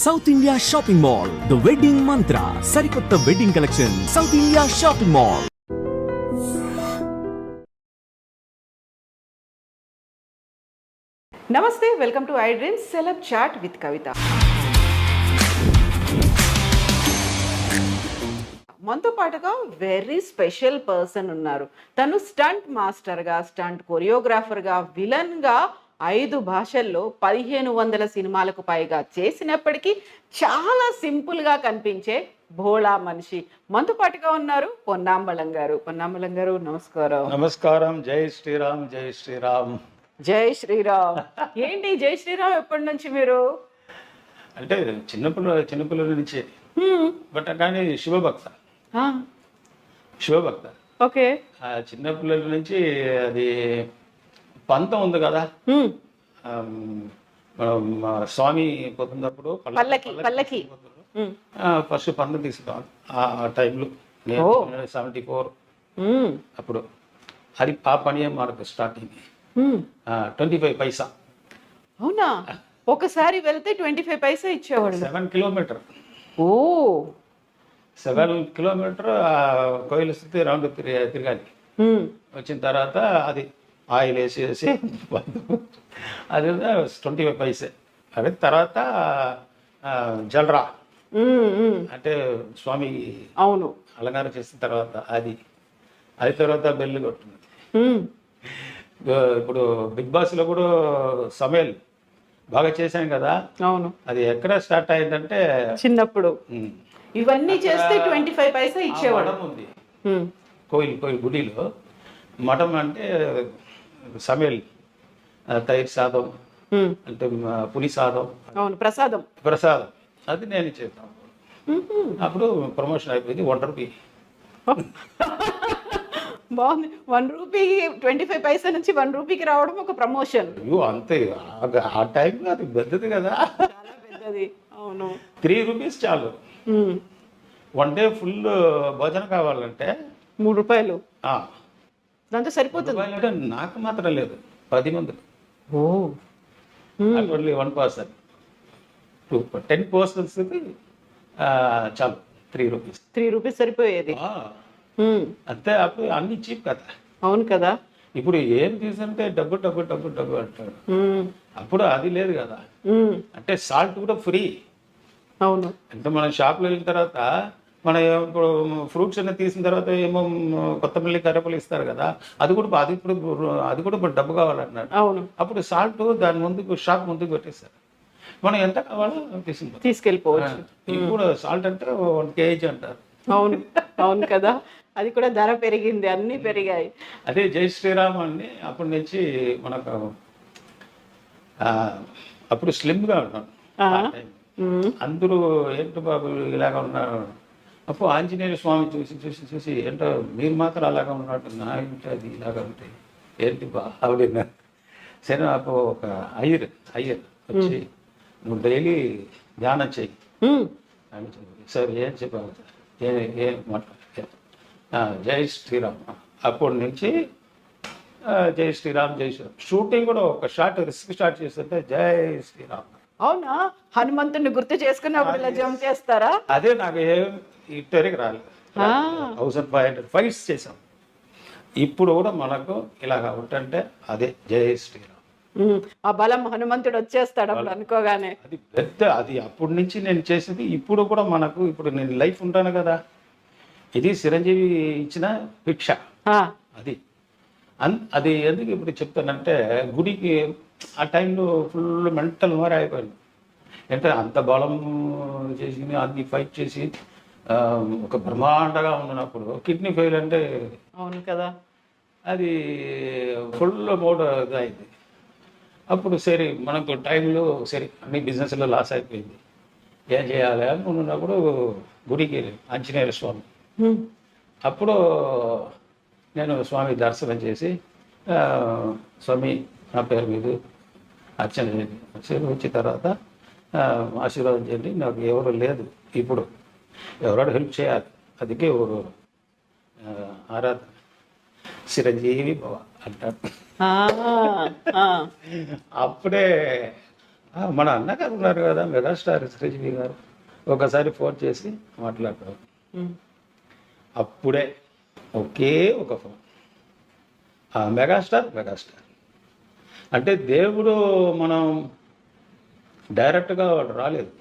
South India shopping mall, the wedding Mantra, సరికొత్త wedding collection, South India shopping mall. నమస్తే, welcome to I dreams celeb chat with Kavitha. మనతో పాటుగా very special person ఉన్నారు. తను stunt మాస్టర్గా, stunt కొరియోగ్రాఫర్గా, విలన్గా 5 భాషల్లో 1500 సినిమాలకు పైగా చేసినప్పటికీ చాలా సింపుల్గా కనిపించే భోళా మనిషి మనతో పాటుగా ఉన్నారు. పొన్నాంబళం గారు. పొన్నాంబళం గారు, నమస్కారం. నమస్కారం. జై శ్రీరామ్, జై శ్రీరామ్. జై శ్రీరామ్. ఏంటి జై శ్రీరామ్ ఎప్పటి నుంచి మీరు? అంటే చిన్నపిల్లల నుంచి, బట్ కానీ శివభక్త. ఓకే. చిన్నపిల్లల నుంచి అది పంతం ఉంది కదా, మనం స్వామి పోతున్నప్పుడు పల్లకి ఫస్ట్ పంతం తీసుకున్నాం ఆ టైంలో 74 అప్పుడు. అది ఆ పని మనకు స్టార్టింగ్ 25 పైసా. అవునా? ఒకసారి వెళ్తే 25 పైసా ఇచ్చేవాళ్ళు. 7 కిలోమీటర్. ఓ, 7 కిలోమీటర్ కోయిల స్థితి రౌండ్ తిరగాలి. వచ్చిన తర్వాత అది ఆయిల్ వేసేసి అది 25 పైసే. అదే తర్వాత జల్రా అంటే స్వామి అవును అలంకారం చేసిన తర్వాత అది తర్వాత బెల్లు కొట్టింది. ఇప్పుడు బిగ్ బాస్ లో కూడా సమయల్ బాగా చేశాను కదా. అవును. అది ఎక్కడ స్టార్ట్ అయిందంటే చిన్నప్పుడు ఇవన్నీ చేస్తే 25 పైసా ఇచ్చేవాడు. మఠం ఉంది కోయిల్ గుడిలో. మఠం అంటే సమయల్ తైర్ సాదం అంటే పులి సాదం. అవును, ప్రసాదం. అది నేను చేస్తాను. అప్పుడు ప్రమోషన్ అయిపోయింది. 1 రూపీ. బాగుంది. 1 రూపీ 25 పైసా నుంచి 1 రూపీకి రావడం ఒక ప్రమోషన్. అయ్యో అంతే. ఆ టైంలో అది పెద్దది కదా, చాలా పెద్దది. అవును. 3 రూపీస్ చాలు. 1 డే ఫుల్ భోజనం కావాలంటే 3 రూపాయలు. దాంతో సరిపోతుంది. అంటే నాకు మాత్రం లేదు, 10 మంది. ఓ, ఓన్లీ 1 పర్సన్. 10 పర్సన్స్ చాలు 3 రూపీస్. 3 రూపీస్ సరిపోయేది. అంతే. అప్పుడు అన్ని చీప్ కదా. అవును కదా. ఇప్పుడు ఏం తీసుకుంటే డబ్బు అంటాడు. అప్పుడు అది లేదు కదా. అంటే సాల్ట్ కూడా ఫ్రీ. అవును. అంటే మనం షాప్లో వెళ్ళిన తర్వాత మన ఇప్పుడు ఫ్రూట్స్ అన్నీ తీసిన తర్వాత ఏమో కొత్తమల్లి కరేపలు ఇస్తారు కదా, అది కూడా డబ్బు కావాలన్నాడు. అవును. అప్పుడు సాల్ట్ దాని ముందుకు షాప్ ముందుకు పెట్టేస్తారు. మనం ఎంత కావాలో తీసుకెళ్ళిపోవచ్చు. ఇప్పుడు సాల్ట్ అంటే 1 kg అంటారు. అవును. అవును కదా. అది కూడా ధర పెరిగింది, అన్నీ పెరిగాయి. అదే జై శ్రీరామ్ అని అప్పటి నుంచి మనకు అప్పుడు స్లిమ్గా ఉన్నాను. అందరూ ఏంటో బాబు ఇలాగ ఉన్నారు. అప్పుడు ఆంజనేయ స్వామి చూసి ఏంటో మీరు మాత్రం అలాగా ఉన్నట్టు, నా ఏంటి అది ఇలాగ ఉంటాయి ఏంటి ఆవిడ. సరే అప్పుడు ఒక అయ్యర్ వచ్చి నువ్వు డైలీ ధ్యానం చెయ్యి. సార్ ఏం చెప్పావు? ఏం మాట్లాడు? జై శ్రీరామ్. అప్పటి నుంచి జై శ్రీరామ్. షూటింగ్ కూడా ఒక షార్ట్ రిస్క్ స్టార్ట్ చేస్తుంటే జై శ్రీరామ్. అవునా? హనుమంతుడిని గుర్తు చేసుకున్నప్పుడు ఇలా జంప్ చేస్తారా? అదే నాకు ఏం ఇట్టరికి రాలేదు. 1500 ఫైట్స్ చేసాం. ఇప్పుడు కూడా మనకు ఇలాగా ఉంటుంటే అదే జై శ్రీరామ్. ఆ బలం హనుమంతుడు వచ్చేస్తాడు అప్పుడు అనుకోగానే. అది పెద్ద, అది అప్పటి నుంచి నేను చేసేది. ఇప్పుడు కూడా మనకు ఇప్పుడు నేను లైఫ్ ఉంటాను కదా, ఇది చిరంజీవి ఇచ్చిన భిక్ష. అది ఎందుకు ఇప్పుడు చెప్తానంటే, గుడికి ఆ టైంలో ఫుల్ మెంటల్ మారి అయిపోయింది. అంటే అంత బలం చేసి అన్ని ఫైట్ చేసి ఒక బ్రహ్మాండగా ఉన్నప్పుడు కిడ్నీ ఫెయిల్ అంటే అవును కదా, అది ఫుల్ మోడ్ అయింది. అప్పుడు సరే మనకు టైంలో సరే అన్ని బిజినెస్లో లాస్ అయిపోయింది. ఏం చేయాలి అని ఉన్నప్పుడు గుడికి ఆంజనేయ స్వామి. అప్పుడు నేను స్వామి దర్శనం చేసి స్వామి నా పేరు మీద అర్చన చేయండి. వచ్చిన తర్వాత ఆశీర్వాదం చేయండి. నాకు ఎవరు లేదు, ఇప్పుడు ఎవరో హెల్ప్ చేయాలి. అందుకే ఎవరు ఆరాధన చిరంజీవి భవ అంటారు. అప్పుడే మన అన్నగారు ఉన్నారు కదా మెగాస్టార్ చిరంజీవి గారు, ఒకసారి ఫోన్ చేసి మాట్లాడతారు. అప్పుడే ఒకే ఒక ఫోన్, మెగాస్టార్ అంటే దేవుడు మనం డైరెక్ట్గా వాడు రాలేదు.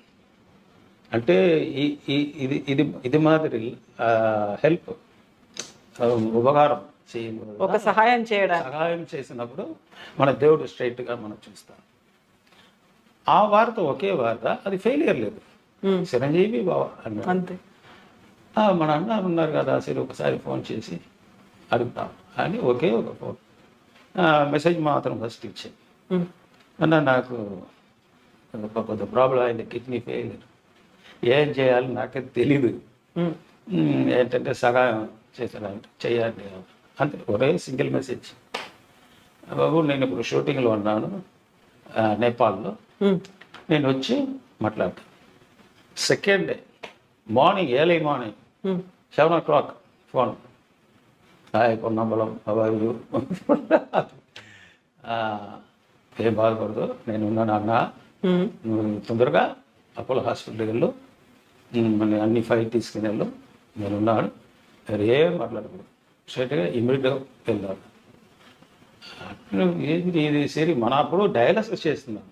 అంటే ఇది ఇది ఇది మాదిరి హెల్ప్, ఉపకారం ఒక సహాయం చేయడానికి సహాయం చేసినప్పుడు మన దేవుడు స్ట్రైట్గా మనం చూస్తాం. ఆ వార్త ఒకే వార్త, అది ఫెయిలియర్ లేదు. చిరంజీవి బావ అన్నాడు అంతే. మన అన్నారు ఉన్నారు కదా, సరే ఒకసారి ఫోన్ చేసి అడుగుతాం అని ఒకే ఒక ఫోన్, మెసేజ్ మాత్రం ఫస్ట్ ఇచ్చాను. అన్న నాకు కొంత ప్రాబ్లం అయింది, కిడ్నీ ఫెయిలియర్, ఏం చేయాలి నాకే తెలీదు, ఏంటంటే సహాయం చేశానంటే చెయ్యండి అంతే, ఒరే సింగిల్ మెసేజ్. బాబు నేను ఇప్పుడు షూటింగ్లో ఉన్నాను నేపాల్లో, నేను వచ్చి మాట్లాడతాను. Second day morning, early morning 7 o'clock phone, hi Ponnambalam అబ్బాయి, ఏం బాధపడదు, నేను ఉన్నాను అన్న, నువ్వు తొందరగా అపోలో హాస్పిటల్కి వెళ్ళు, అన్ని ఫైల్ తీసుకుని వెళ్ళు, నేను ఉన్నాను, ఏం మాట్లాడకూడదు, స్ట్రైట్గా ఇమీడియట్గా వెళ్దాం. ఏంటి ఇది, సరే మన అప్పుడు డయాలసిస్ చేస్తున్నాం,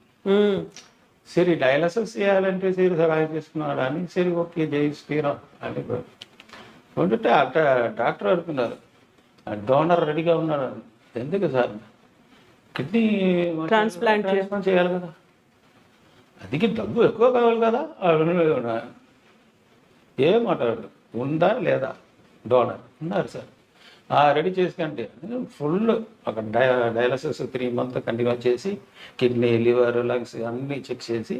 సరే డయాలసిస్ చేయాలంటే సరే సహాయం చేసుకున్నాడు అని, సరే ఓకే జై శ్రీరామ్ అని ఉంటుంటే అక్కడ డాక్టర్ అడుగుతున్నారు, డోనర్ రెడీగా ఉన్నాడు. ఎందుకు సార్, కిడ్నీ ట్రాన్స్ప్లాంట్ చేయాలి కదా, అదికి డబ్బు ఎక్కువ కావాలి కదా. ఏం మాట్లాడు, ఉందా లేదా డోనర్, ఉన్నారు సార్, రెడీ చేసుకుంటే ఫుల్ అక్కడ డయాలసిస్ 3 months కంటిన్యూ చేసి కిడ్నీ, లివర్, లంగ్స్ అన్నీ చెక్ చేసి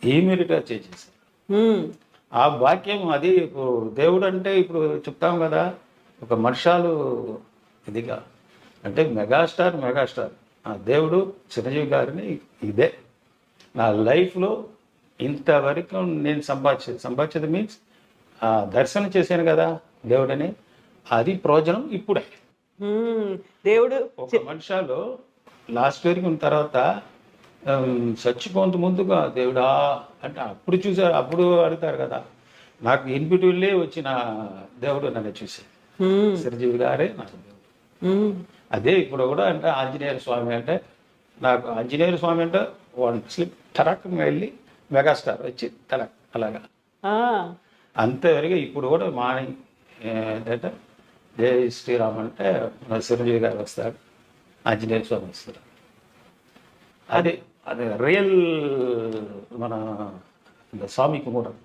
ఇమీడియట్గా చేసేసి, ఆ వాక్యం అది. ఇప్పుడు దేవుడు అంటే ఇప్పుడు చెప్తాం కదా, ఒక మనుషాలు ఇదిగా అంటే మెగాస్టార్ ఆ దేవుడు చిరంజీవి గారిని ఇదే నా లైఫ్లో ఇంతవరకు నేను సంపాదించేది మీన్స్ దర్శనం చేశాను కదా దేవుడని, అది ప్రయోజనం ఇప్పుడే. దేవుడు ఒక మనుషాలు లాస్ట్ వరకు ఉన్న తర్వాత చచ్చిపోంత ముందుగా దేవుడా అంటే అప్పుడు చూసారు, అప్పుడు అడుగుతారు కదా. నాకు ఇన్బిట్వీన్లే వచ్చిన దేవుడు నన్ను చూసి, చిరంజీవి గారే నాకు దేవుడు. అదే ఇప్పుడు కూడా అంటే ఆంజనేయ స్వామి అంటే, నాకు ఆంజనేయ స్వామి అంటే 1 స్లిప్ టరక్ వెళ్ళి మెగాస్టార్ వచ్చి టరక్ అలాగా అంతవరకు. ఇప్పుడు కూడా మార్నింగ్ ఏంటంటే జై శ్రీరామ్ అంటే మన చిరంజీవి గారు వస్తాడు, ఆంజనేయ స్వామి వస్తాడు. అది అది రియల్ మన இந்த சாமி கும்பிடுறது.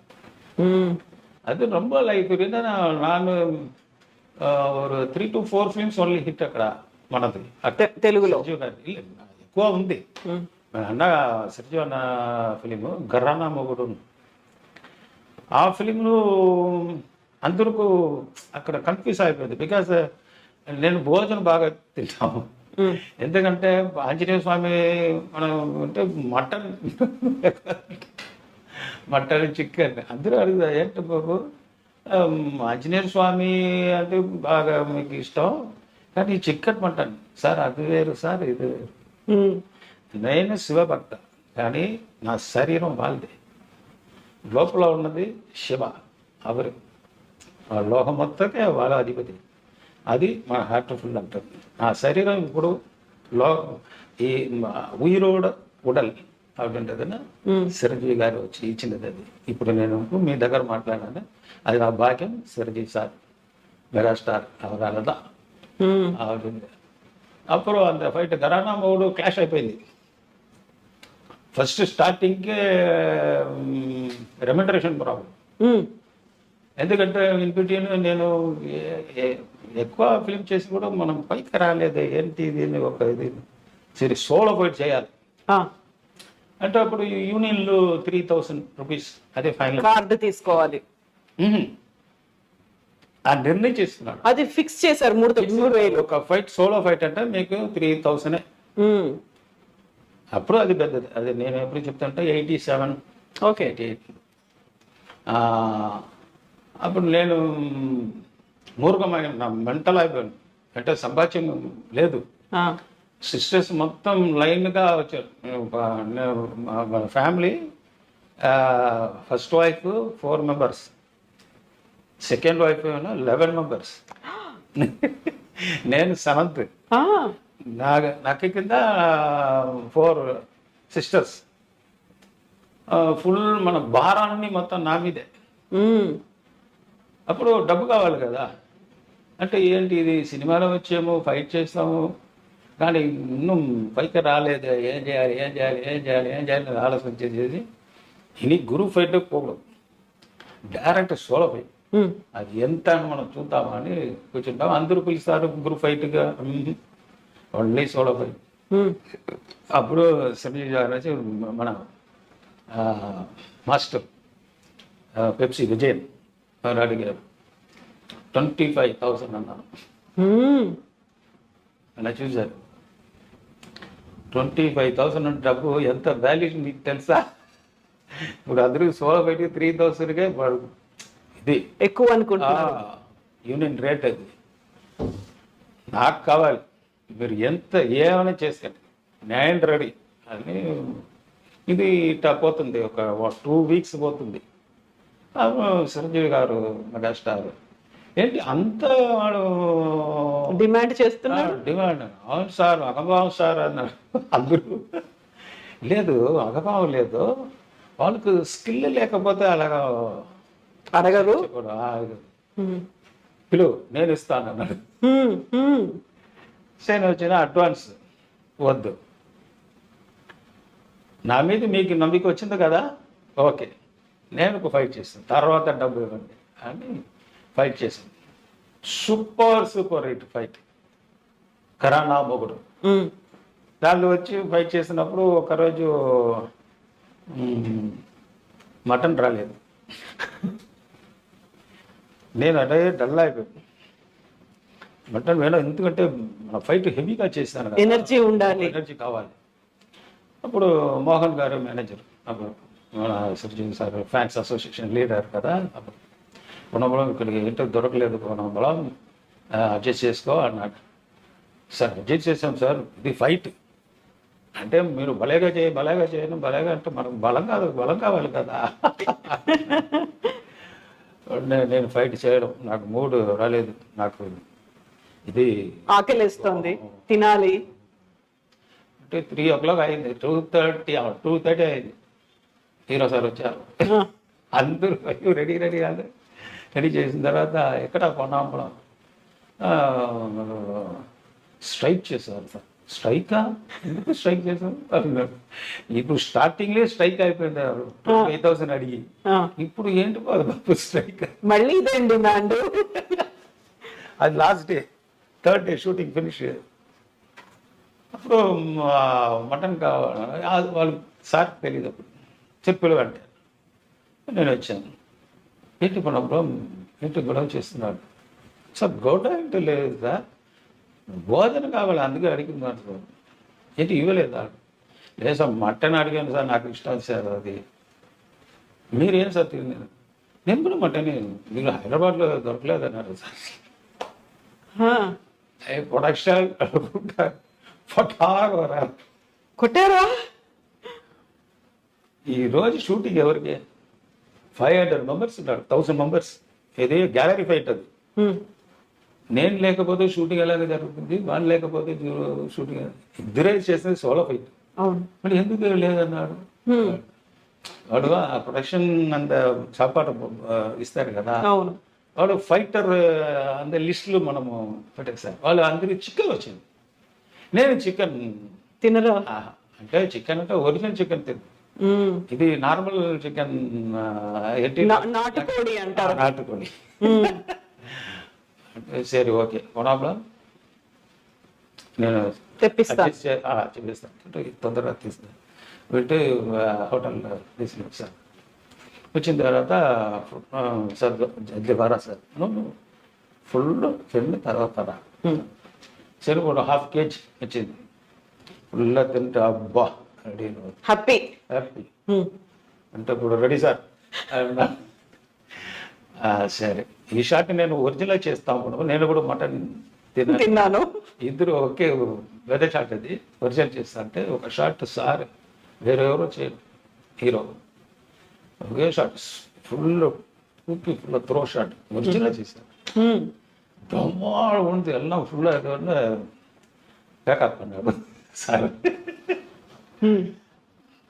அது ரொம்ப லைக் நான் ஒரு 3 to 4 ఫిల్మ్స్ ఓన్లీ హిట్ అక్కడ మనది తెలుగులో. ಇಲ್ಲ ఎక్కువ ఉంది. అన్న చిరంజీవి అన్న ఫిలిం గర్రానా మొగుడు, ఆ ఫిలింను అందరికీ అక్కడ కన్ఫ్యూజ్ అయిపోయింది. బికాస్ నేను భోజనం బాగా తింటాము, ఎందుకంటే ఆంజనేయ స్వామి మనం అంటే మటన్ చికెన్ అందరూ అడుగుతారు, ఏంటి బాబు ఆంజనేయ స్వామి అంటే బాగా మీకు ఇష్టం కానీ చికెన్ మటన్ సార్ అది వేరు సార్ ఇది వేరు. నేను శివభక్త కానీ నా శరీరం వాళ్ళది, లోపల ఉన్నది శివ, అవరు ఆ లోకం మొత్తకే వాళ్ళ అధిపతి. అది మన హార్ట్ఫుల్ అంటారు. నా శరీరం ఇప్పుడు ఈ ఉయిరోడ ఉడల్ அப்படின்றதுன்னா చిరంజీవి గారు వచ్చి ఇచ్చినది. అది ఇప్పుడు నేను మీ దగ్గర మాట్లాడాను, అది నా భాగ్యం. చిరంజీవి సార్ మెగాస్టార్ అవరాల தான் அப்படின்னு. அப்புறம் அந்த ஃபைட்டு கரானா மோடு கிளாஷ் అయిపోయింది. ఫస్ట్ స్టార్టింగ్కే రెమ్యునరేషన్ ప్రాబ్లం. ఎందుకంటే ఇన్పిటియన్ నేను ఎక్కువ ఫిలిం చేసి కూడా మనం పైకి రాలేదు, ఏంటి ఇది ఒక ఇది సరే సోలో ఫైట్ చేయాలి అంటే అప్పుడు యూనియన్లు 3000 రూపీస్ అదే ఫైనల్ కార్డు తీసుకోవాలి. ఆ నిర్ణయం చేస్తున్నాడు, అది ఫిక్స్ చేశారు 3,000. ఒక ఫైట్ సోలో ఫైట్ అంటే మీకు 3000. అప్పుడు అది పెద్దది. అది నేను ఎప్పుడు చెప్తానంటే 87 ఓకే 88. అప్పుడు నేను మూర్ఖమైన మెంటల్ అయిపోయాను, అంటే సంపాద్యం లేదు. సిస్టర్స్ మొత్తం లైన్గా వచ్చారు. Family first wife 4 members, second wife ఏమో 11 మెంబర్స్, నేను 7th. ఆ, నాకు కింద 4 సిస్టర్స్. ఫుల్ మన భారాన్ని మొత్తం నా మీదే. ఉమ్, అప్పుడు డబ్బు కావాలి కదా, అంటే ఏంటి ఇది సినిమాలో వచ్చాము ఫైట్ చేస్తాము కానీ ಇನ್ನೂ పైకి రాలేదు, ఏం చేయాలి ఏం చేయాలి ఏం చేయాలి ఏం చేయాలి అని ఆలోచన చేసేది. ఇని గ్రూప్ ఫైట్ పోకూడదు, డైరెక్ట్ సోలో ఫైట్. ఉమ్, అది ఎంత అని మనం చూద్దామని కూర్చుంటాం. అందరూ పిలుస్తారు గ్రూప్ ఫైట్గా, ఓన్లీ సోలో ఫైట్. ఉమ్, అప్పుడు సంజయ్ గారు వచ్చి మన మాస్టర్ పెప్సీ విజయన్ వారు అడిగారు 25,000 అన్నాను. ఉమ్, అలా చూశారు. 25,000 డబ్బు ఎంత వాల్యూ మీకు తెలుసా? ఇప్పుడు అందరూ సోలో పెట్టి 3,000కే వాడు ఇది ఎక్కువ అనుకుంటున్నారు. యూనియన్ రేట్ అది. నాకు కావాలి, మీరు ఎంత ఏమైనా చేసుకోండి, నేను రెడీ అని. ఇది ఇట్లా పోతుంది, ఒక 2 వీక్స్ పోతుంది. చిరంజీవి గారు మెగాస్టార్ ఏంటి అంత వాడు డిమాండ్ చేస్తున్నారు. డిమాండ్. అవును సార్, అగభావం సార్ అన్నాడు. అందరూ లేదు, అగభావం లేదు, వాళ్ళకు స్కిల్ లేకపోతే అలాగా అడగరు. చెప్పడు. ఉమ్, పిలువు నేను ఇస్తాను అన్నాడు. ఉమ్, ఉమ్, నేను వచ్చిన అడ్వాన్స్ వద్దు, నా మీద మీకు నమ్మిక వచ్చింది కదా, ఓకే నేను ఫైట్ చేస్తాను, తర్వాత డబ్బు ఇవ్వండి అని ఫైట్ చేశాను. సూపర్ హిట్ ఫైట్, కరానా మొగుడు. ఉమ్, దాంట్లో వచ్చి ఫైట్ చేసినప్పుడు ఒకరోజు మటన్ రాలేదు. నేను అదే డల్ అయిపోయాను. మటన్ వేణం, ఎందుకంటే మన ఫైట్ హెవీగా చేశాను కదా, ఎనర్జీ ఉండాలి. ఎనర్జీ కావాలి. అప్పుడు మోహన్ గారు మేనేజర్, అప్పుడు మన Surjeet sir fans association leader కదా, అప్పుడు పునబలం ఇక్కడికి ఏంటో దొరకలేదు, పునబలం అడ్జస్ట్ చేసుకో అన్నాడు. సార్ అడ్జస్ట్ చేసాం సార్, ఇది ఫైట్ అంటే మీరు భలేగా చేయను భలేగా అంటే మనకు బలం కాదు, బలం కావాలి కదా. నేను ఫైట్ చేయడం నాకు మూడు రాలేదు, నాకు ఇది ఆకలిస్తుంది, తినాలి. అంటే 3 o'clock అయింది, 2:30 అయింది. హీరో సార్ వచ్చారు, అందరూ రెడీ అందరు రెడీ చేసిన తర్వాత ఎక్కడ పొన్నాంపడం స్ట్రైక్ చేశారు సార్. స్ట్రైకా, ఎందుకు స్ట్రైక్ చేశారు అన్నారు. ఇప్పుడు స్టార్టింగ్లే స్ట్రైక్ అయిపోయింది 5,000 అడిగి, ఇప్పుడు ఏంటి బాబు స్ట్రైక్? మళ్ళీ ఇదే డిమాండ్. అది last day, 3rd day shooting finish. అప్పుడు మటన్ కావాలి, వాళ్ళు సార్ తెలియదు, అప్పుడు చెప్పులు అంటే నేను వచ్చాను. ఏంటి మనం ఏంటి గొడవ చేస్తున్నాడు సార్? గొడవ ఏంటో లేదు సార్, భోజనం కావాలి అందుకే అడిగింది సార్. ఏంటి ఇవ్వలేదా? లేదు సార్ మటన్ అడిగాను సార్, నాకు ఇష్టం సార్ అది. మీరేం సార్ తిన్నాను? నేను కూడా మటన్, మీరు హైదరాబాద్లో దొరకలేదన్నారు సార్. ప్రొడక్షన్ కొట్టారా? ఈరోజు షూటింగ్ ఎవరికి 500 మెంబర్స్ ఉన్నారు, 1000 మెంబర్స్. ఏదే గ్యాలరీ ఫైట్ అది. నేను లేకపోతే షూటింగ్ ఎలాగ జరుగుతుంది, వాళ్ళు లేకపోతే షూటింగ్. ఇద్దరే చేసేది సోలో ఫైట్. మరి ఎందుకు లేదన్నాడు వాడు. ఆ ప్రొడక్షన్ అంత చాపాట ఇస్తారు కదా, వాడు ఫైటర్ అంత లిస్టులు మనము పెట్టేసారు. వాళ్ళు అందరికి చికెన్ వచ్చింది, నేను చికెన్ తినరా అంటే చికెన్ అంటే ఒరిజినల్ చికెన్ తిను, ఇది నార్మల్ చికెన్ నాటుకోడి అంటారు. నాటుకోడి. సరే ఓకే, కొనాబ్లం నేను తెప్పిస్తాను, చూపిస్తాను, తొందరగా తీస్తాను పెట్టి హోటల్లో తీసుకుని సార్. వచ్చిన తర్వాత సార్ జల్దీ బారా సార్, ఫుల్ తిన్న తర్వాత రా. సరే ఒక 1/2 kg వచ్చింది, ఫుల్గా తింటే అబ్బా రెడీ హ్యాపీ హ్యాపీ అంటే ఇప్పుడు రెడీ సార్. సరే ఈ షాట్ నేను ఒరిజినల్ చేస్తాను, నేను కూడా మటన్ తిన్నాను. ఇద్దరు ఒకే వేరే షాట్ అది ఒరిజినల్ చేస్తా అంటే ఒక షాట్ సార్ వేరెవరో చేయరు హీరో ఒకే shot full full throw shot original చేశారు బ్రహ్మాండ ఉంది ఎல்லாம் ఫుల్ అది வந்து బ్యాకప్ అన్నాడు సార్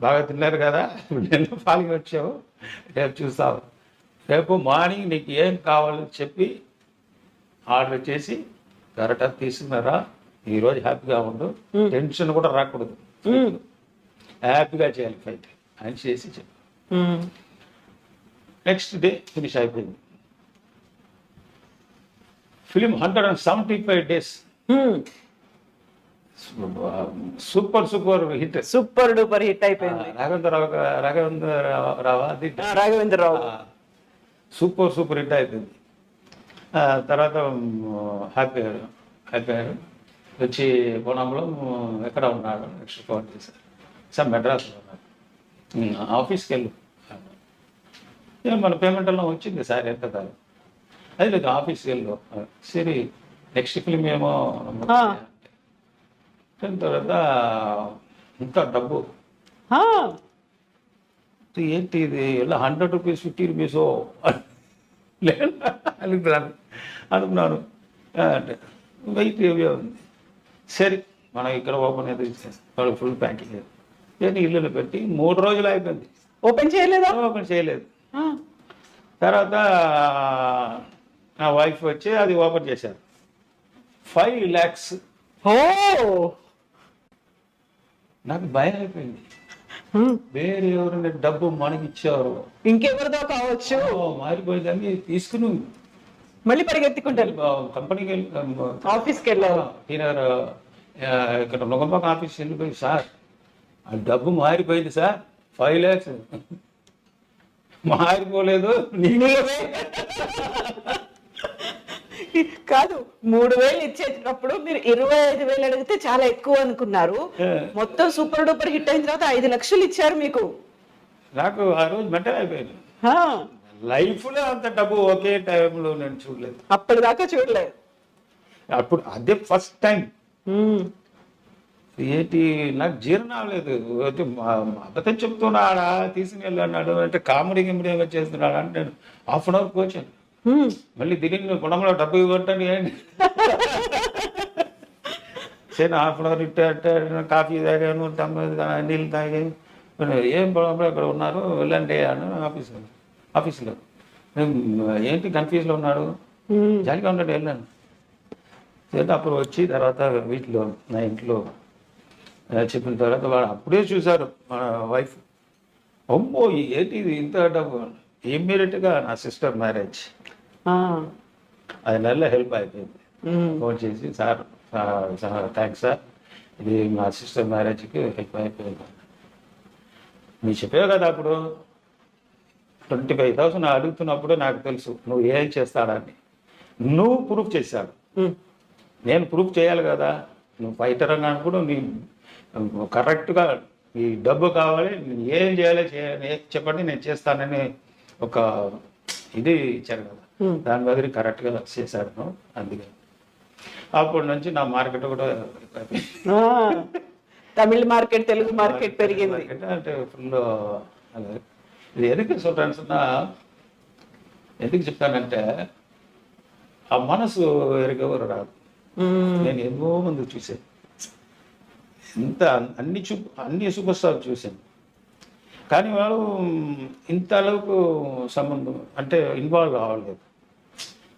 బాగా తిన్నారు కదా నిన్న పాలికి వచ్చావు రేపు చూస్తావు రేపు మార్నింగ్ నీకు ఏం కావాలని చెప్పి ఆర్డర్ చేసి కరెక్ట్గా తీసుకున్నారా ఈరోజు హ్యాపీగా ఉండు టెన్షన్ కూడా రాకూడదు హ్యాపీగా చేయాలి ఫైట్ అని చేసి చెప్పి నెక్స్ట్ డే ఫినిష్ అయిపోయింది film 175 days super hit super duper hit అయిపోయింది. రాఘవేంద్రరావు అది రాఘవేంద్రరావు సూపర్ హిట్ అయిపోయింది. తర్వాత హ్యాపీ అయ్యారు వచ్చి కోణంలో ఎక్కడ ఉన్నాడు నెక్స్ట్ ఫోన్ చేశారు సార్ మెడ్రాస్లో ఉన్నాడు ఆఫీస్కి వెళ్ళు మన పేమెంట్ అలా వచ్చింది సార్ ఎంత కాదు అది లేదు ఆఫీస్కి వెళ్ళు సరే నెక్స్ట్ ఫిలిం ఏమో తర్వాత ఇంత డబ్బు ఏంటి ఇది ఇలా 100 రూపీస్ 50 రూపీస్ అనుకున్నాను అంటే వెయిట్ ఉంది సరే మనం ఇక్కడ ఓపెన్ అయితే వాళ్ళు ఫుల్ ప్యాకింగ్ నేను ఇల్లులో పెట్టి 3 రోజులు అయిపోయింది ఓపెన్ చేయలేదా ఓపెన్ చేయలేదు తర్వాత నా వైఫ్ వచ్చి అది ఓపెన్ చేశారు 5 lakhs నాకు భయం అయిపోయింది వేరే ఎవరైనా డబ్బు మనకి ఇచ్చారు ఇంకెవరిదో కావచ్చు మారిపోయిందని తీసుకుని మళ్ళీ పరిగెత్తుకుంటారు కంపెనీకి ఆఫీస్కి వెళ్ళారు టీనగర్ ఇక్కడ నొగంపాక ఆఫీస్ వెళ్ళిపోయి సార్ ఆ డబ్బు మారిపోయింది సార్ 5 lakhs మారిపోలేదు కాదు 3,000 ఇచ్చేటప్పుడు మీరు 25,000 అడిగితే చాలా ఎక్కువ అనుకున్నారు మొత్తం సూపర్ డూపర్ హిట్ అయిన తర్వాత 5 లక్షలు ఇచ్చారు మీకు నాకు ఆ రోజు మెంటల్ అయిపోయింది లైఫ్ లో అంత డబ్బు ఒకే టైంలో నేను చూడలేదు అప్పటిదాకా చూడలేదు అప్పుడు అదే ఫస్ట్ టైం ఏంటి నాకు జీర్ణం అవ్వలేదు అబద్ధం చెప్తున్నాడా తీసుకుని అన్నాడు అంటే కామెడీ గిమిడీ ఏమో చేస్తున్నాడు అంటే నేను ½ అవర్ వచ్చాను మళ్ళీ తిరిగి గుణంలో డబ్బు ఇవ్వటండి ఏంటి సరే ½ అవర్ ఇట్టే కాఫీ తాగాను నీళ్ళు తాగాను ఏం పొలంలో ఇక్కడ ఉన్నారు వెళ్ళండి అని ఆఫీసులో ఏంటి కన్ఫ్యూజ్లో ఉన్నాడు జాలిగా ఉన్నాడు వెళ్ళాను సరే అప్పుడు వచ్చి తర్వాత వీటిలో నా ఇంట్లో చెప్పిన తర్వాత వాడు అప్పుడే చూశారు మన వైఫ్ అమ్మో ఏంటి ఇది ఇంత డబ్బు ఇమ్మీడియట్గా నా సిస్టర్ మ్యారేజ్ అది నెల హెల్ప్ అయిపోయింది ఫోన్ చేసి సార్ థ్యాంక్స్ సార్ ఇది మా సిస్టర్ మ్యారేజ్కి హెల్ప్ అయిపోయింది మీరు చెప్పావు కదా అప్పుడు 25,000 అడుగుతున్నప్పుడు నాకు తెలుసు నువ్వు ఏం చేస్తాడని నువ్వు ప్రూఫ్ చేశాడు నేను ప్రూఫ్ చేయాలి కదా నువ్వు ఫైటర్ అని కూడా నీ కరెక్ట్గా ఈ డబ్బు కావాలి ఏం చేయాలి చెప్పండి నేను చేస్తానని ఒక ఇది ఇచ్చారు కదా దాని బదులు కరెక్ట్గా చేశాడు అందుకే అప్పటి నుంచి నా మార్కెట్ కూడా తమిళ మార్కెట్ తెలుగు మార్కెట్ పెరిగింది అంటే ఫుల్ ఇది ఎందుకు சொல்றேன்னா ఎందుకు చెప్తానంటే ఆ మనసు ఎరగవరు రాదు నేను ఎన్నో మంది చూసాను ఇంత అన్ని సూపర్ స్టార్ చూశాను కానీ వాళ్ళు ఇంత அளவுకు సంబంధం అంటే ఇన్వాల్వ్ కావలేదు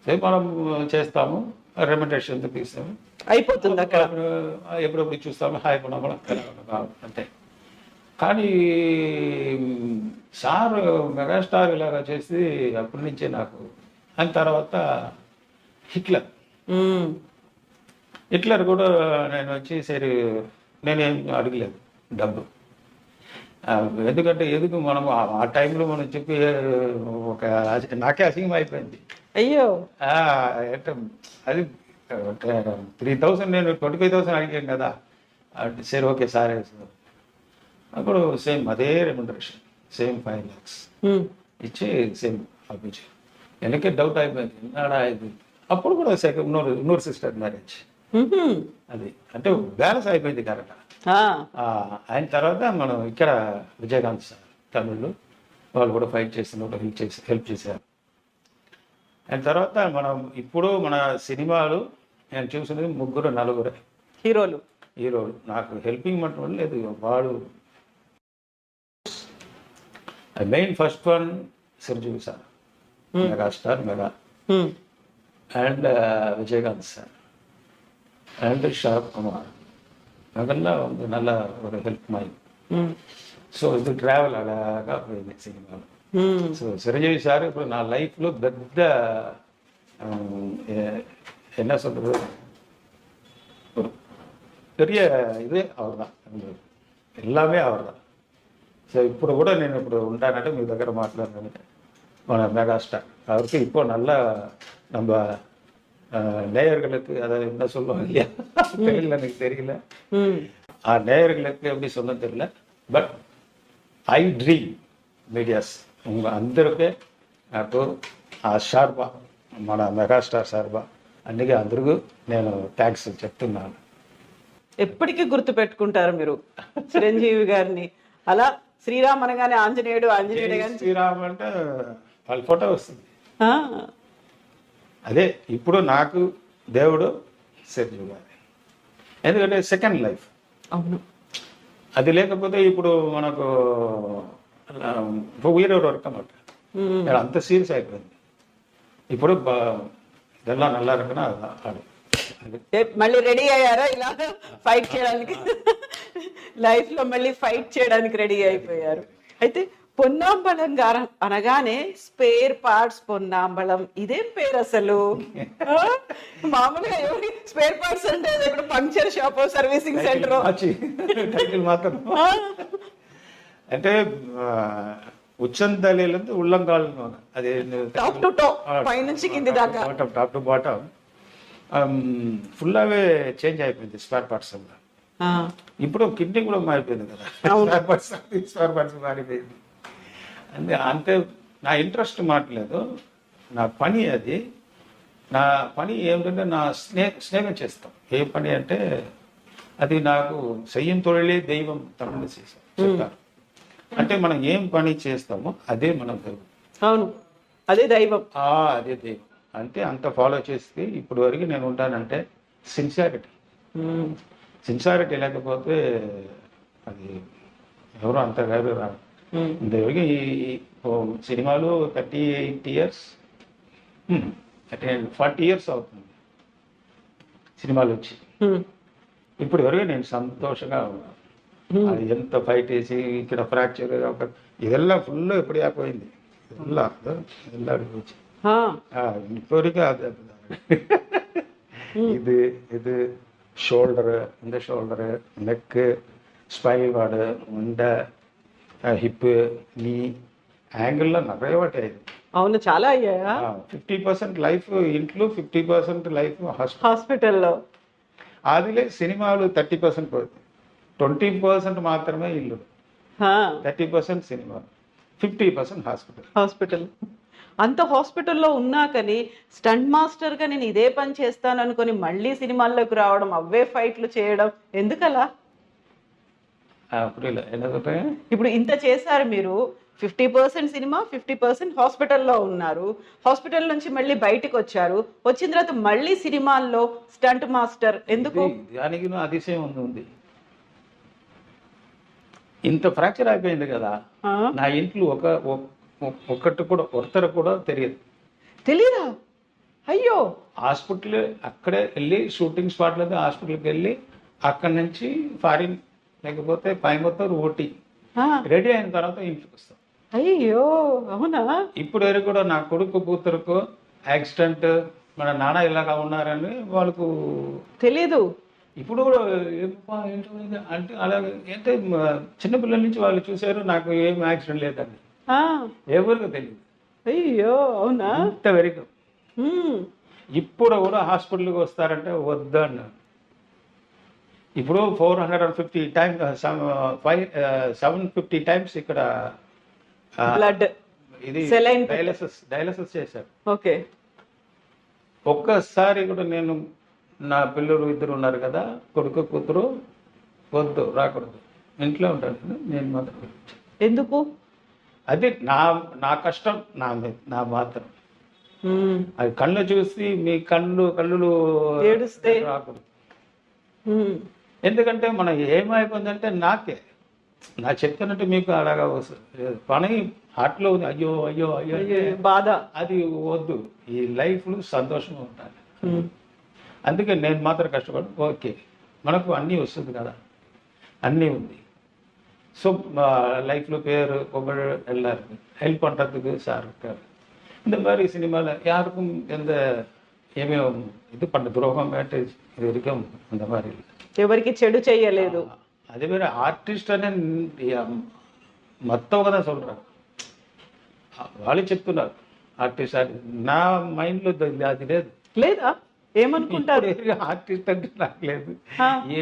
సరే మనం చేస్తాము రెమ్యునరేషన్ తీస్తాము అయిపోతుంది అక్కడ ఎప్పుడెప్పుడు చూస్తాము హాయ్ కూడా అంటే కానీ సార్ మెగాస్టార్ ఇలాగా చేసి అప్పటి నుంచే నాకు దాని తర్వాత హిట్లర్ కూడా నేను వచ్చి సరే నేనేం అడగలేదు డబ్బు ఎందుకంటే ఎందుకు మనం ఆ టైంలో మనం చెప్పి ఒక నాకే అసింగం అయిపోయింది అయ్యో అది 3,000 నేను 25,000 అడిగాను కదా సరే ఓకే సార్ అప్పుడు సేమ్ అదే రెమ్యునరేషన్ సేమ్ 5 lakhs ఇచ్చి సేమ్ ఆపించి వెనకే డౌట్ అయిపోయింది అయిపోయింది అప్పుడు కూడా సెకండ్ నూరు సిస్టర్ మ్యారేజ్ అది అంటే బ్యాలెన్స్ అయిపోయింది కరెక్ట్. ఆ, ఆయన తర్వాత మనం ఇక్కడ విజయకాంత్ సార్ తమిళ్లో వాళ్ళు కూడా ఫైట్ చేస్తున్నారు, హెల్ప్ చేశారు. ఆయన తర్వాత మనం ఇప్పుడు మన సినిమాలు నేను చూసినది 3-4 హీరోలు. హీరోలు. నాకు హెల్పింగ్ మట్టం లేదు. వాడు main first one Chiranjeevi sir, megastar mega, um, and Vijayakanth sir and Sarath Kumar. அதெல்லாம் வந்து நல்ல ஒரு ஹெல்ப் மாதிரி. ఉమ్, ஸோ இது ட்ராவல் அழகாக போயிடுது சினிமாவில். ఉమ్. ஸோ చిరంజీవి సార్ ఇప్పుడు నా లైఫ్లో పెద్ద என்ன சொல்றது, ஒரு பெரிய இது அவர் தான், எல்லாமே அவர் தான். సో ఇప్పుడు కూడా నేను ఇప్పుడు ఉంటానంటే మీ దగ్గర మాట్లాడినంటే మన మెగాస్టార్ அவருக்கு இப்போ நல்ல நம்ம நேயர்களுக்கு அதாவது என்ன சொல்லுவாங்க இல்லையா தெரியல, எனக்கு தெரியல, நேயர்களுக்கு எப்படி சொல்ல தெரியல. బట్ ఐ డ్రీమ్ మీడియాస్ అందరికీ నాకు ఆ షార్బా మన మెగాస్టార్ షార్బా అందుకే అందరికీ నేను థ్యాంక్స్ చెప్తున్నాను. ఎప్పటికీ గుర్తు పెట్టుకుంటారు మీరు చిరంజీవి గారిని. అలా శ్రీరామ్ అనగానే ఆంజనేయుడు, ఆంజనేయుడు కానీ శ్రీరామ్ అంటే వాళ్ళ ఫోటో వస్తుంది. ఆ, అదే ఇప్పుడు నాకు దేవుడు చిరంజీవి గారి, ఎందుకంటే సెకండ్ లైఫ్. అవును. అది లేకపోతే ఇప్పుడు మనకు ఉయిరోడు వరకు అన్నమాట అంత సీరియస్ అయిపోయింది. ఇప్పుడు இதெல்லாம் நல்லா இருக்குன்னா அது మళ్ళీ రెడీ అయ్యారా ఇలా ఫైట్ చేయడానికి? లైఫ్ లో మళ్ళీ ఫైట్ చేయడానికి రెడీ అయిపోయారు. అయితే పొన్నాంబళం గారు అనగానే స్పేర్ పార్ట్స్ పొన్నాంబళం, ఇదేం పేరు అసలు? మామూలుగా ఎవరి స్పేర్ పార్ట్స్ అంటే ఇక్కడ puncture shop, servicing centre title మాత్రం అంటే ఉచ్చంతలేలందు ఉల్లంగాల్, అది టాప్ టు టాప్ పైనుంచి కింది దాకా టాప్ టు బాటమ్ ఫుల్లావే చేంజ్ అయిపోయింది స్పేర్ పార్ట్స్ వల్ల. ఇప్పుడు కిడ్నీ కూడా మారిపోయింది కదా, స్పేర్ పార్ట్స్ మారిపోయింది. అంతే నా ఇంట్రెస్ట్ మాట్లేదు, నా పని అది. నా పని ఏమిటంటే నా స్నేహం చేస్తాం. ఏ పని అంటే అది నాకు చెయ్యం తొలిలే దైవం తమిళ చెప్తారు. అంటే మనం ఏం పని చేస్తామో అదే మన దైవం. అవును, అదే దైవం. అదే దైవం. అంటే అంత ఫాలో చేస్తే ఇప్పుడు వరకు నేను ఉంటానంటే సిన్సియారిటీ లేకపోతే అది ఎవరు అంత గారు రాదు. ఇంతవరకు ఈ సినిమాలు 38 years 40 years అవుతుంది సినిమాలు వచ్చి. ఇప్పుడు వరకు నేను సంతోషంగా ఉన్నాను. అది ఎంత ఫైట్ వేసి ఇక్కడ ఫ్రాక్చర్ ఇదెల్లా ఫుల్ ఎప్పుడు అయిపోయింది. ఇదెల్లా అడిగి இப்போதைக்கு அது இது ஷோல்டரு, இந்த ஷோல்டரு, நெக்கு, ஸ்பைனல் கார்டு, உண்டை, హిప్, నీ యాంగిల్లో நிறைய వాటి అయింది. అవును, చాలా అయ్యాయా? 50% లైఫ్ ఇంట్లో, 50% లైఫ్ హాస్పిటల్లో. అదిలే సినిమాలు 30% పోతుంది, 20% మాత్రమే ఇల్లు, 30% సినిమా, 50% హాస్పిటల్. అంత హాస్పిటల్లో ఉన్నా కానీ స్టంట్ మాస్టర్గా నేను ఇదే పని చేస్తాను అనుకొని మళ్ళీ సినిమాల్లోకి రావడం, అవే ఫైట్లు చేయడం ఎందుకలా? ఇప్పుడు ఇంత చేశారు మీరు, 50% సినిమా, 50% హాస్పిటల్లో ఉన్నారు. హాస్పిటల్ నుంచి మళ్ళీ బయటకు వచ్చారు. వచ్చిన తర్వాత మళ్ళీ సినిమాల్లో స్టంట్ మాస్టర్ ఎందుకు? దానికి అతిశయం ఉంది. ఇంత ఫ్రాక్చర్ అయిపోయింది కదా, నా ఇంట్లో ఒక్కటి కూడా ఒక్కరు కూడా తెలియదా? అయ్యో, హాస్పిటల్ అక్కడే వెళ్ళి షూటింగ్ స్పాట్లో హాస్పిటల్కి వెళ్ళి అక్కడి నుంచి ఫారిన్ లేకపోతే కోయంబత్తూర్, ఊటీ రెడీ అయిన తర్వాత ఇంటికి వస్తాం. అయ్యో, అవునా? ఇప్పుడు వరకు కూడా నా కొడుకు కూతురుకు యాక్సిడెంట్, మన నాన్న ఇలాగా ఉన్నారని వాళ్ళకు తెలియదు. ఇప్పుడు కూడా అంటే అలాగే అంటే చిన్నపిల్లల నుంచి వాళ్ళు చూశారు, నాకు ఏం యాక్సిడెంట్ లేదండి, ఎవరికి తెలియదు. అయ్యో, అవునా? ఇంతవరకు ఇప్పుడు కూడా హాస్పిటల్కి వస్తారంటే వద్దు అన్నారు. ఇప్పుడు 450 times 750 times ఇక్కడ బ్లడ్ ఇది డయాలసిస్ చేశారు. ఓకే. ఒక్కసారి కూడా నేను నా పిల్లలు ఇద్దరు ఉన్నారు కదా, కొడుకు కూతురు వద్దు రాకూడదు, ఇంట్లో ఉంటాను నేను మాత్రం. ఎందుకు? అది నా నా కష్టం, నా మాత్రం. అది కళ్ళు చూసి మీ కళ్ళు ఏడుస్తే రాకూడదు. ఎందుకంటే మనం ఏమైపోయిందంటే నా చెప్తున్నట్టు మీకు అలాగా వస్తుంది పని హార్ట్లో ఉంది, అయ్యో అయ్యో అయ్యో అంటే బాధ. అది వద్దు. ఈ లైఫ్లో సంతోషంగా ఉండాలి. అందుకే నేను మాత్రం కష్టపడి ఓకే మనకు అన్నీ వస్తుంది కదా, అన్నీ ఉంది. ஸோ லைஃப்பில் பேர் புகழ் எல்லாருக்கும் ஹெல்ப் பண்ணுறதுக்கு சார் இருக்கார். இந்த மாதிரி சினிமாவில் யாருக்கும் எந்த இது பண்ண துரோகம் மேட்டேஜ் இது வரைக்கும் அந்த மாதிரி இல்லை. ఎవరికి చెడు చేయలేదు. அதே மாதிரி ఆర్టిస్ట్ అనే మొత్తం కదా சொல்கிறாరు, వాళ్ళు చెప్తున్నారు ఆర్టిస్ట్. నా మైండ్లో అది లేదు. లేదా? ఏమనుకుంటారు? ఆర్టిస్ట్ అంటే నాకు లేదు.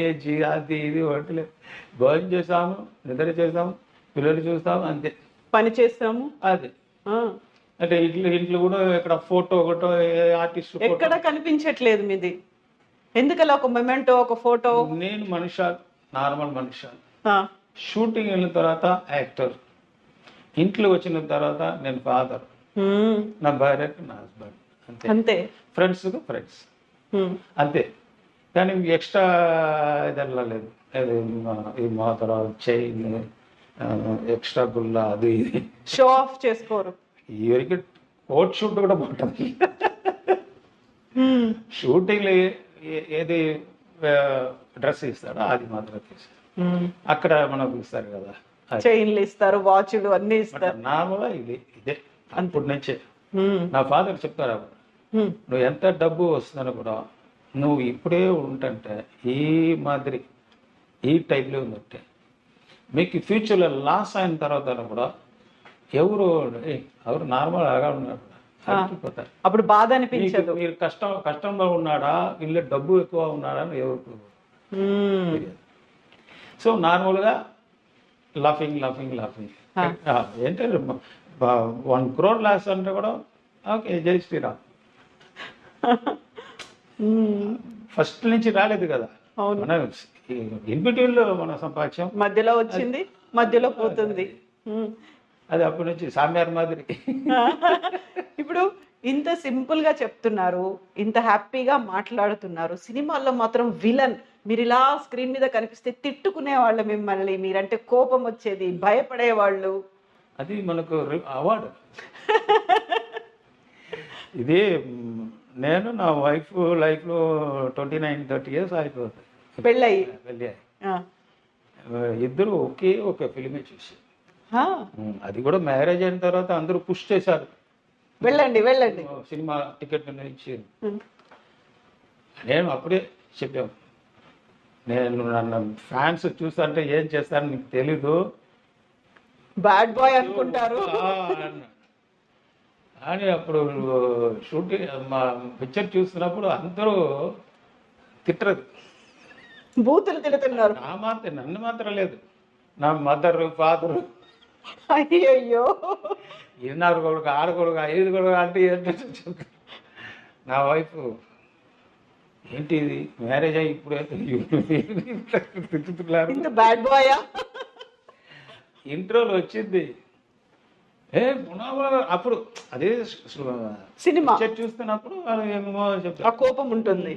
ఏజ్ అది ఇది ఒకటి లేదు. భోజనం చేసాము, నిద్ర చేసాము, పిల్లలు చూస్తాము, అంతే. పని చేస్తాము, అదే. అంటే ఇంట్లో కూడా ఇక్కడ ఫోటో ఒకటో ఆర్టిస్ట్ ఎక్కడ కనిపించట్లేదు మీది. ఎందుకలా ఒక మొమెంటో ఒక ఫోటో? నేను మనిషి, నార్మల్ మనిషి. షూటింగ్ వెళ్ళిన తర్వాత యాక్టర్, ఇంట్లో వచ్చిన తర్వాత నేను ఫాదర్, నా భార్యకు నా హస్బెండ్, అంతే. అంతే. ఫ్రెండ్స్కు ఫ్రెండ్స్, అంతే. కానీ ఎక్స్ట్రా ఇది వెళ్ళలేదు. ఈ మాత్ర చైన్ ఎక్స్ట్రా గుల్ల అది ఇది షో ఆఫ్ చేసుకోరు. ఇవరికి కోట్ షూట్ కూడా బాగుంటుంది. షూటింగ్లో ఏది డ్రెస్ ఇస్తాడో అది మాత్రం తీస్తారు. అక్కడ మనకు ఇస్తారు కదా, చైన్లు ఇస్తారు, వాచ్లు అన్ని ఇస్తారు. నార్మల్గా ఇదే అప్పటి నుంచే. నా ఫాదర్ చెప్తారు, నువ్వు ఎంత డబ్బు వస్తుందని కూడా నువ్వు ఇప్పుడే ఉంటుంటే ఈ మాదిరి ఈ టైప్లో ఉందంటే మీకు ఫ్యూచర్లో లాస్ అయిన తర్వాత కూడా ఎవరు నార్మల్ లాగా ఉన్నాడు పోతారు. అప్పుడు బాధ అనిపించదు. మీరు కష్టంలో ఉన్నాడా, ఇల్లు డబ్బు ఎక్కువ ఉన్నాడా అని ఎవరు. సో నార్మల్గా లాఫింగ్ ఏంటంటే 1 crore లాస్ అంటే కూడా ఓకే జై శ్రీరామ్. ఫస్ట్ నుంచి రాలేదు కదా, మన ఇన్బిట్వీన్లో మన సంపాద్యం మధ్యలో వచ్చింది, మధ్యలో పోతుంది. అది అప్పటి నుంచి సామ్యార్ మాదిరి. ఇప్పుడు ఇంత సింపుల్ గా చెప్తున్నారు, ఇంత హ్యాపీగా మాట్లాడుతున్నారు, సినిమాల్లో మాత్రం విలన్. మీరు ఇలా స్క్రీన్ మీద కనిపిస్తే తిట్టుకునే వాళ్ళు మిమ్మల్ని, మీరంటే కోపం వచ్చేది, భయపడేవాళ్ళు. అది మనకు అవార్డు. ఇది నేను నా వైఫ్ లైఫ్లో 29-30 years అయిపోతుంది పెళ్ళయి. ఇద్దరు ఒకే ఫిలిమే చూసి, అది కూడా మ్యారేజ్ అయిన తర్వాత అందరూ పుష్ చేశారు, వెళ్ళండి సినిమా టికెట్ ఇచ్చి. నేను అప్పుడే చెప్పాను, నేను నన్ను ఫ్యాన్స్ చూస్తుంటే ఏం చేస్తాను నీకు తెలీదు, బ్యాడ్ బాయ్ అనుకుంటారు అని. అప్పుడు షూటింగ్ మా పిక్చర్ చూస్తున్నప్పుడు అందరూ తిట్టరు, బూతులు తిడుతున్నారు. నన్ను మాత్రం లేదు, నా మదర్ ఫాదర్, అయ్యో ఇన్నారు కొడుకు, ఆడకొడుకు, 5 కొడుకు అంటే ఏంటో చెప్తారు. నా వైఫ్ ఏంటి ఇది మ్యారేజ్ అయ్యి ఇప్పుడు తిట్టుతున్నారు. ఇంత బ్యాడ్ బాయా? ఇంట్రోలో వచ్చింది అప్పుడు అదే సినిమా చూస్తున్నప్పుడు ఏమేమో చెప్తారు, ఆ కోపం ఉంటుంది.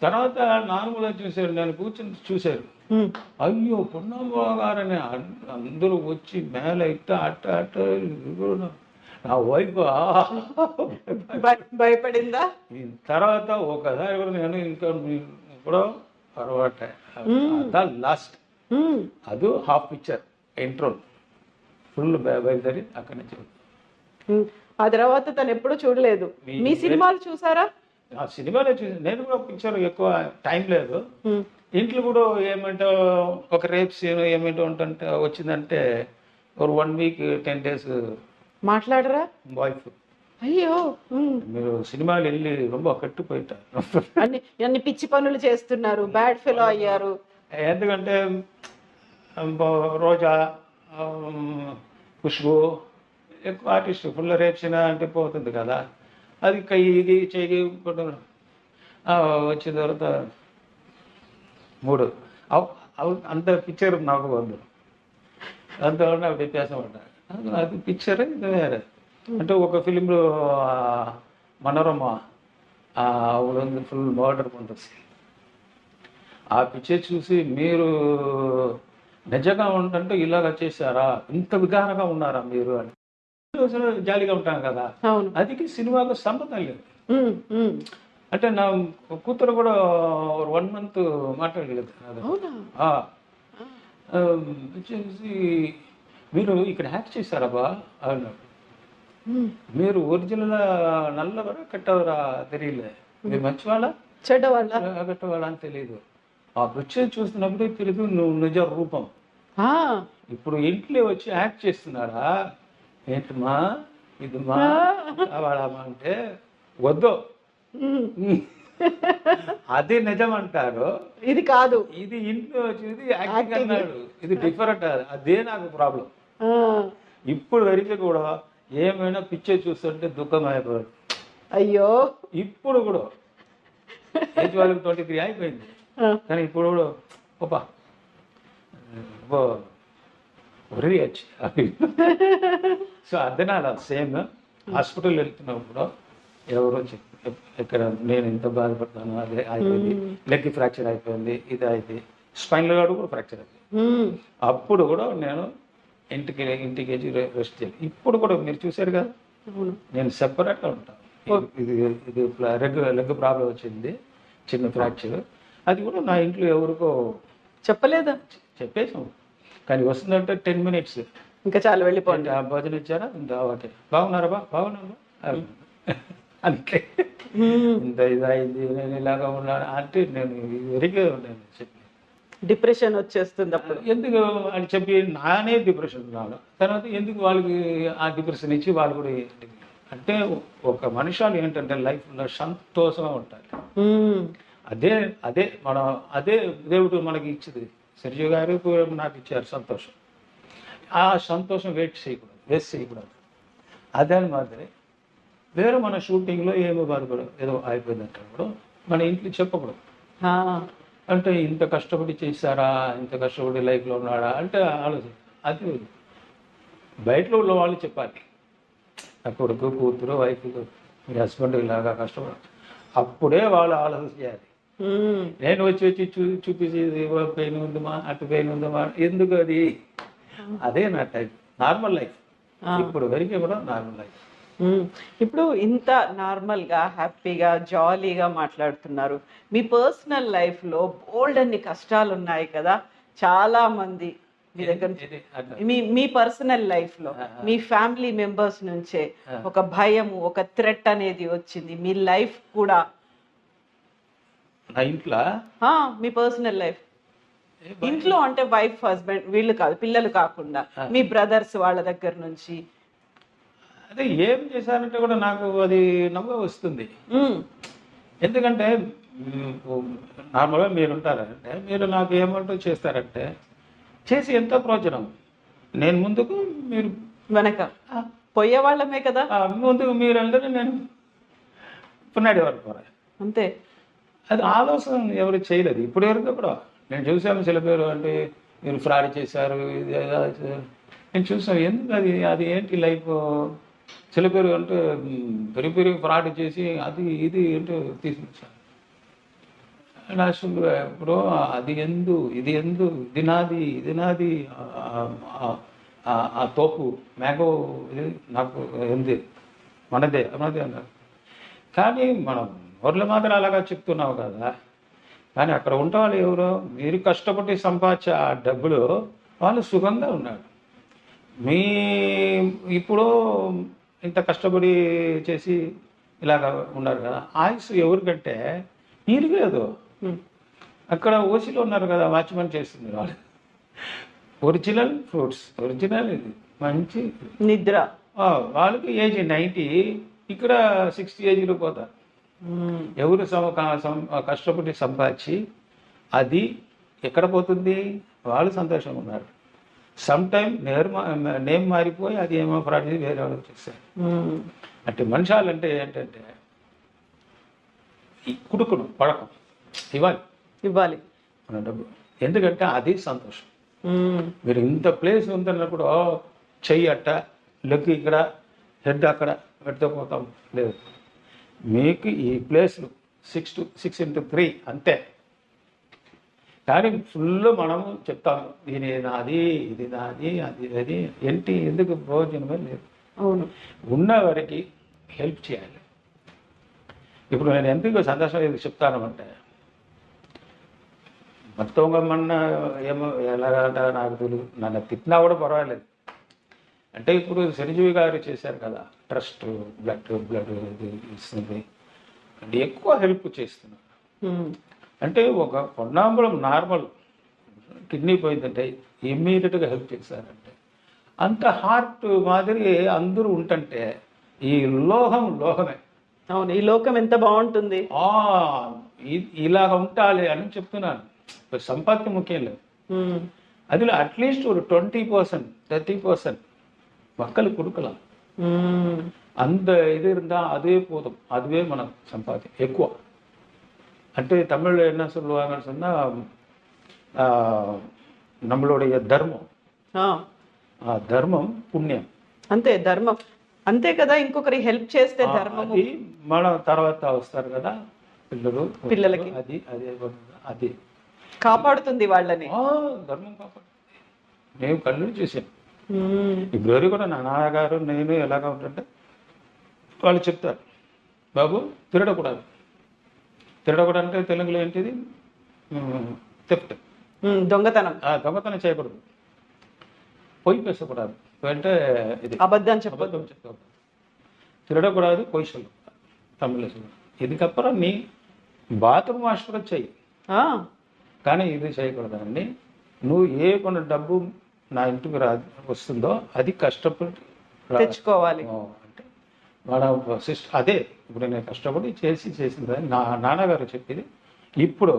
తర్వాత నార్మల్గా చూశారు, నేను కూర్చొని చూశారు, అయ్యో పున్నమ్మ గారని అందరూ వచ్చి మేళ అట్ట నా వైఫ్ భయపడిందా? తర్వాత ఒకసారి కూడా నేను ఇంకా కూడా తర్వాత లాస్ట్ అది హాఫ్ పిక్చర్ ఇంట్రో ఫుల్ బయలుదేరి అక్కడి నుంచి. ఆ తర్వాత తను ఎప్పుడు చూడలేదు. మీ సినిమాలు చూసారా? ఆ సినిమాలో చూసి నేను కూడా పిక్చర్ ఎక్కువ టైం లేదు. ఇంట్లో కూడా ఏమంటే ఒక రేప్ సీన్ ఏమిటో ఉంటుంటే వచ్చిందంటే ఒక 1 week 10 days మాట్లాడరా వైఫ్. అయ్యో మీరు సినిమాలు వెళ్ళి ரொம்ப కట్టు పోయిటారు, అన్ని పిచ్చి పనులు చేస్తున్నారు, బ్యాడ్ ఫెలో అయ్యారు. ఎందుకంటే రోజా, ఖుష్బు ఎక్కువ ఆర్టిస్ట్ ఫుల్ రేప్సిన అంటే పోతుంది కదా, అది కయ్యి చెయ్యి వచ్చిన తర్వాత 3 అంత పిక్చర్ నాకు వద్దు, అంతవరకు నాకు వ్యత్యాసం ఉంటాయి. అది పిక్చర్ ఇది వేరే. అంటే ఒక ఫిలింలో మనోరమ ఫుల్ బార్డర్ ఉంటుంది, ఆ పిక్చర్ చూసి మీరు నిజంగా ఉంటుంటే ఇలాగ చేశారా, ఇంత విధానంగా ఉన్నారా మీరు అని అసలు జాలీగా ఉంటాను కదా. అవును. అది సినిమాకు సంబంధం లేదు. ఉమ్, ఉమ్. అంటే నా కూతురు కూడా 1 month మాట్లాడలేదు. అవునా? వచ్చేసి మీరు ఇక్కడ యాక్ట్ చేశారబ్బా అన్నాడు. ఉమ్. మీరు ఒరిజినల్ నల్లవరా కట్టవరా తెలియలే, మీరు మంచివాళ్ళ చెడ్డవాళ్ళ? కట్టవాళ్ళ అని తెలియదు. ఆ పిక్చర్ చూస్తున్నప్పుడే తెలియదు నువ్వు నిజ రూపం. ఆ, ఇప్పుడు ఇంట్లో వచ్చి యాక్ట్ చేస్తున్నారా ఏంటమ్మా ఇది మా కావాలమ్మా అంటే వద్దు, ఉమ్. అది నిజం అంటారు, ఇది కాదు. ఇది ఇంట్లో వచ్చేది యాక్టింగ్ అన్నాడు, ఇది డిఫరెంట్. అదే నాకు ప్రాబ్లం. ఆ, ఇప్పుడు వరకు కూడా ఏమైనా పిక్చర్ చూస్తుంటే దుఃఖం అయిపోయాడు. అయ్యో. ఇప్పుడు కూడా ఏజ్ వాళ్ళకి 23 అయిపోయింది, ఆ, కానీ ఇప్పుడు కూడా ఓపా ఒరి వచ్చి సో అర్థనాల సేమ్. హాస్పిటల్ వెళ్తున్నప్పుడు ఎవరో ఇక్కడ నేను ఎంత బాధపడతాను, అదే అయిపోయింది, లెగ్ ఫ్రాక్చర్ అయిపోయింది, ఇది అయితే స్పైనల్ కార్డ్ కూడా ఫ్రాక్చర్ అయిపోయింది. ఉమ్. అప్పుడు కూడా నేను ఇంటికి వచ్చి రెస్ట్ చేయాలి. ఇప్పుడు కూడా మీరు చూశారు కదా, అవును. నేను సెపరేట్గా ఉంటాను. ఇది ఇది లెగ్ ప్రాబ్లం వచ్చింది, చిన్న ఫ్రాక్చర్, అది కూడా నా ఇంట్లో ఎవరికో చెప్పలేదా? చెప్పేసాం. కానీ వస్తుందంటే 10 minutes ఇంకా చాలా వెళ్ళిపోండి. భోజనం ఇచ్చారా, ఇంత ఓకే బాగున్నారా బాగున్నారా అంటే ఇంత ఇదైంది, నేను ఇలాగా ఉన్నాను అంటే నేను వెరిగే ఉన్నాను చెప్పి డిప్రెషన్ వచ్చేస్తుంది అప్పుడు. ఎందుకు అని చెప్పి నానే డిప్రెషన్ ఉన్నాను. తర్వాత ఎందుకు వాళ్ళకి ఆ డిప్రెషన్ ఇచ్చి వాళ్ళు కూడా అంటే ఒక మనుషులు ఏంటంటే లైఫ్లో సంతోషంగా ఉంటారు. ఉమ్. అదే అదే మనం అదే దేవుడు మనకి ఇచ్చింది. సరిజు గారు నాకు ఇచ్చారు సంతోషం. ఆ సంతోషం వేస్ట్ చేయకూడదు. అదే మాదిరి వేరే మన షూటింగ్లో ఏమో బాధపడదు, ఏదో అయిపోయిందంటే కూడా మన ఇంట్లో చెప్పకూడదు. ఆ, అంటే ఇంత కష్టపడి చేశారా, ఇంత కష్టపడి లైఫ్లో ఉన్నాడా అంటే ఆలోచన. అది బయటలో ఉన్న వాళ్ళు చెప్పాలి, నా కొడుకు కూతురు వైఫ్ మీ హస్బెండ్ ఇలాగా కష్టపడ, అప్పుడే వాళ్ళు ఆలోచన చేయాలి. ఉమ్. నేను వచ్చి చూపించి పెయిన్ ఉందమ్మా, అటు పెయిన్ ఉందమ్మా, ఎందుకు అది అదే నా టైప్ నార్మల్ లైఫ్. ఇప్పుడు వరకే కూడా నార్మల్ లైఫ్. ఇప్పుడు ఇంత నార్మల్గా హ్యాపీగా జాలీగా మాట్లాడుతున్నారు. మీ పర్సనల్ లైఫ్లో బోల్డ్ అన్ని కష్టాలు ఉన్నాయి కదా, చాలా మంది మీ దగ్గర మీ పర్సనల్ లైఫ్లో మీ ఫ్యామిలీ మెంబర్స్ నుంచే ఒక భయము, ఒక థ్రెట్ అనేది వచ్చింది మీ లైఫ్ కూడా. నా ఇంట్లో మీ పర్సనల్ లైఫ్ ఇంట్లో అంటే వైఫ్ హస్బెండ్ వీళ్ళు కాదు, పిల్లలు కాకుండా మీ బ్రదర్స్ వాళ్ళ దగ్గర నుంచి అదే ఏం చేశారంటే కూడా నాకు అది నవ్వు వస్తుంది. ఎందుకంటే నార్మల్గా మీరు ఉంటారంటే మీరు నాకు ఏమంటూ చేస్తారంటే చేసి ఎంతో ప్రయోజనం. నేను ముందుకు మీరు వెనక పోయే వాళ్ళమే కదా. ముందుకు మీరు అందరూ నేను పున్నాడి వరకు అంతే. అది ఆలోచన ఎవరు చేయలేదు ఇప్పుడు వరకు కూడా. నేను చూసాను చిల పేరు అంటే మీరు ఫ్రాడ్ చేశారు, ఇది నేను చూసాను. ఎందుకు అది ఏంటి లైఫ్ చిల పేరు అంటే పెరిగి ఫ్రాడ్ చేసి అది ఇది ఏంటో తీసుకొచ్చాను. అసలు ఇప్పుడు అది ఇది నాది ఆ తోపు మ్యాంగో ఇది నాకు ఎందు మనదే అన్నారు. కానీ మనం ఊర్లో మాత్రం అలాగా చెప్తున్నావు కదా, కానీ అక్కడ ఉంటే వాళ్ళు ఎవరో మీరు కష్టపడి సంపాదించే ఆ డబ్బులు వాళ్ళు సుఖంగా ఉన్నారు. మీ ఇప్పుడు ఇంత కష్టపడి చేసి ఇలాగ ఉన్నారు కదా, ఆయుష్ ఎవరికంటే నీరు లేదు. అక్కడ ఓసిలో ఉన్నారు కదా, వాచ్మెన్ చేస్తుంది వాళ్ళు. ఒరిజినల్ ఫ్రూట్స్, ఒరిజినల్ ఇది మంచి నిద్ర. వాళ్ళకి ఏజ్ 90, ఇక్కడ 60 ఏజ్లో పోతారు. ఎవరు కష్టపడి సంపాదించి అది ఎక్కడ పోతుంది, వాళ్ళు సంతోషంగా ఉన్నారు. సమ్ టైమ్ నేమ్ మారిపోయి అది ఏమో ఫ్రాడ్ చేసి వేరే వాళ్ళకి చేస్తారు. అంటే మనుషాలంటే ఏంటంటే ఈ కుడుకును పడకం ఇవ్వాలి మన డబ్బు. ఎందుకంటే అది సంతోషం. ఉమ్, మీరు ఇంత ప్లేస్ ఉందన్నప్పుడు చెయ్యి అట్ట, లెగ్ ఇక్కడ, హెడ్ అక్కడ పెడితే పోతాం. లేదు, మీకు ఈ ప్లేస్లు 6x3 అంతే. కానీ ఫుల్ మనము చెప్తాము ఇది నాది, ఇది నాది, అది ఏంటి, ఎందుకు ప్రయోజనమే లేదు. అవును. ఉన్న వరకు హెల్ప్ చేయాలి. ఇప్పుడు నేను ఎందుకు సంతోషం ఎందుకు చెప్తాను మొత్తంగా మొన్న ఏమో ఎలాగంట నాకు తెలియదు, నన్ను తిట్టినా కూడా పర్వాలేదు. అంటే ఇప్పుడు చిరంజీవి గారు చేశారు కదా ట్రస్ట్, బ్లడ్ ఇది ఇస్తుంది అంటే ఎక్కువ హెల్ప్ చేస్తున్నారు. ఉమ్, అంటే ఒక పొన్నాంబలం నార్మల్ కిడ్నీ పోయిందంటే ఇమ్మీడియట్గా హెల్ప్ చేశారంటే అంత హార్ట్ మాదిరి అందరూ ఉంటుంటే ఈ లోహమే. అవును, ఈ లోకం ఎంత బాగుంటుంది. ఇలాగ ఉండాలి అని చెప్తున్నాను. సంపాద్య ముఖ్యం లేదు, ఉమ్, அதில் அட்லீஸ்ட் ஒரு 20% 30% மக்கள் கொடுக்கலாம். அந்த இது இருந்தால் அதே போதும், அதுவே మన సంపాద్యం ఎక్కువ. అంటే తమిళ్లో என்ன சொல்லுவாங்கன்னு சொன்னால் நம்மளுடைய ధర్మం, ఆ ధర్మం పుణ్యం అంతే. ధర్మం అంతే కదా, ఇంకొకరి హెల్ప్ చేస్తే ధర్మం. అది మన తర్వాత వస్తారు కదా పిల్లలకి, అది అది కాపాడుతుంది వాళ్ళని. ధర్మం కాపాడుతుంది. మేము కళ్ళు చూసాం. ఇప్పుడు కూడా నా నాన్నగారు నేను ఎలాగా ఉంటుంటే వాళ్ళు చెప్తారు, బాబు తిరగకూడదు. తిరగకూడదు అంటే తెలుగులో ఏంటిది, థెఫ్ట్, దొంగతనం. దొంగతనం చేయకూడదు, పొయ్యి పేసకూడదు అంటే ఇది అబద్ధం చెప్పదు. తిరగకూడదు, పొయ్యి சொல்லும் తమిళ. இதுக்கப்புறம் நீ బాత్రూమ్ వాష్ కూడా చెయ్యి, కానీ ఇది చేయకూడదండి. నువ్వు ఏ కొన్న డబ్బు నా ఇంటికి వస్తుందో అది కష్టపడి తెచ్చుకోవాలి అంటే మన సిస్టర్. అదే ఇప్పుడు నేను కష్టపడి చేసింది నా నాన్నగారు చెప్పింది. ఇప్పుడు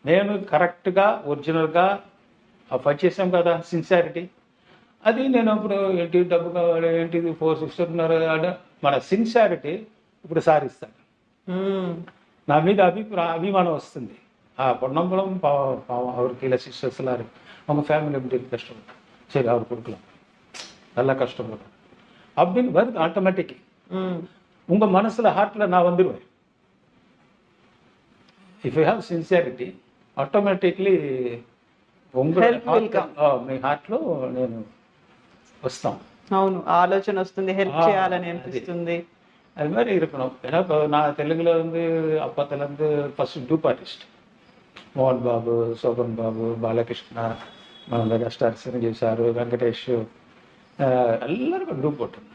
నేను కరెక్ట్గా ఒరిజినల్గా ఫైట్ చేసాం కదా, సిన్సియారిటీ. అది నేను అప్పుడు ఏంటి డబ్బు కావాలి, ఏంటిది 4 సిస్టర్ ఉన్నారు అంటే మన సిన్సియారిటీ ఇప్పుడు సారిస్తాను. నా మీద అభిమానం వస్తుంది. பொன்னம்பலம் அவருக்கு இல்லை சிஸ்டர்ஸ் எல்லாரும் அவங்க ஃபேமிலி எப்படி கஷ்டப்படும், சரி அவர் கொடுக்கலாம், நல்லா கஷ்டப்படும் அப்படின்னு வருது ஆட்டோமேட்டிக். உங்க மனசுல ஹார்ட்ல நான் வந்துடுவேன். If you have sincerity automatically మీ హార్ట్లో నేను వస్తాం. అవును, ఆలోచన వస్తుంది, హెల్ప్ చేయాలని అనిపిస్తుంది. அது மாதிரி இருக்கணும். ஏன்னா இப்போ நான் தெலுங்குல அப்பத்துலேருந்து first dupe artist Mohan Babu, Shobhan బాబు, బాలకృష్ణ, మన మెగాస్టార్ చిరంజీవి సారు, వెంకటేష్ ಎಲ್ಲರಿಗೂ డూప్ కొట్టున్నాను.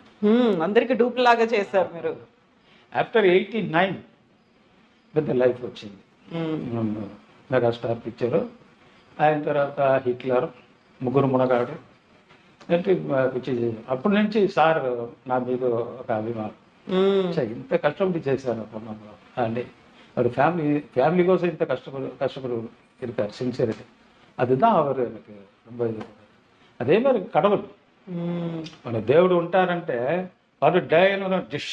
అందరికి డూప్ లాగా చేశారు మీరు. ఆఫ్టర్ 89 పెద్ద లైఫ్ వచ్చింది. మెగాస్టార్ పిక్చరు, ఆయన తర్వాత హిట్లర్, ముగ్గురు మునగాడు ఏంటి పిక్చర్ చేశారు. అప్పటి నుంచి సార్ నా మీద ఒక అభిమానం. ఇంత కష్టపడి చేశాను అండి. அவர் ஃபேமிலி கோசம் இந்த கஷ்டப்படு இருக்கார், சின்சியரிட்டி. அதுதான் அவர் எனக்கு ரொம்ப இது. அதே மாதிரி கடவுள் మన దేవుడు ఉంటారంటే వాడు డైన డిష్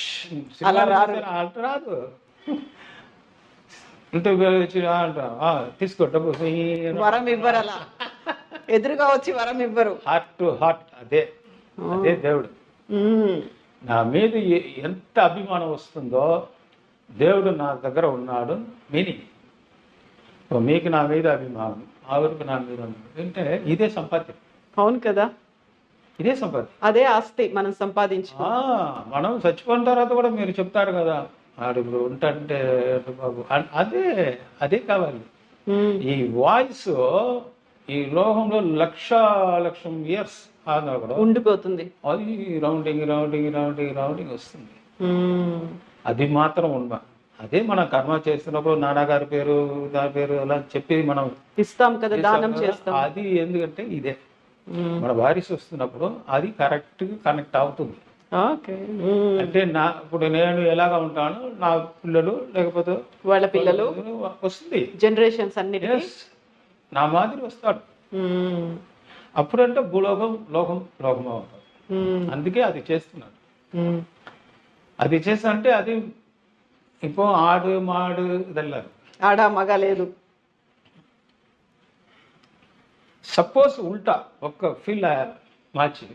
రాదు. ఇంత తీసుకో డబ్బు, వరం ఇవ్వరు, అలా ఎదురుగా వచ్చి వరం ఇవ్వరు. హార్ట్ టు హార్ట్, అదే దేవుడు. నా మీద ఎంత అభిమానం వస్తుందో, దేవుడు నా దగ్గర ఉన్నాడు మీనింగ్. మీకు నా మీద అభిమానం, ఆవిడకు నా మీద అంటే ఇదే సంపాద్యం. అవును కదా, ఇదే సంపాద్యం, అదే ఆస్తి మనం సంపాదించు. మనం చచ్చిపోయిన తర్వాత కూడా మీరు చెప్తారు కదా, ఆడు ఇప్పుడు ఉంటే బాబు, అదే కావాలి. ఈ వాయిస్ ఈ లోకంలో లక్షం ఇయర్స్ కూడా ఉండిపోతుంది. అది రౌండింగ్ వస్తుంది. అది మాత్రం ఉన్నా. అదే మనం కర్మ చేస్తున్నప్పుడు నాన్నగారి పేరు, దాని పేరు అలా చెప్పి మనం ఇస్తాం కదా, దానం చేస్తాం. అది ఎందుకంటే ఇదే మన వారిస్ వస్తున్నప్పుడు అది కరెక్ట్ కనెక్ట్ అవుతుంది. అంటే ఇప్పుడు నేను ఎలాగా ఉంటాను, నా పిల్లలు లేకపోతే వాళ్ళ పిల్లలు వస్తుంది, జనరేషన్స్ అన్ని నా మాదిరి వస్తాడు. అప్పుడంటే భూలోకం లోకం అవుతుంది. అందుకే అది చేస్తున్నాడు. అది చేస్తా అంటే అది இப்போ ఆడు మాడు ఇదెల్లారు. ఆడ మగ లేదు. సపోజ్ ఉల్టా ఒక్క ఫీల్ మార్చి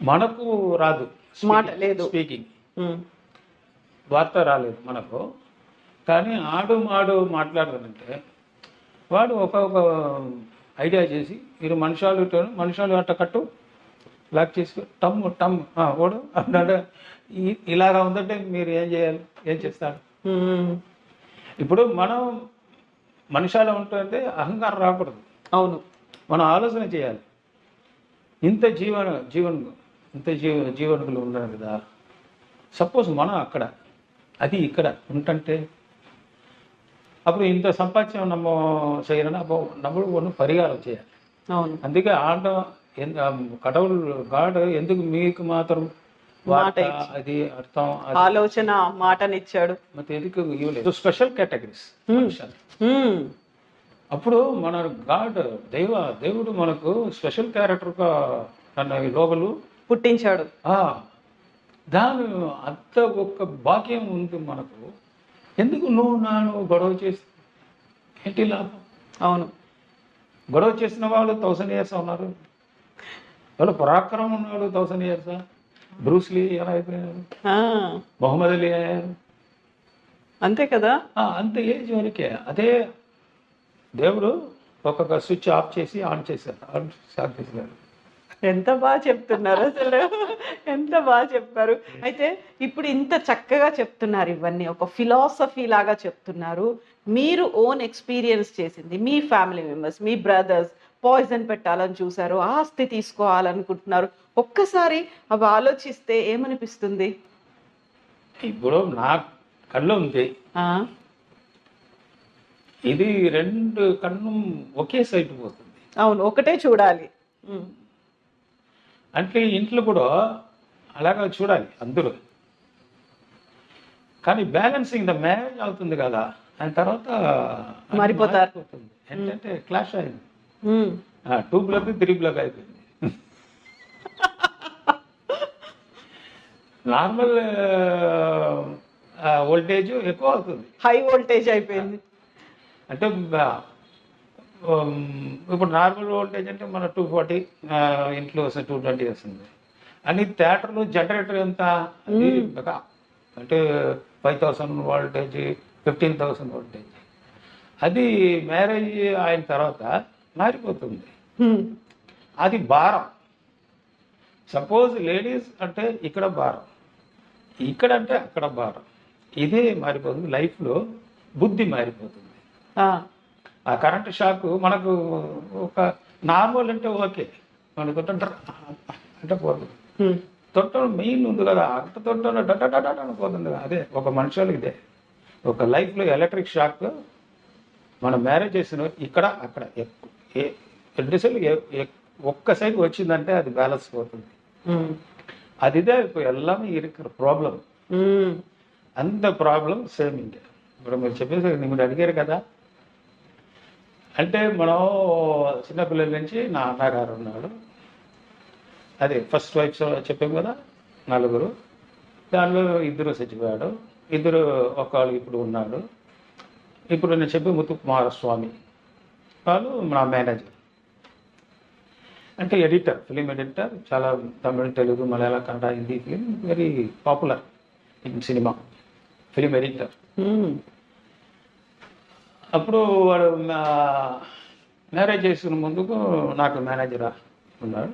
మనకు రాదు మాట లేదు. స్పీకింగ్ ఉమ్. వార్త రాలేదు మనకు, కానీ ఆడు మాడు మాట్లాడదంటే వాడు ఒక ఐడియా చేసి మీరు మనుషాలు అట్ట కట్టు లాక్ చేసి టమ్ ఓడు అన్నాడు. ఇలాగా ఉందంటే మీరు ఏం చేయాలి, ఏం చేస్తారు? ఉమ్. ఇప్పుడు మనం మనుషాలు ఉంటుంటే అహంకారం రాకూడదు. అవును. మనం ఆలోచన చేయాలి. ఇంత జీవనులు ఉన్నారు కదా, సపోజ్ మనం అక్కడ అది ఇక్కడ ఉంటుంటే అప్పుడు ఇంత సంపాద్యం நம்ம செய்யறோம்னா அப்போ நம்மளுக்கு ஒன்று పరిహారం చేయాలి. అవును. అందుకే కడవులు గాడ్ ఎందుకు మీకు మాత్రం మాట అది అర్థం ఆలోచన మాటనిచ్చాడు. ಮತ್ತೆ ఎందుకు ఇవ్వలేదు స్పెషల్ కేటగిరీస్. అప్పుడు మన గాడ్ దేవుడు మనకు స్పెషల్ క్యారెక్టర్గా తన లోపలు పుట్టించాడు. దాని అంత ఒక్క భాగ్యం ఉంది మనకు. ఎందుకు నువ్వు గొడవ చేసి ఏంటి లాభం? అవును. గొడవ చేసిన వాళ్ళు 1000 years ఉన్నారు, వాళ్ళు పరాక్రమం ఉన్నాడు 1000 years. బ్రూస్లీ ఎలా అయిపోయినారు, మొహమ్మద్ అలీ అయ్యారు, అంతే కదా. అంత ఏజ్ వరకే. అదే దేవుడు ఒక్కొక్క స్విచ్ ఆఫ్ చేసి ఆన్ చేశారు. ఎంత బాగా చెప్తున్నారు అసలు, ఎంత బాగా చెప్పారు. అయితే ఇప్పుడు ఇంత చక్కగా చెప్తున్నారు, ఇవన్నీ ఒక ఫిలాసఫీ లాగా చెప్తున్నారు. మీరు ఓన్ ఎక్స్పీరియన్స్ చేసింది, మీ ఫ్యామిలీ మెంబర్స్, మీ బ్రదర్స్ పాయిజన్ పెట్టాలని చూసారు, ఆస్తి తీసుకోవాలనుకుంటున్నారు. ఒక్కసారి అవి ఆలోచిస్తే ఏమనిపిస్తుంది? ఇప్పుడు నా కళ్ళు ఉంది, ఇది 2 కన్ను ఒకే సైడ్ పోతుంది. అవును, ఒకటే చూడాలి. అంటే ఇంట్లో కూడా అలాగా చూడాలి అందరూ. కానీ బ్యాలెన్సింగ్ ద మ్యారేజ్ అవుతుంది కదా, దాని తర్వాత మారిపోతారు. ఏంటంటే క్లాష్ అయింది, 2 బ్లాక్ 3 బ్లాక్ అయిపోయింది. నార్మల్ వోల్టేజ్ ఎక్కువ అవుతుంది, హై వోల్టేజ్ అయిపోయింది. అంటే ఇప్పుడు నార్మల్ వోల్టేజ్ అంటే మన 240 ఇంట్లో వస్తుంది, 220 వస్తుంది. అని థియేటర్లో జనరేటర్ ఎంత అంటే 5000 వోల్టేజ్ 15,000 వోల్టేజ్. అది మ్యారేజ్ అయిన తర్వాత మారిపోతుంది. అది భారం. సపోజ్ లేడీస్ అంటే ఇక్కడ భారం, ఇక్కడ అంటే అక్కడ భారం. ఇదే మారిపోతుంది లైఫ్లో, బుద్ధి మారిపోతుంది. ఆ కరెంట్ షాక్ మనకు ఒక నార్మల్ అంటే ఓకే, మన తొట్ట అంటే పోతుంది. తొట్టడం మెయిన్ ఉంది కదా, అంత తొట్టడం డట పోతుంది. అదే ఒక మనుషులు ఇదే ఒక లైఫ్లో ఎలక్ట్రిక్ షాక్. మన మ్యారేజ్ చేసిన ఇక్కడ అక్కడ రెండుసార్లు ఒక్క సైడ్ వచ్చిందంటే అది బ్యాలెన్స్ పోతుంది. అది ఇదే இப்போ எல்லாமே இருக்கிற ప్రాబ్లం. అంత ప్రాబ్లం సేమ్ ఇంకే. ఇప్పుడు మీరు చెప్పేసి మీరు అడిగారు కదా, అంటే మనం చిన్నపిల్లల నుంచి నా అన్నగారు ఉన్నాడు, అదే ఫస్ట్ వైఫ్ చెప్పాము కదా, 4. దానిలో 2 చచ్చిపోయాడు, 2 ఒకళ్ళు ఇప్పుడు ఉన్నాడు. ఇప్పుడు నేను చెప్పి ముత్తు కుమారస్వామి వాళ్ళు నా మేనేజర్, అంటే ఎడిటర్, ఫిలిం ఎడిటర్. చాలా Tamil, Telugu, Malayalam, Kannada, Hindi film very popular in cinema, film editor. అప్పుడు వాడు మ్యారేజ్ చేసుకున్న ముందుకు నాకు మేనేజర్ ఉన్నాడు.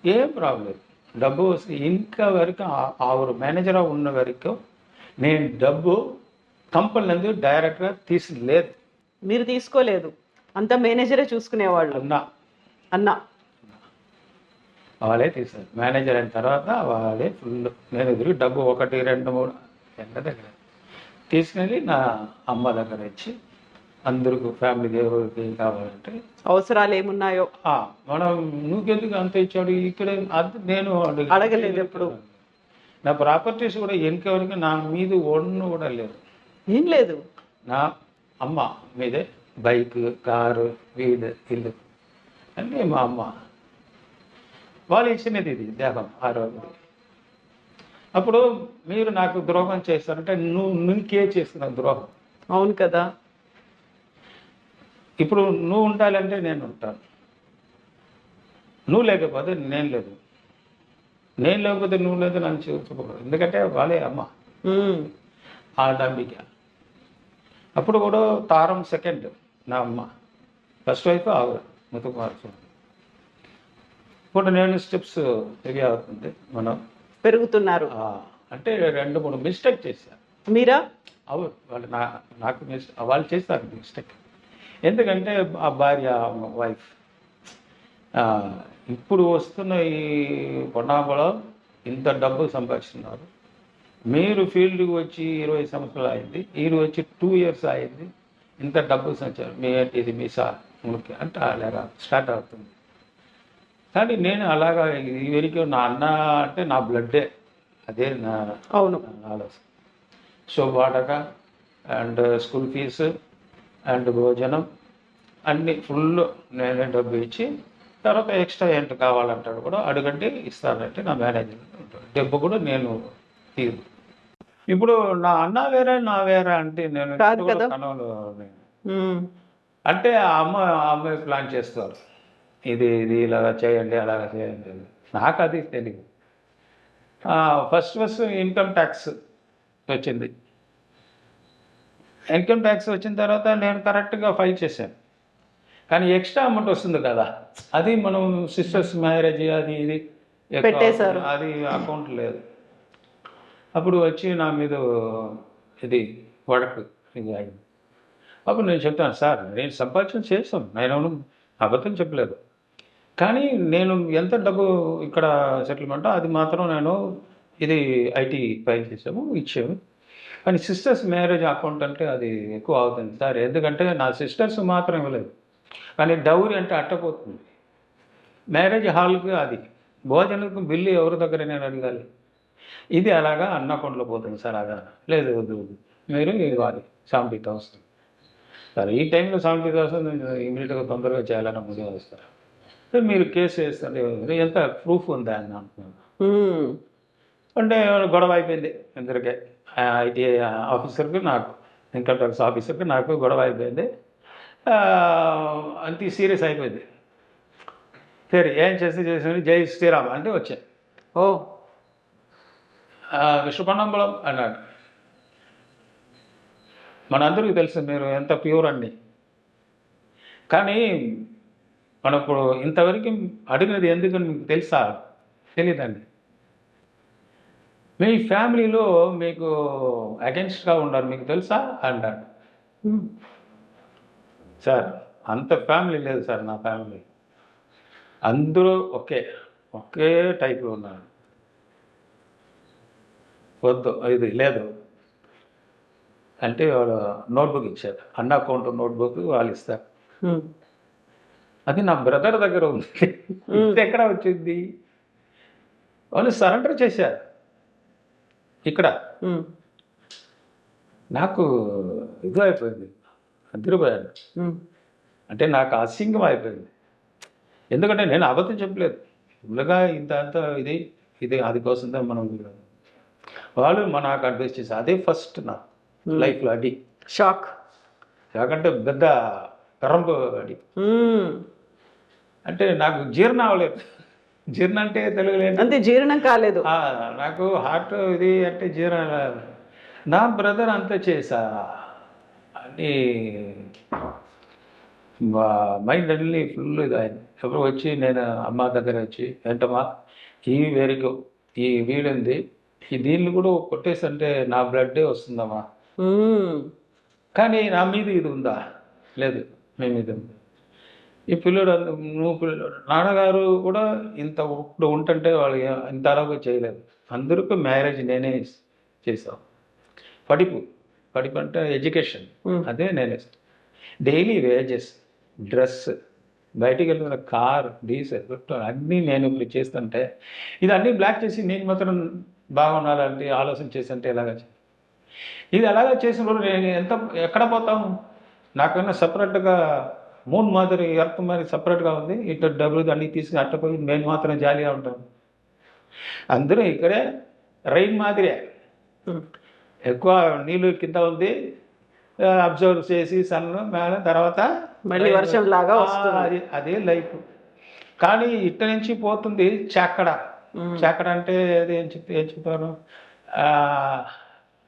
ఏం ప్రాబ్లం, డబ్బు వస్తే ఇంకా వరకు ఆవిడ మేనేజర్ ఉన్న వరకు నేను డబ్బు కంపెనీ డైరెక్ట్గా తీసుకోలేదు. మీరు తీసుకోలేదు, అంత మేనేజరే చూసుకునేవాళ్ళు. అన్నా వాళ్ళే తీశారు. మేనేజర్ అయిన తర్వాత వాళ్ళే ఫుల్ నేను ఎదురు డబ్బు 1, 2, 3 ఎంత దగ్గర తీసుకెళ్ళి నా అమ్మ దగ్గర ఇచ్చి అందరికి ఫ్యామిలీకి ఎవరికి కావాలంటే అవసరాలు ఏమున్నాయో మనం నువ్వెందుకు అంత ఇచ్చాడు ఇక్కడ నేను అడగలేదు ఎప్పుడు. నా ప్రాపర్టీస్ కూడా వెనక నా మీద ఒన్ను కూడా లేదు, ఏం లేదు. నా అమ్మ మీదే బైక్, కారు, వీడు, ఇల్లు అన్నీ మా అమ్మ వాళ్ళు ఇచ్చినది. ఇది దేహం ఆరోగ్యం. అప్పుడు మీరు నాకు ద్రోహం చేస్తారంటే నీకే చేస్తున్న ద్రోహం. అవును కదా. ఇప్పుడు నువ్వు ఉండాలంటే నేను ఉంటాను, నువ్వు లేకపోతే నేను లేదు, నేను లేకపోతే నువ్వు లేదు నన్ను చూసుకోకూడదు. ఎందుకంటే వాళ్ళే అమ్మ ఉమ్, ఆ డంబిక. అప్పుడు కూడా తారం సెకండ్ నా అమ్మ, ఫస్ట్ వైపు ఆవిడ ముతుకుమార్చు. ఇప్పుడు నేను స్టెప్స్ హెవీ అవుతుంది మనం పెరుగుతున్నారు. అంటే 2-3 మిస్టేక్ చేశాను. మీరా? అవును, వాళ్ళు నాకు వాళ్ళు చేస్తారు మిస్టేక్. ఎందుకంటే ఆ భార్య వైఫ్ ఇప్పుడు వస్తున్న ఈ పొన్నాబలో ఇంత డబ్బు సంపాదిస్తున్నారు. మీరు ఫీల్డ్కి వచ్చి 20 సంవత్సరాలు అయింది, వీరు వచ్చి 2 ఇయర్స్ అయింది, ఇంత డబ్బు సంచారు మీ ఇది మీ ముఖ్య అంటే అలాగా స్టార్ట్ అవుతుంది. కానీ నేను అలాగా ఇవరికి నా అన్న అంటే నా బ్లడ్డే, అదే నా అవును ఆలోచన. సో వాడక అండ్ స్కూల్ ఫీజు అండ్ భోజనం అన్నీ ఫుల్ నేనే డబ్బు ఇచ్చి, తర్వాత ఎక్స్ట్రా ఏంటి కావాలంటాడు కూడా అడుగంటే ఇస్తానంటే నా మేనేజర్ ఉంటాడు. డబ్బు కూడా నేను తీరు. ఇప్పుడు నా అన్న వేరే నా వేరే అంటే నేను కాదు కదా. కనవలు ఉమ్, అంటే ఆ అమ్మాయి ప్లాన్ చేస్తారు, ఇది ఇలాగా చేయండి అలాగా చేయండి. నాకు అది తెలియదు. ఫస్ట్ ఇన్కమ్ ట్యాక్స్ వచ్చింది. ఇన్కమ్ ట్యాక్స్ వచ్చిన తర్వాత నేను కరెక్ట్గా ఫైల్ చేశాను. కానీ ఎక్స్ట్రా అమౌంట్ వస్తుంది కదా, అది మనం సిస్టర్స్ మ్యారేజ్ అది ఇది పెట్టేశారు. అది అకౌంట్ లేదు. అప్పుడు వచ్చి నా మీద ఇది వడకు ఇది అయింది. అప్పుడు నేను చెప్తాను, సార్ నేను సంపాదించిన చేస్తాను, నేను అబద్ధం చెప్పలేదు, కానీ నేను ఎంత డబ్బు ఇక్కడ సెటిల్మెంట్ అది మాత్రం నేను ఇది ఐటీ ఫైల్ చేసాము ఇచ్చాము. కానీ సిస్టర్స్ మ్యారేజ్ అకౌంట్ అంటే అది ఎక్కువ అవుతుంది సార్, ఎందుకంటే నా సిస్టర్స్ మాత్రం ఇవ్వలేదు, కానీ డౌరీ అంటే అట్టపోతుంది. మ్యారేజ్ హాల్కి అది భోజనకు బిల్లు ఎవరి దగ్గర నేను అడగాలి, ఇది అలాగా అన్న అకౌంట్లో పోతుంది సార్. అదా లేదు వద్దు మీరు ఇవ్వాలి 70,000. సార్ ఈ టైంలో 70,000 ఇమీడియట్గా తొందరగా చేయాలని ముందుగా వస్తారు. మీరు కేసు వేస్తారు, ఎంత ప్రూఫ్ ఉందా అని అంటున్నాను. అంటే గొడవ అయిపోయింది ఇద్దరికే, ఐటీ ఆఫీసర్కి నాకు, ఇన్కమ్ ట్యాక్స్ ఆఫీసర్కి నాకు గొడవ అయిపోయింది. అంత సీరియస్ అయిపోయింది. సరే ఏం చేసి జై శ్రీరామ్ అంటే వచ్చాను. ఓ విశ్వపన్నంబలం అన్నాడు. మనందరికీ తెలుసు మీరు ఎంత ప్యూర్ అండి, కానీ మనం ఇప్పుడు ఇంతవరకు అడిగినది ఎందుకని మీకు తెలుసా? తెలియదండి. మీ ఫ్యామిలీలో మీకు అగెన్స్ట్గా ఉన్నారు మీకు తెలుసా అన్నాడు. సార్ అంత ఫ్యామిలీ లేదు సార్, నా ఫ్యామిలీ అందరూ ఒకే టైప్లో ఉన్నారు. వద్దు ఇది లేదు అంటే వాడు నోట్బుక్ ఇచ్చారు, అన్న అకౌంట్ నోట్బుక్ వాళ్ళు ఇస్తారు. అది నా బ్రదర్ దగ్గర ఉంది, ఎక్కడ వచ్చింది? వాళ్ళు సరెండర్ చేశారు ఇక్కడ. నాకు ఇది అయిపోయింది, అదిరిపోయాను. అంటే నాకు అసింగం అయిపోయింది, ఎందుకంటే నేను అబద్ధం చెప్పలేదు. ఫుల్గా ఇంత ఇది ఇది అది కోసంతో మనం వాళ్ళు నాకు అడ్వైస్ చేశారు. అదే ఫస్ట్ నా లైఫ్లో అడి షాక్. అంటే పెద్ద కరంపు అడి. అంటే నాకు జీర్ణం అవ్వలేదు. జీర్ణం అంటే తెలుగులేదు, అంతే జీర్ణం కాలేదు నాకు. హార్ట్ ఇది అంటే జీర్ణం. నా బ్రదర్ అంతా చేసా అని మైండ్ అన్ని ఫుల్ ఇది అయింది. ఎప్పుడు వచ్చి నేను అమ్మ దగ్గర వచ్చి, ఏంటమ్మా ఈ వెరిగు ఈ వీడింది ఈ దీన్ని కూడా కొట్టేసి అంటే నా బ్లడ్డే వస్తుందమ్మా, కానీ నా మీద ఇది ఉందా? లేదు మీ మీద ఉంది. ఈ పిల్లడు నాన్నగారు కూడా ఇంత ఇప్పుడు ఉంటుంటే వాళ్ళు ఇంత అలాగో చేయలేదు. అందరికీ మ్యారేజ్ నేనే చేసాం. పడిపు అంటే ఎడ్యుకేషన్ అదే నేనే. డైలీ వేజెస్, డ్రెస్, బయటికి వెళ్తున్న కార్, డీజిల్, పెట్రోల్ అన్నీ నేను ఇప్పుడు చేస్తుంటే ఇది అన్నీ బ్లాక్ చేసి నేను మాత్రం బాగుండాలంటే ఆలోచన చేసి అంటే ఎలాగ ఇది అలాగే చేసినప్పుడు నేను ఎక్కడ పోతాము? నాకైనా సపరేట్గా మూన్ మాదిరి ఎర్త్ మరి సపరేట్గా ఉంది, ఇటు డబ్బులు అన్నీ తీసుకుని అట్టపోయి నేను మాత్రం జాలీగా ఉంటాను. అందరూ ఇక్కడే రైన్ మాదిరే, ఎక్కువ నీళ్ళు కింద ఉంది, అబ్జర్వ్ చేసి సన్ మేడం తర్వాత మళ్ళీ వర్షం లాగా అదే లైఫ్. కానీ ఇట్ట నుంచి పోతుంది చాకడ. చాకడ అంటే అది ఏం చెప్తారు,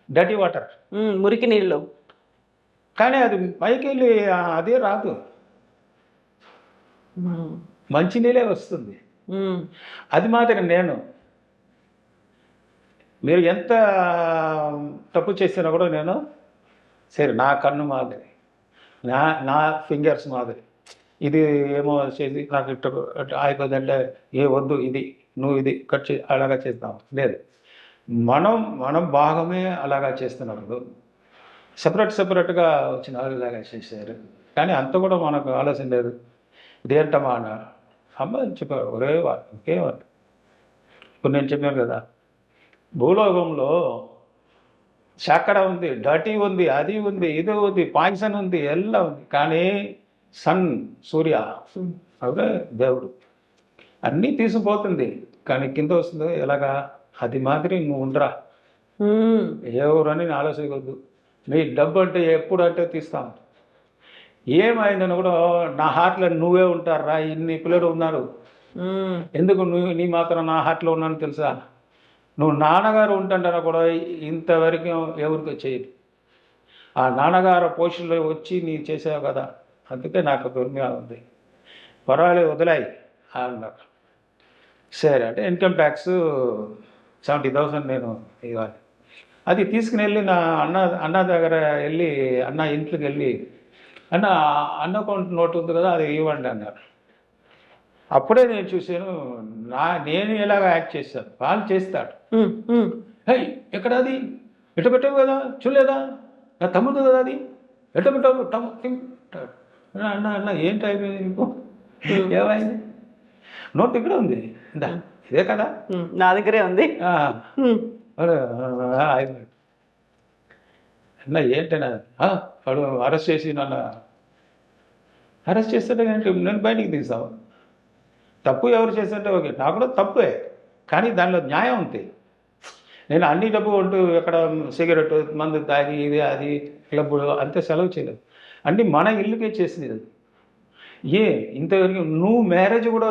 డర్టీ వాటర్, మురికి నీళ్ళు. కానీ అది పైకి వెళ్ళి అదే రాదు, మంచి నీళ్ళే వస్తుంది. అది మాత్రం నేను మీరు ఎంత తప్పు చేసినా కూడా నేను సరే నా కన్ను మాదిరి, నా ఫింగర్స్ మాదిరి, ఇది ఏమో చేసి నాకు ఇట్ట అయిపోతుందంటే ఏ వద్దు, ఇది నువ్వు ఇది కట్ చే అలాగా చేస్తాం లేదు. మనం భాగమే అలాగా చేస్తున్నప్పుడు సపరేట్గా వచ్చిన వాళ్ళు ఇలాగా చేశారు. కానీ అంత కూడా మనకు ఆలోచన లేదు. ఇదేంటమ్మా అన్న అమ్మ చెప్పారు, ఒరే ఇంకేమంట. ఇప్పుడు నేను చెప్పాను కదా, భూలోకంలో చక్కడ ఉంది, డర్టీ ఉంది, అది ఉంది, ఇది ఉంది, పాయిజన్ ఉంది, ఎల్లా ఉంది. కానీ సన్, సూర్య అవే దేవుడు అన్నీ తీసుకుపోతుంది, కానీ కింద వస్తుంది ఎలాగా. అది మాదిరి నువ్వు ఉండరా, ఎవరని ఆలోచించవద్దు. మీ డబ్బు అంటే ఎప్పుడు అంటే తీస్తాం, ఏమైందని కూడా నా హార్ట్లో నువ్వే ఉంటారా. ఇన్ని పిల్లలు ఉన్నారు, ఎందుకు నీ మాత్రం నా హార్ట్లో ఉన్నాను తెలుసా. నువ్వు నాన్నగారు ఉంటుంటారా కూడా ఇంతవరకు ఎవరికి చేయదు. ఆ నాన్నగారు పోషణలో వచ్చి నీ చేసావు కదా, అందుకే నాకు దుర్గా ఉంది. పర్వాలేదు వదిలాయి అన్నారు. సరే అంటే ఇన్కమ్ ట్యాక్స్ 70,000 నేను ఇవ్వాలి. అది తీసుకుని వెళ్ళి నా అన్న దగ్గర వెళ్ళి, అన్న ఇంట్లోకి వెళ్ళి, అన్న అకౌంట్ నోట్ ఉంది కదా అది ఇవ్వండి అన్నారు. అప్పుడే నేను చూశాను, నేను ఎలాగ యాక్ట్ చేశాను, వాళ్ళు చేస్తాడు. హై ఎక్కడ అది, ఎట్ట పెట్టావు కదా చూడలేదా, నా తమ్ముడు కదా అది, ఎట్ట పెట్టావు అన్న అన్న ఏంటి అయిపోయింది నీకు, ఏమైంది, నోట్ ఇక్కడ ఉంది, ఇందా ఇదే కదా నా దగ్గరే ఉంది. అన్న ఏంటన్నా, వాడు అరెస్ట్ చేసి నన్ను అరెస్ట్ చేస్తుంటే నేను బయటికి తీసావు. తప్పు ఎవరు చేస్తుంటే ఓకే, నాకు కూడా తప్పే, కానీ దానిలో న్యాయం ఉంది. నేను అన్ని డబ్బు ఉంటూ ఎక్కడ సిగరెట్ మందు తాగి ఇది అది క్లబ్బులు అంతే సెలవు చేయలేదు, అన్నీ మన ఇల్లుకే చేసింది. ఇంతవరకు నువ్వు మ్యారేజ్ కూడా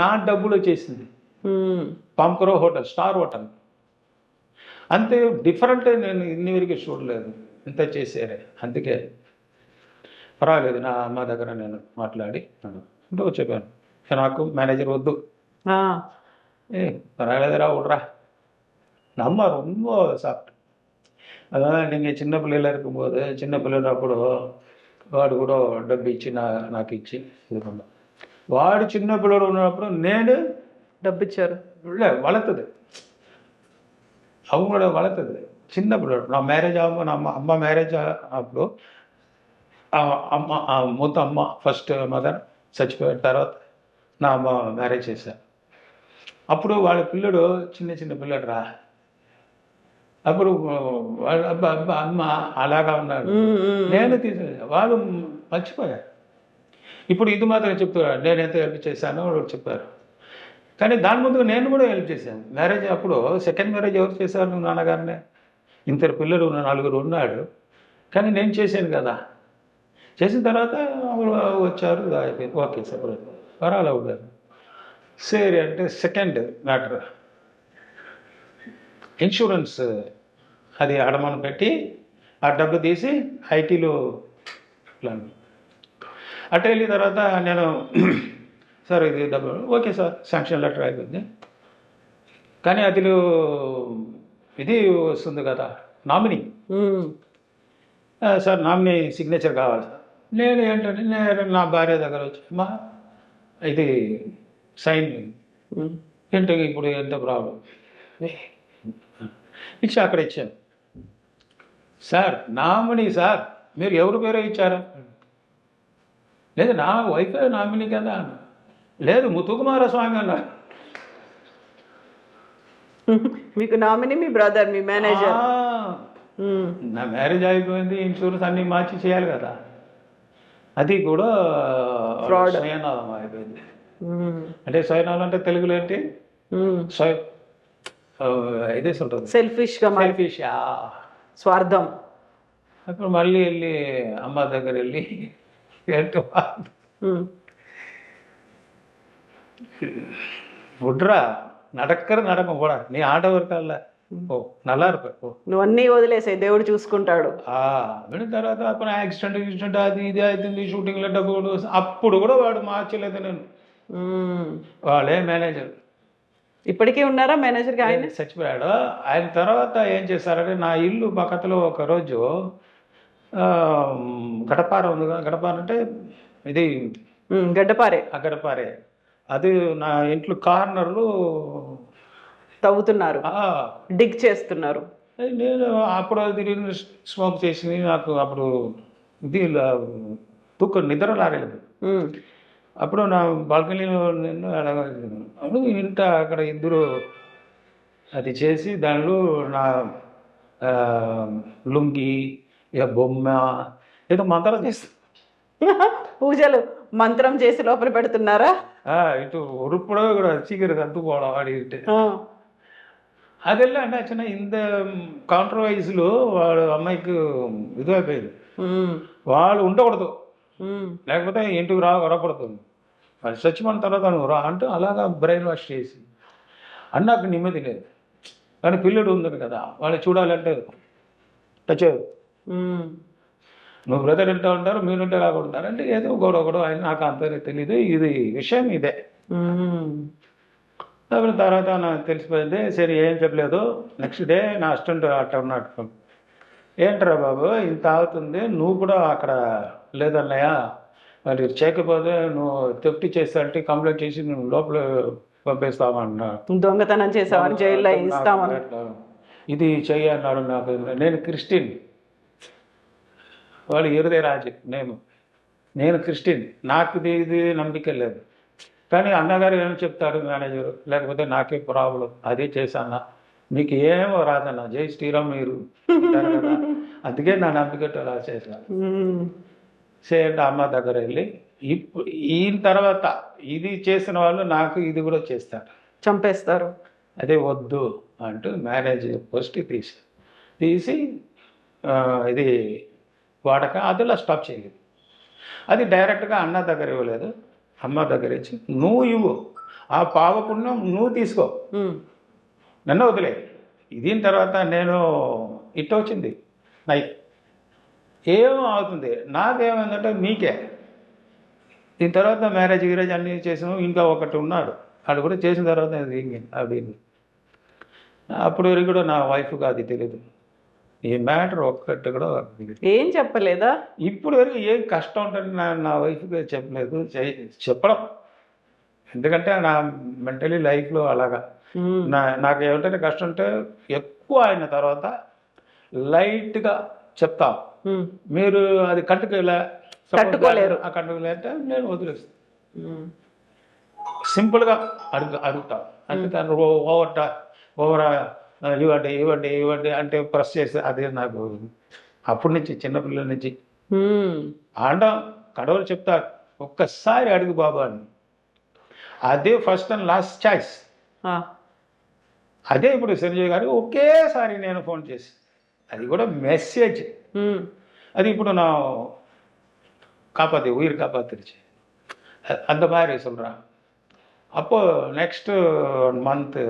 నా డబ్బులో చేసింది. పాంకరో హోటల్, స్టార్ హోటల్, అంతే డిఫరెంట్. నేను ఇన్ని వరకు చూడలేదు, ఇంత చేశారే. అందుకే పర్వాలేదు, నా అమ్మ దగ్గర నేను మాట్లాడి చెప్పాను, నాకు మేనేజర్ వద్దు, పర్వాలేదురా ఉడ్రా. நம்ம ரொம்ப சாப்பிட்டு அதனால் நீங்கள் சின்ன பிள்ளையில இருக்கும்போது சின்ன பிள்ளைனప్పుడు వాడు కూడా డబ్బు ఇచ్చి నాకు ఇచ్చి ఇది பண்ண, వాడు చిన్న పిల్లడు ఉన్నప్పుడు నేను డబ్బు ఇచ్చారు. வளர்த்தது அவங்களோட வளர்த்தது చిన్న పిల్లడు. నా మ్యారేజ్ అమ్మ మ్యారేజ్ అప్పుడు అమ్మ మొత్తం అమ్మ ఫస్ట్ మదర్ చచ్చిపోయిన తర్వాత నా అమ్మ మ్యారేజ్ చేశారు. అప్పుడు వాళ్ళ పిల్లడు చిన్న పిల్లడు రా, అప్పుడు అమ్మ అలాగా ఉన్నాడు, నేను వాళ్ళు మర్చిపోయారు. ఇప్పుడు ఇది మాత్రం చెప్తారు, నేను ఎంత హెల్ప్ చేశానో వాళ్ళు చెప్పారు. కానీ దాని ముందు నేను కూడా హెల్ప్ చేశాను. మ్యారేజ్ అప్పుడు సెకండ్ మ్యారేజ్ ఎవరు చేశారు, నాన్నగారినే. ఇంతరు పిల్లలు 4 ఉన్నాడు, కానీ నేను చేశాను కదా. చేసిన తర్వాత వచ్చారు, అయిపోయింది, ఓకే సెపరేట్ పర్వాలేదు. సరే అంటే సెకండ్ మ్యాటర్ ఇన్సూరెన్స్, అది అడమానం పెట్టి ఆ డబ్బు తీసి ఐటీలో ప్లాన్ అట్ట వెళ్ళిన తర్వాత నేను సార్ ఇది డబ్బు ఓకే సార్ శాంక్షన్ లెటర్ అయిపోయింది. కానీ అదిలో ఇది వస్తుంది కదా నామినీ, సార్ నామినీ సిగ్నేచర్ కావాలి సార్. నేను ఏంటంటే నేను నా భార్య దగ్గర వచ్చి మా ఇది సైన్ ఏంటి ఇప్పుడు ఎంత ప్రాబ్లం ఇచ్చి అక్కడ ఇచ్చాను. సార్ నామినీ సార్ మీరు ఎవరి పేరే ఇచ్చారా, లేదు నా వైఫే నామినీ కదా అన్న, లేదు ముత్తుకుమారస్వామి అన్నారు. మీకు నామినీ మీ బ్రదర్, మీ మేనేజర్. నా మ్యారేజ్ అయిపోయింది, ఇన్సూరెన్స్ అన్నీ మార్చి చేయాలి కదా, అది కూడా ఫ్రాడ్ స్వయనామం అయిపోయింది. అంటే స్వయనామం అంటే తెలుగులో ఏంటి, ఇదేసి ఉంటుంది సెల్ఫిష్గా సెల్ఫిష్. స్వార్థం. అప్పుడు మళ్ళీ వెళ్ళి అమ్మ దగ్గర వెళ్ళి ఏంటో விட்றா நடக்கிற நடக்கும் போடா நீ ஆட்ட இருக்கால ఓ நல்லா இருப்ப ఓ నువ్వు అన్నీ వదిలేసాయి, దేవుడు చూసుకుంటాడు. విన్న తర్వాత అప్పుడు యాక్సిడెంట్ అది ఇది అవుతుంది షూటింగ్లో డబ్బులు అప్పుడు కూడా వాడు మార్చలేదు నేను. వాళ్ళే మేనేజర్ ఇప్పటికీ ఉన్నారా మేనేజర్గా? ఆయన చచ్చిపోయాడు. ఆయన తర్వాత ఏం చేశారంటే నా ఇల్లు పక్కలో ఒకరోజు గడపార ఉంది కదా, గడపార అంటే ఇది గడ్డపారే. ఆ గడపారే అది నా ఇంట్లో కార్నర్లు తవ్వుతున్నారు, డిగ్ చేస్తున్నారు. నేను అప్పుడు అది స్మోక్ చేసి నాకు అప్పుడు ఇది నిద్ర రాలేదు. అప్పుడు నా బాల్కనీలో నేను అప్పుడు ఇంట అక్కడ ఇద్దరు అది చేసి దానిలో నా లుంగి ఇక బొమ్మ ఏదో మంత్రం చేస్తా పూజలు మంత్రం చేసి లోపల పెడుతున్నారా? ఇటు ఉరుపుడో కూడా చీకటి కత్తుకోవడం అడిగితే అదెల్లా అంటే చిన్న ఇంత కాంట్రవర్సీలో వాడు అమ్మాయికి ఇది అయిపోయింది. వాళ్ళు ఉండకూడదు, లేకపోతే ఇంటికి రాకూడదు. వాళ్ళు చచ్చిపోయిన తర్వాత నువ్వు రా అంటూ అలాగా బ్రెయిన్ వాష్ చేసి అన్నాకు నెమ్మది లేదు. కానీ పిల్లడు ఉంది కదా, వాళ్ళు చూడాలంటే టచ్ నువ్వు బ్రదర్ ఇంటా ఉంటారు, మీరు ఇంటే కాకుండా అంటే ఏదో గొడవ ఆయన నాకు అంత తెలీదు, ఇది విషయం ఇదే. తర్వాత నాకు తెలిసిపోయింది. సరే ఏం చెప్పలేదు. నెక్స్ట్ డే నా అసిస్టెంట్ అట్లా ఉన్నాడు, ఏంట్రా బాబు ఇంత అవుతుంది, నువ్వు కూడా అక్కడ లేదన్నయ్య మరి చేయకపోతే నువ్వు థెఫ్ట్ చేస్తా కంప్లైంట్ చేసి నువ్వు లోపల పంపిస్తామన్నా, దొంగతనం చేసామని జైల్లో ఇస్తామని ఇది చెయ్యి అన్నాడు. నాకు నేను క్రిస్టియన్, వాడు ఇరుదే రాజు, నేను క్రిస్టియన్, నాకు ఇది నమ్మిక లేదు. కానీ అన్నగారు ఏం చెప్తారు మేనేజరు, లేకపోతే నాకే ప్రాబ్లం అదే చేశానా, మీకు ఏమో రాదన్నా, జై శ్రీరామ్ మీరు కదా, అందుకే నా నమ్మికట్టు అలా చేశాను. చేయండి అమ్మ దగ్గర వెళ్ళి ఇప్పుడు ఈయన తర్వాత ఇది చేసిన వాళ్ళు నాకు ఇది కూడా చేస్తారు, చంపేస్తారు. అదే వద్దు అంటూ మేనేజర్ పోస్ట్ తీసి ఇది వాడక అదిలా స్టాప్ చేయలేదు. అది డైరెక్ట్గా అన్న దగ్గర ఇవ్వలేదు, అమ్మ దగ్గర ఇచ్చి నువ్వు ఇవ్వు, ఆ పావపుణ్యం నువ్వు తీసుకో, నన్ను వదిలే. దీని తర్వాత నేను ఇట్ట వచ్చింది నైట్ ఏమో అవుతుంది, నాకేమైందంటే మీకే. దీని తర్వాత మ్యారేజ్ గిరేజ్ అన్నీ చేసాము. ఇంకా ఒకటి ఉన్నాడు, అది కూడా చేసిన తర్వాత అది అప్పుడు వరకు కూడా నా వైఫ్కి అది తెలియదు, ఈ మ్యాటర్ ఒక్కటి కూడా ఏం చెప్పలేదా? ఇప్పుడు వరకు ఏం కష్టం ఉంటుంది నా వైఫ్కి చెప్పలేదు, చెప్పడం. ఎందుకంటే నా మెంటలీ లైఫ్లో అలాగా నాకు ఏమిటంటే కష్టం ఉంటే ఎక్కువ అయిన తర్వాత లైట్గా చెప్తాం, మీరు అది కట్టుకోలేరు అంటే నేను వదిలేస్తాను. సింపుల్గా అడుగుతాను అంటే దాన్ని ఓవరా ఇవ్వండి అంటే ప్రెస్ చేస్తే అదే నాకు అప్పటి నుంచి చిన్నపిల్లల నుంచి ఆండ కడవలు చెప్తా, ఒక్కసారి అడుగు బాబా అని, అదే ఫస్ట్ అండ్ లాస్ట్ చాయిస్. అదే ఇప్పుడు సంజయ్ గారికి ఒకేసారి నేను ఫోన్ చేసి, అది కూడా మెసేజ్, அது இப்போ நான் உயிர் காப்பாத்திருச்சு அந்த மாதிரி சொல்கிறேன். அப்போது నెక్స్ట్ మంత్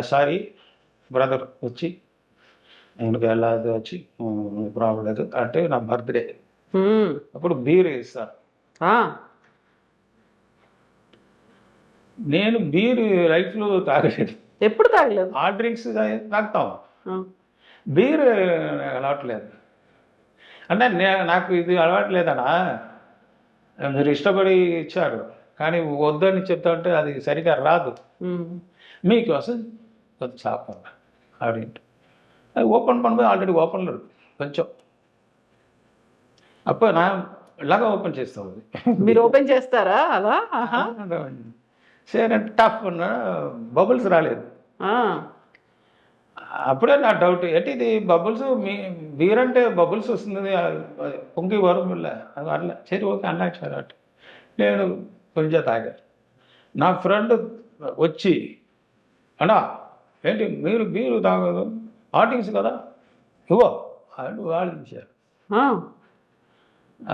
సారీ బ్రదర్ వచ్చి எனக்கு எல்லாது వచ్చి ప్రాబ్లం లేదు అంటే నా బర్త్డే అప్పుడు బీర్ ఇస్తారు. నేను బీర్ లైఫ్లో తాగలేదు, ఎప్పుడు తాగలేదు. ఆ డ్రింక్స్ తాగుతాం, బీర్ అలవాట్లేదు. అంటే నాకు ఇది అలవాట్లేదనా, మీరు ఇష్టపడి ఇచ్చారు కానీ వద్దని చెప్తా ఉంటే అది సరిగా రాదు, మీకోసం కొంచెం సాపండి அப்படின்ட்டு அது ஓப்பன் பண்ணும்போது ஆல்ரெடி ஓப்பனில் இருக்கு కొంచెం అప్పుడు నా ఇలాగా ఓపెన్ చేస్తాం. అది మీరు ఓపెన్ చేస్తారా అలా? సరే టఫ్ బబుల్స్ రాలేదు. అప్పుడే నా డౌట్ ఏంటి ఇది బబుల్స్ బీర్ అంటే బబుల్స్ వస్తుంది పొంగి వరం అది అట్లా సరే ఓకే అన్నా సరే అట్లా నేను కొంచెం తాగా. నా ఫ్రెండ్ వచ్చి అన్నా ఏంటి మీరు తాగదు ఆర్టిస్ట్ కదా ఇవ్వ అని వాళ్ళు ఇచ్చారు. ఆ,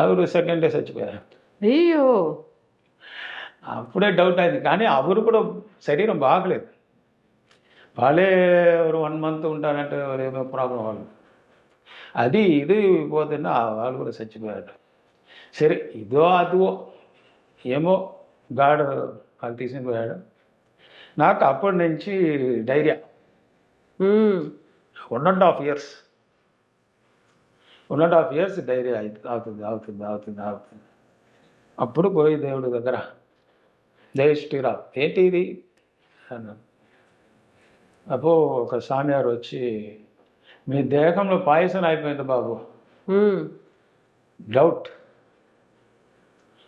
ఎవరు సెకండ్ డే చచ్చిపోయారు. అయ్యో. అప్పుడే డౌట్ అయింది. కానీ ఎవరు కూడా శరీరం బాగలేదు. వాళ్ళే ఎవరు 1 month ఉంటారంటే ఏమో ప్రాబ్లం వాళ్ళు. అది ఇది పోతున్నా వాళ్ళు కూడా చచ్చిపోయారు. సరే ఇదో అదో ఏమో గాడు వాళ్ళు తీసుకుని పోయాడు. నాకు అప్పటి నుంచి డైరియా 1.5 years 1.5 years డైరియా అవుతుంది. అప్పుడు పోయి దేవుడి దగ్గర జై శ్రీరామ్ ఏంటి ఇది అన్నాను. అప్పుడు ఒక స్వామివారు వచ్చి మీ దేహంలో పాయసం అయిపోయింది బాబు, డౌట్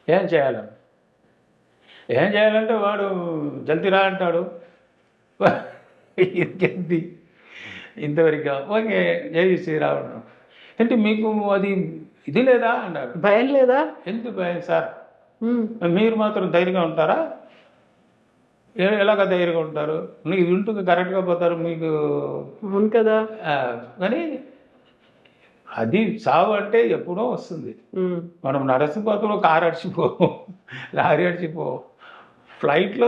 ఏం చేయాలంటే వాడు జల్దీ రా అంటాడు. ఇంకేంటి ఇంతవరకు ఓకే జై శ్రీరామ్. అంటే మీకు అది ఇది లేదా అన్నారు. భయం లేదా? ఎందుకు భయం సార్, మీరు మాత్రం ధైర్యంగా ఉంటారా? ఎలాగ ధైర్యంగా ఉంటారు? మీకు ఉంటుంది కరెక్ట్గా పోతారు మీకు. అవును కదా. కానీ అది సావు అంటే ఎప్పుడో వస్తుంది. మనం నరసిపోతాం, కారు అడిచిపోవు, లారీ అడిచిపోవు. ఫ్లైట్లో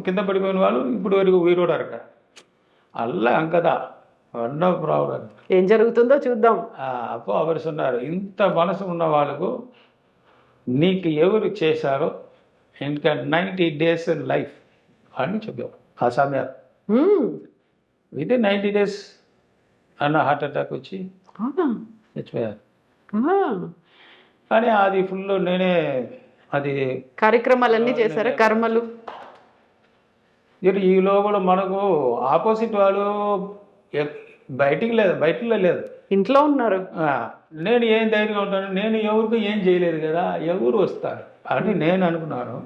కింద పడిపోయిన వాళ్ళు ఇప్పుడు వరకు ఉయిరోడారట. అల్లా అంకదా అన్న ప్రాబ్లం. ఏం జరుగుతుందో చూద్దాం. అప్పుడు అవరు சொன்னாరు, ఇంత మనసు ఉన్న వాళ్ళకు నీకు ఎవరు చేశారో ఇంకా 90 days లైఫ్ అని చెప్పావు. ఆ సమయాలు విత్ 90 days అన్న హార్ట్ అటాక్ వచ్చి చచ్చిపోయారు. కానీ అది ఫుల్ నేనే అది కార్యక్రమాలన్నీ చేశారా, కర్మలు? ఈ లోపల మనకు ఆపోజిట్ వాళ్ళు బయటలో లేదు, ఇంట్లో ఉన్నారు. నేను ఏం ధైర్యంగా ఉంటాను, నేను ఎవరికి ఏం చేయలేదు కదా, ఎవరు వస్తారు అని నేను అనుకున్నాను.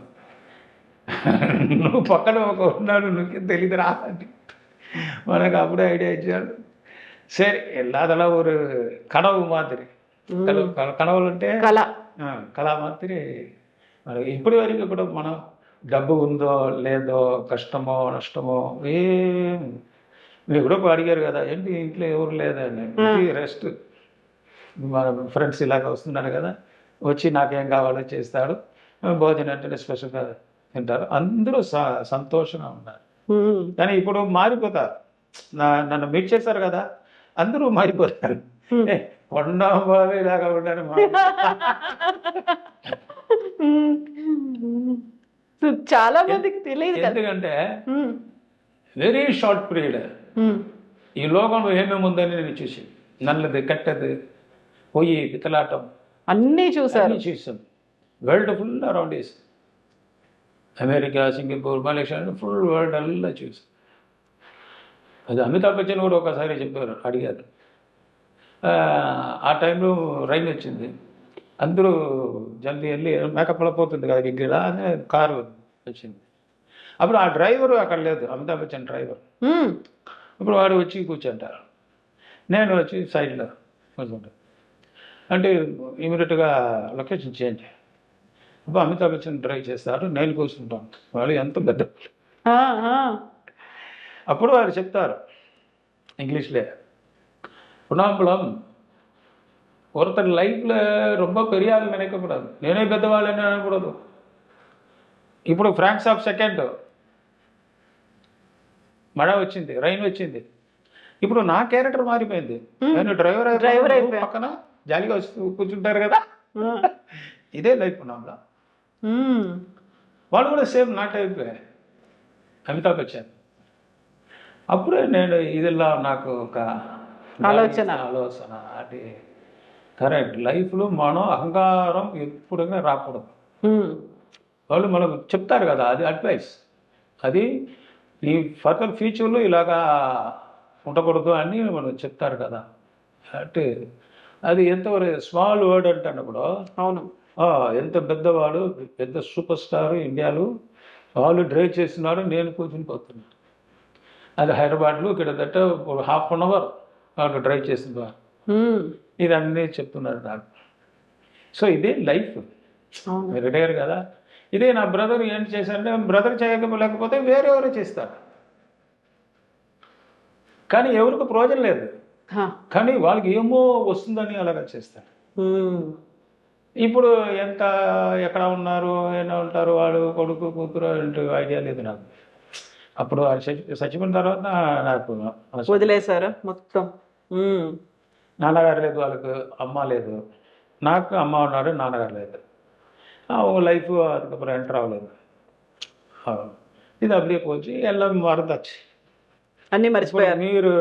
నువ్వు పక్కన ఒక ఉన్నాడు, నువ్వు తెలియదు రా అని మనకు అప్పుడే ఐడియా ఇచ్చాడు. సరే ఎల్లాదలా ఒక కనవు మాదిరి, కనవలు అంటే కళ మాదిరి. మనకి ఇప్పటి వరకు కూడా మనం డబ్బు ఉందో లేదో, కష్టమో నష్టమో ఏం మీరు కూడా అడిగారు కదా ఏంటి ఇంట్లో ఎవరు లేదని. రెస్ట్ మన ఫ్రెండ్స్ ఇలాగ వస్తున్నారు కదా, వచ్చి నాకేం కావాలో చేస్తాడు, భోజనం అంటే స్పెషల్గా తింటారు, అందరూ సంతోషంగా ఉన్నారు. కానీ ఇప్పుడు మారిపోతారు. నన్ను మీట్ చేశారు కదా, అందరూ మారిపోతారు. కొండబాబు ఇలాగా ఉండాలి. చాలా మందికి తెలియదు. ఎందుకంటే వెరీ షార్ట్ పీరియడ్ ఈ లోకంలో ఏమేమి ఉందని నేను చూసి, నల్లది కట్టది పొయ్యి పితలాటం అన్నీ చూసాను. World full around is America, Singapore, Malaysia, full world అల్లా చూసి. అది అమితాబ్ బచ్చన్ కూడా ఒకసారి చెప్పారు, అడిగారు. ఆ టైంలో రైన్ వచ్చింది, అందరూ జల్దీ వెళ్ళి మేకప్లో పోతుంది కదా దగ్గర అనే కారు వచ్చింది. అప్పుడు ఆ డ్రైవరు అక్కడ లేదు, అమితాబ్ బచ్చన్ డ్రైవర్. ఇప్పుడు వాడు వచ్చి కూర్చుంటారు, నేను వచ్చి సైడ్లో కూర్చుంటాను. అంటే ఇమీడియట్గా లొకేషన్ చేంజ్. అప్పుడు అమితాబ్ బచ్చన్ డ్రైవ్ చేస్తారు, నేను కూర్చుంటాను. వాళ్ళు ఎంత పెద్ద. అప్పుడు వారు చెప్తారు ఇంగ్లీష్లో, புனாம்பலம் ஒருத்தர் லைஃப்பில் ரொம்ப பெரிய ஆள் நினைக்கக்கூடாது, నేనే పెద్దవాళ్ళని అనకూడదు. ఇప్పుడు ఫ్రాక్స్ ఆఫ్ సెకండ్ మడ వచ్చింది, రైన్ వచ్చింది, ఇప్పుడు నా క్యారెక్టర్ మారిపోయింది. నేను డ్రైవర్ అయిపోయి పక్కన జాలిగా వస్తూ కూర్చుంటారు కదా, ఇదే లైఫ్ పునాంబలం. వాళ్ళు కూడా సేమ్ నా టైప్ అమితాబ్ బచ్చన్. అప్పుడే నేను ఇదిలా నాకు ఒక ఆలోచన అది కరెక్ట్. లైఫ్లో మనం అహంకారం ఎప్పుడైనా రాకూడదు. వాళ్ళు మనకు చెప్తారు కదా, అది అడ్వైస్. అది ఈ ఫర్దర్ ఫ్యూచర్లో ఇలాగా ఉండకూడదు అని మనం చెప్తారు కదా. అంటే అది ఎంతవరకు స్మాల్ వర్డ్ అంటే అన్నప్పుడు, అవును, ఎంత పెద్దవాడు, పెద్ద సూపర్ స్టార్ ఇండియాలో వాళ్ళు డ్రైవ్ చేస్తున్నారు, నేను కూర్చుని పోతున్నాను. అది హైదరాబాద్లో కిందట 1/2 hour వాళ్ళు డ్రైవ్ చేస్తున్నారు. ఇదన్నీ చెప్తున్నారు నాకు. సో ఇదే లైఫ్. మీరు అడిగారు కదా, ఇదే నా బ్రదర్ ఏం చేశారంటే, బ్రదర్ చేయకపోతే వేరెవరో చేస్తారు. కానీ ఎవరికి ప్రయోజనం లేదు, హా. కానీ వాళ్ళకి ఏమో వస్తుందని అలాగ చేస్తారు. ఉమ్. ఇప్పుడు ఎంత ఎక్కడ ఉన్నారు ఎలా ఉంటారు వాళ్ళు కొడుకు కూతురు అంటే ఐడియా లేదు నాకు. అప్పుడు ఆయన చచ్చిపోయిన తర్వాత నాకు వదిలేశారు మొత్తం. ఉమ్. నాన్నగారు లేదు, వాళ్ళకు అమ్మ లేదు. నాకు అమ్మ ఉన్నారు, నాన్నగారు లేదు. లైఫ్ அதுக்கப்புறம் ఎంటర్ అవ్వలేదు. ఇది அப்படியே போச்சு, எல்லாம் மறந்தாச்சு. అన్ని మర్చిపోయారు. మీరు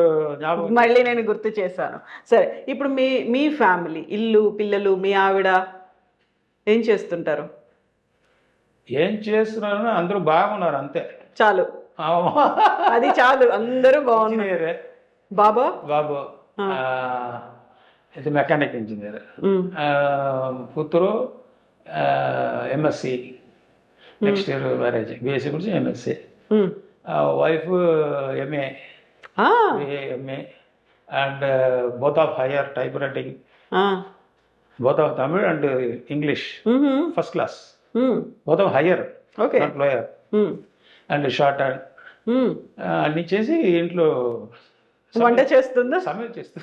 ஞாபகம் మళ్ళీ నేను గుర్తు చేశాను. సరే, ఇప్పుడు మీ మీ ఫ్యామిలీ, ఇల్లు, పిల్లలు, మీ ఆవిడ ఏం చేస్తుంటారు? ఏం చేస్తున్నారని అందరూ బాగున్నారు అంతే. చాలు, అది చాలు, అందరూ బాగున్నారు. ఇంజనీరే బాబా బాబు, ఇది మెకానిక్ ఇంజనీర్. ఉమ్. కూతురు MSc, next year marriage, BSc గురించి MSc. Um. Wife MA, ah, MA and both of higher type writing, ah. both of Tamil and English, ఉహుం. first class, um. both of higher, okay. not lower, um. and short and um. అన్ని చేసి ఇంట్లో వంట చేస్తుందా? సమయం చేస్తూ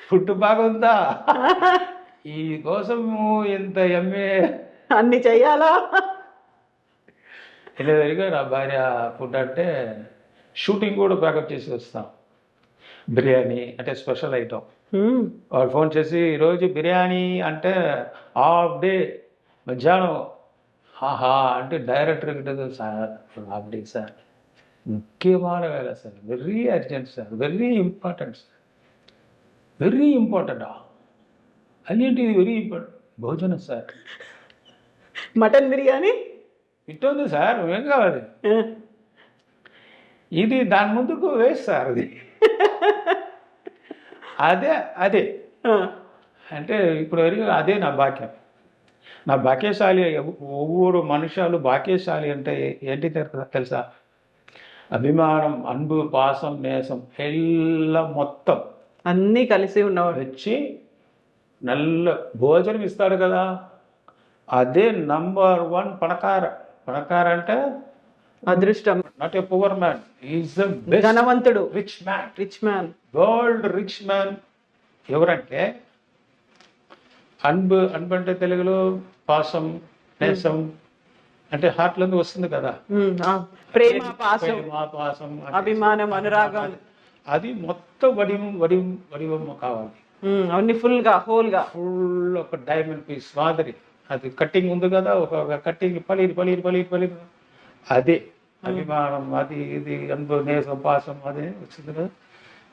food బాగుందా ఈ కోసము ఎంత ఎంఏ అన్ని చెయ్యాలా? వెళ్ళేసరిగా నా భార్య ఫుడ్ అంటే షూటింగ్ కూడా ప్యాకప్ చేసి వస్తాం. బిర్యానీ అంటే స్పెషల్ ఐటమ్. ఉమ్. వాడు ఫోన్ చేసి ఈరోజు బిర్యానీ అంటే హాఫ్ డే, మధ్యాహ్నం ఆహా అంటే డైరెక్టర్ గిట్టదు సార్, హాఫ్ డే సార్, ముఖ్యమైన వేళ sir, very urgent sir, very important sir, very ఇంపార్టెంటా అదేంటిది వెరీ ఇంపార్టెంట్, భోజనం సార్, మటన్ బిర్యానీ ఇట్టుంది సార్, ఏం కావాలి ఆ. ఇది దాని ముందుకు వేస్ట్ సార్, అది అదే అదే ఆ. అంటే ఇప్పుడు వరకు అదే నా భాగ్యం. నా భాగ్యశాలి. ఒవ్వొరు మనుషులు భాగ్యశాలి అంటే ఏంటి తెలుసా? అభిమానం, అన్బు, పాసం, నేసం ఎల్లం మొత్తం అన్నీ కలిసి ఉన్నవాడు. వచ్చి నల్ల భోజనం ఇస్తాడు కదా, అదే నంబర్ 1 పణకార. పణకార అంటే అదృష్టం. Not a poor man, is the best ధనవంతుడు, rich man, rich man. World rich man ఎవరంటే అన్బు. అన్బు అంటే తెలుగులో పాసం, నేసం అంటే హార్ట్లోంచి వస్తుంది కదా. ఉమ్. ఆ. ప్రేమ, పాసం, పాసం, అభిమానం, అనురాగం, అది మొత్తం వడివం కావాలి. ఉమ్. అన్ని ఫుల్ గా, హోల్ గా. ఫుల్ ఒక డైమండ్ పీస్ మాదిరి. అది కట్టింగ్ ఉంది కదా, ఒక కట్టింగ్ పలీరు అదే అభిమానం, అది ఇది అన్బు, నేసం, పాసం అదే వచ్చింది కదా,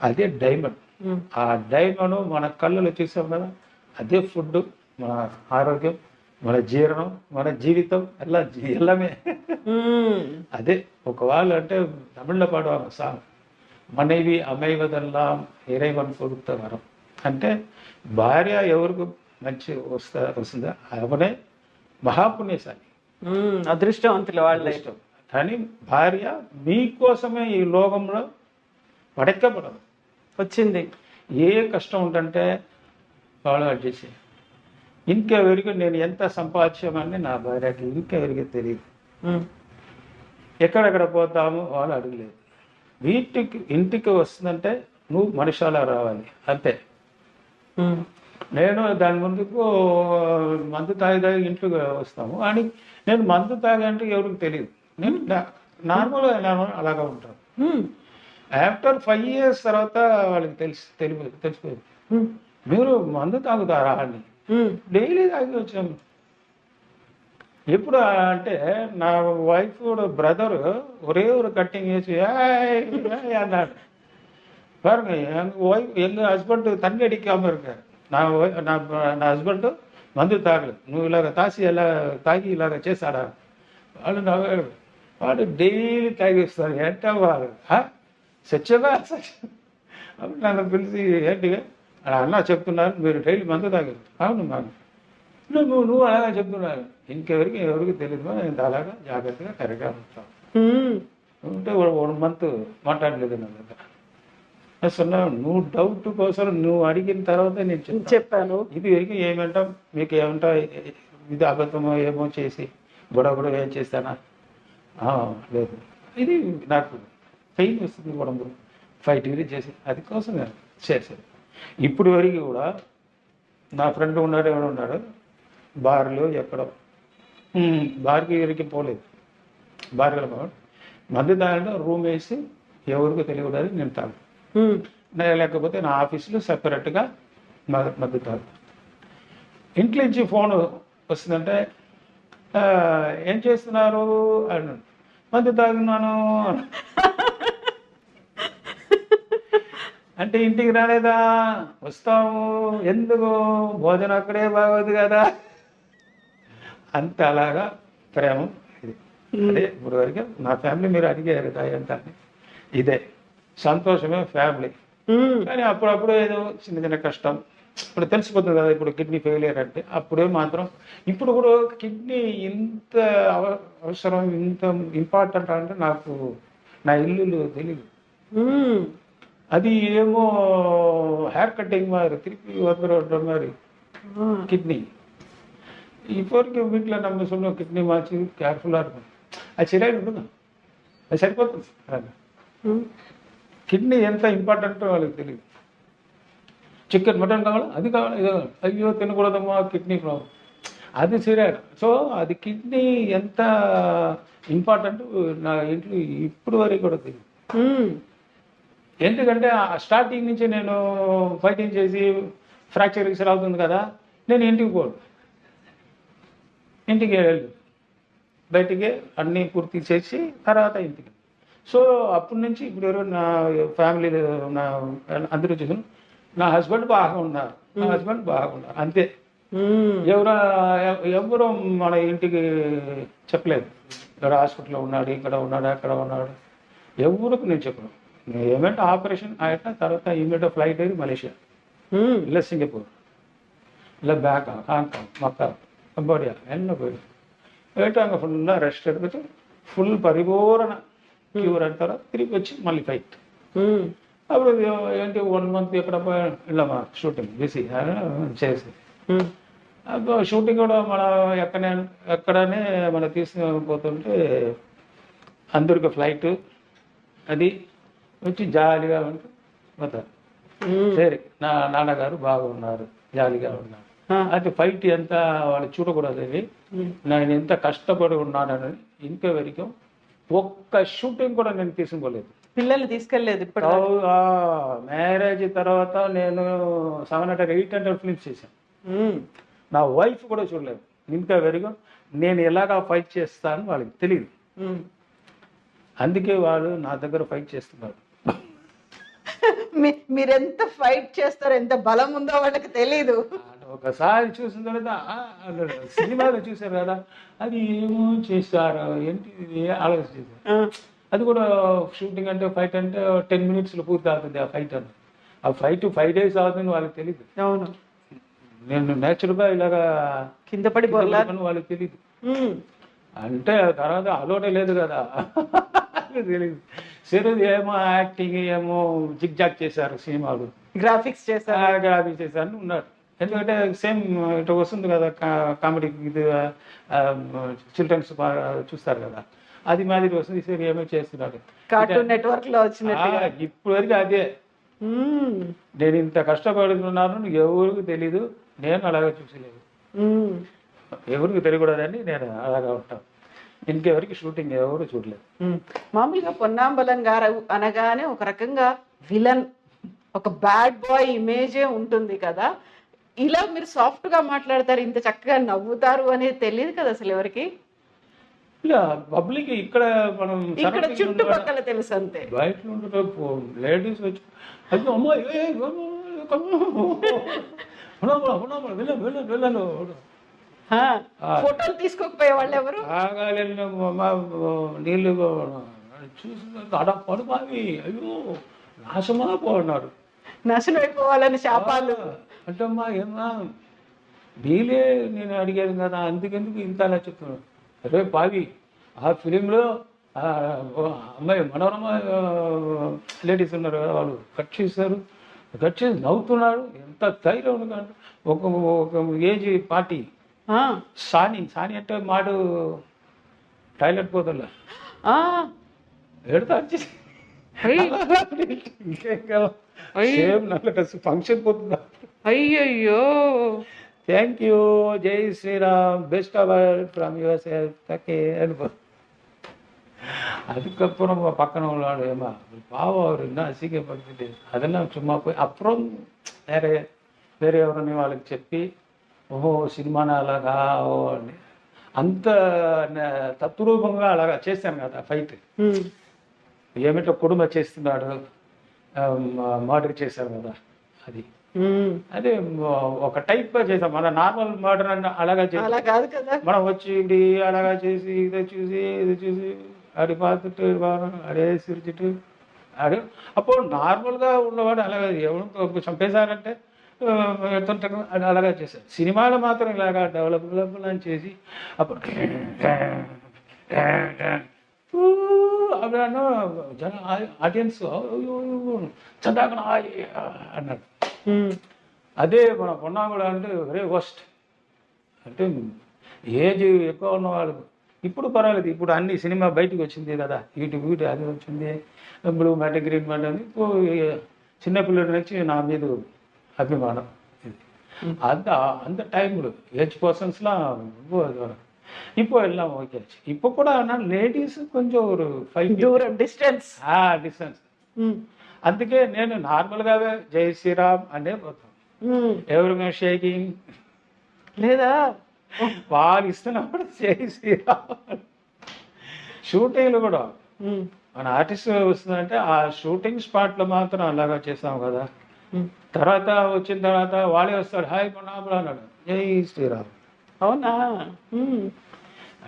అదే డైమండ్. ఉమ్. ఆ డైమండ్ మన కళ్ళలో చూసాం కదా, అదే ఫుడ్, మన ఆరోగ్యం, మన జీర్ణం, మన జీవితం ఎల్లమే ఉమ్. అదే. ఒకవేళ అంటే తమిళ్లో పాడువాங்க సాంగ్, మனைவி அமைவதெல்லாம் இறைவன் கொடுத்த వరం అంటే భార్య ఎవరికి మంచి వస్తుందా అవనే మహాపుణ్యశాలి, ఉమ్. అదృష్టవంతులు వాళ్ళే. ఇష్టం. కానీ భార్య మీకోసమే ఈ లోకంలో పడెక్కబడదు. వచ్చింది. ఏ కష్టం ఉంటుంటే వాళ్ళు అడ్జస్ట్ చేయాలి. ఇంకెవరికి నేను ఎంత సంపాదించామని నా భార్యకి ఇంకెవరికి తెలియదు. ఉమ్. ఎక్కడెక్కడ పోతాము వాళ్ళు అడగలేదు. ఇంటికి వస్తుందంటే నువ్వు మనుషాలా రావాలి అంతే. ఉమ్. నేను దాని ముందుకు మందు తాగి ఇంట్లోకి వస్తాము అని, నేను మందు తాగి అంటే ఎవరికి తెలియదు. నేను నార్మల్గా అలాగా ఉంటాను. ఉమ్. ఆఫ్టర్ 5 years తర్వాత వాళ్ళకి తెలిసిపోయింది, ఉమ్. మీరు మందు తాగుతారా అని. ఉమ్. డైలీ తాగి వచ్చాము. ఎప్పుడు అంటే నా వైఫ్ కూడా బ్రదర్ ఒరే ఒక కట్టింగ్ వేసి అన్నాడు. பாருங்க எங்க హస్బెండ్ தண்ணி அடிக்காம இருக்காரு. నా హస్బెండ్ మందు తాగలేదు, నువ్వు ఇలాగ ఎలా తాగి ఇలాగ చేశాడా వాళ్ళు నవ్వాడు. వాడు డైలీ తాగిస్తారు. ఏంటా వాడు సత్యగా అప్పుడు నన్ను పిలిచి ఏంటి అన్న చెప్తున్నారు మీరు డైలీ మందు తాగారు. అవును మాకు నువ్వు అలాగా చెప్తున్నారు, ఎవరికి తెలియదు, నేను అలాగా జాగ్రత్తగా కరెక్ట్గా ఉంటాను. ఉమ్. ఉంటే 1 month మాట్లాడలేదు నా దగ్గర. అసలు నువ్వు డౌట్ కోసం నువ్వు అడిగిన తర్వాత నేను చెప్పాను. ఇది వరకు ఏమంటాం మీకు ఏమంటా, ఇది అబద్ధమో ఏమో చేసి గొడవ ఏం చేస్తానా లేదు. ఇది నాకు పెయిన్ వస్తుంది గొడవ. 5 డిగ్రీ చేసి అది కోసం నేను చేసేది. ఇప్పుడు వరకు కూడా నా ఫ్రెండ్ ఉన్నాడు, ఎవడు ఉన్నాడు బార్లో ఎక్కడో బార్కి ఎవరికి పోలేదు. బార్కి మధ్య దాంట్లో రూమ్ వేసి ఎవరికి తెలియకూడదు నేను తాగు. లేకపోతే నా ఆఫీస్లో సెపరేట్గా మధ్య తాగు. ఇంట్లో నుంచి ఫోన్ వస్తుందంటే ఏం చేస్తున్నారు అని, మధ్య తాగున్నాను అంటే ఇంటికి రాలేదా, వస్తాము ఎందుకు, భోజనం అక్కడే బాగోదు కదా, అంత అలాగా ప్రేమ ఇది. అదే ఇప్పుడు వరకు నా ఫ్యామిలీ మీరు అడిగారు కదా ఎంత అని, ఇదే సంతోషమే ఫ్యామిలీ. కానీ అప్పుడప్పుడు ఏదో చిన్న చిన్న కష్టం ఇప్పుడు తెలిసిపోతుంది కదా. ఇప్పుడు కిడ్నీ ఫెయిలియర్ అంటే అప్పుడే మాత్రం, ఇప్పుడు కూడా కిడ్నీ ఇంత అవసరం, ఇంత ఇంపార్టెంట్ అంటే నాకు నా ఇల్లు తెలియదు. అది ఏమో హెయిర్ కటింగ్ மாதிரி திருப்பி வந்துடுற மாதிரி கிட்னி. இப்போ வரைக்கும் வீட்டில் நம்ம சொல்லுவோம் கிட்னி மாச்சு கேர்ஃபுல்லாக இருக்கும், அது சரியாக விடுங்க, అది సరిపోతుంది. కిడ్నీ ఎంత ఇంపార్టెంటో వాళ్ళకి తెలియదు. చికెన్ మటన్ కావాలా, అది కావాలా, ఇది కావాలి, అయ్యో తినకూడదమ్మా కిడ్నీ ప్రాబ్లం, అది సరియాడు. సో అది కిడ్నీ ఎంత ఇంపార్టెంట్ నా ఇంట్లో ఇప్పుడు వరకు కూడా తెలియదు. ఎందుకంటే స్టార్టింగ్ నుంచి నేను ఫైటింగ్ చేసి ఫ్రాక్చర్ గిక్చర్ అవుతుంది కదా, నేను ఇంటికి పోను, ఇంటికి వెళ్ళి బయటికి అన్నీ పూర్తి చేసి తర్వాత ఇంటికి. సో అప్పటి నుంచి ఇప్పుడు ఎవరు నా ఫ్యామిలీ నా అందరూ చూసాను, నా హస్బెండ్ బాగా ఉన్నారు, నా హస్బెండ్ బాగున్నారు అంతే. ఎవరు మన ఇంటికి చెప్పలేదు ఇక్కడ హాస్పిటల్లో ఉన్నాడు, ఇక్కడ ఉన్నాడు, అక్కడ ఉన్నాడు, ఎవరికి నేను చెప్పను. ఏమంటే ఆపరేషన్ అయిన తర్వాత ఇమీడియట్ ఫ్లైట్ అయ్యి మలేషియా, இல்லை సింగపూర్, இல்லை பேங்காக், ஹாங்காங், மக்கா, கம்போடியா என்ன போயிடும் போயிட்டு அங்கே ஃபுல்லாக ரெஸ்ட் எடுத்துட்டு ఫుల్ పరిపూర్ణ క్యూర్ అంటారా, తిరిగి వచ్చి మళ్ళీ ఫైట్. అప్పుడు ఏంటి 1 మంత్ ఎక్కడ వెళ్ళామా షూటింగ్ బిజీ చేసి, అప్పుడు షూటింగ్ కూడా మన ఎక్కడనే మనం తీసుకుపోతుంటే అందరికి ఫ్లైట్ అది వచ్చి జాలీగా ఉంటూ పోతారు. సరే నా నాన్నగారు బాగున్నారు, జాలీగా ఉన్నారు. అది ఫైట్ ఎంత వాళ్ళు చూడకూడదు, అది నేను ఎంత కష్టపడి ఉన్నానని ఇంతవరకు ఒక్క షూటింగ్ కూడా నేను తీసుకోలేదు. పిల్లల్ని తీసుకెళ్ళలేదు. ఇప్పుడు మ్యారేజ్ తర్వాత నేను 700-800 ఫిల్మ్స్ చేశాను. నా వైఫ్ కూడా చూడలేదు ఇంతవరకు. నేను ఎలాగా ఫైట్ చేస్తాను వాళ్ళకి తెలియదు, అందుకే వాళ్ళు నా దగ్గర ఫైట్ చేస్తున్నారు. మీరెంత ఫైట్ చేస్తారో, ఎంత బలం ఉందో వాళ్ళకి తెలీదు. ఒకసారి చూసిన తర్వాత సినిమాలో చూసారు కదా, అది ఏమో చేస్తారు ఏంటి ఆలోచించారు. అది కూడా షూటింగ్ అంటే ఫైట్ అంటే 10 minutesలో పూర్తి అవుతుంది ఆ ఫైట్ అని. ఆ ఫైట్ 5 days అవుతుంది వాళ్ళకి తెలియదు. అవును, నేను నేచురల్గా ఇలాగా కింద పడి వాళ్ళకి తెలియదు. అంటే తర్వాత అలవాటే లేదు కదా తెలియదు. సరే ఏమో యాక్టింగ్ ఏమో జిగ్ జాగ్ చేశారు, సినిమాలు గ్రాఫిక్స్ చేశారు ఉన్నాడు. ఎందుకంటే సేమ్ ఇట్లా వస్తుంది కదా కామెడీ, ఇది చిల్డ్రన్స్ చూస్తారు కదా, అది మాదిరి వస్తుంది. సరే ఏమో చేస్తున్నాడు, కార్టూన్ నెట్వర్క్ లో వచ్చినట్టు. ఇప్పుడు వరకు అదే. నేను ఇంత కష్టపడుతున్నాను ఎవరికి తెలీదు, నేను అలాగే చూసలేదు, ఎవరికి తెలియకూడదని నేను అలాగా ఉంటాను. ఇంకెవరికి షూటింగ్ ఎవరు చూడలేదు. మామూలుగా పొన్నాంబలం గారు అనగానే ఒక రకంగా విలన్, ఒక బ్యాడ్ బాయ్ ఇమేజే ఉంటుంది కదా. ఇలా మీరు సాఫ్ట్ గా మాట్లాడతారు, ఇంత చక్కగా నవ్వుతారు అనేది తెలియదు కదా అసలు ఎవరికి. ఇలా పబ్లిక్ ఇక్కడ మనం ఇక్కడ చుట్టుపక్కల తెలుసు అంతే. బయట లేడీస్ వచ్చి అయ్యో అమ్మా వెళ్ళను ఫోటోలు తీసుకోకపోయే వాళ్ళు ఎవరు, నీళ్ళు చూసి అడ పడుపావి అయ్యో నాశమా పోన్నాడు, నాశనం అయిపోవాలని శాపాలు. అంటే అమ్మా ఏమా నీళ్ళే నేను అడిగాను కదా, అందుకెందుకు ఇంత అలా చెప్తున్నాడు. అరే పావి ఆ ఫిలింలో అమ్మాయి మనోరమ లేడీస్ ఉన్నారు కదా, వాళ్ళు కట్ చేస్తారు, కట్ చేసి నవ్వుతున్నాడు. ఎంత ధైర్యం ఉంది. ఒక ఏజ్ పార్టీ సాని అంటే మాడు టాయిలెట్ పోతుందా ఎడతా వచ్చేసి సేమ్ నల్ల డ్రెస్ ఫంక్షన్ పోతుందా. అయ్యయ్యో. థ్యాంక్ యూ, జై Sriram, best award from your self தக்கே அனுப்ப. அதுக்கப்புறம் பக்கம் உள்ளாடு ஏமா பாவம் அவர் இன்னும் அசிங்கப்படுத்திட்டு அதெல்லாம் சும்மா போய் அப்புறம் వేరే ఎవరిని వాళ్ళకి చెప్పి ఓహో సినిమాని అలాగా ఓ అని అంత తత్రూపంగా అలాగా చేశాను కదా ఫైట్. ఏమిటో కుటుంబ చేస్తున్నాడు, మర్డర్ చేశారు కదా, అది అదే ఒక టైప్ గా చేసాం. మన నార్మల్ మర్డర్ అంటే అలాగా చేసాం. మనం వచ్చి ఇది అలాగా చేసి ఇదే చూసి ఇది చూసి ఆడి పాతుట్టు అడే సిరిచిట్టు ఆడు అప్పుడు నార్మల్గా ఉన్నవాడు అలాగే ఎవరు చంపేశారంటే అది అలాగా చేశారు. సినిమాలో మాత్రం ఇలాగా డెవలప్ అని చేసి అప్పుడు అప్పుడు జన ఆడియన్స్ చందాకన అన్నాడు. అదే మన పొన్నాగుడ అంటే వెరీ వర్స్ట్. అంటే ఏజ్ ఎక్కువ ఉన్నవాళ్ళు ఇప్పుడు పర్వాలేదు, ఇప్పుడు అన్ని సినిమా బయటకు వచ్చింది కదా, యూట్యూబ్ అది వచ్చింది, బ్లూ మ్యాట్ గ్రీన్ మ్యాట్ అని. ఇప్పుడు చిన్నపిల్లల నుంచి నా మీద అభిమానం. அந்த டைம்ல ஏஜ் பர்சன்ஸ்லாம் இப்போ எல்லாம் ஓகே ஆச்சு. இப்போ கூட ஆனால் லேడీస్ కొంచెం ஒரு 5 దూరం డిస్టెన్స్ అందుకే నేను నార్మల్గానే జై శ్రీరామ్ అనే పోతాను. ఎవరిగా షేకింగ్ లేదా వాళ్ళు ఇస్తున్నప్పుడు జై శ్రీరామ్. షూటింగ్లు కూడా మన ఆర్టిస్ట్ వస్తుందంటే ఆ షూటింగ్ స్పాట్లో మాత్రం అలాగా చేస్తాం కదా. తర్వాత వచ్చిన తర్వాత వాళ్ళే వస్తాడు, హాయ్ పొన్నాపులు అన్నాడు, జై శ్రీరామ్. అవునా?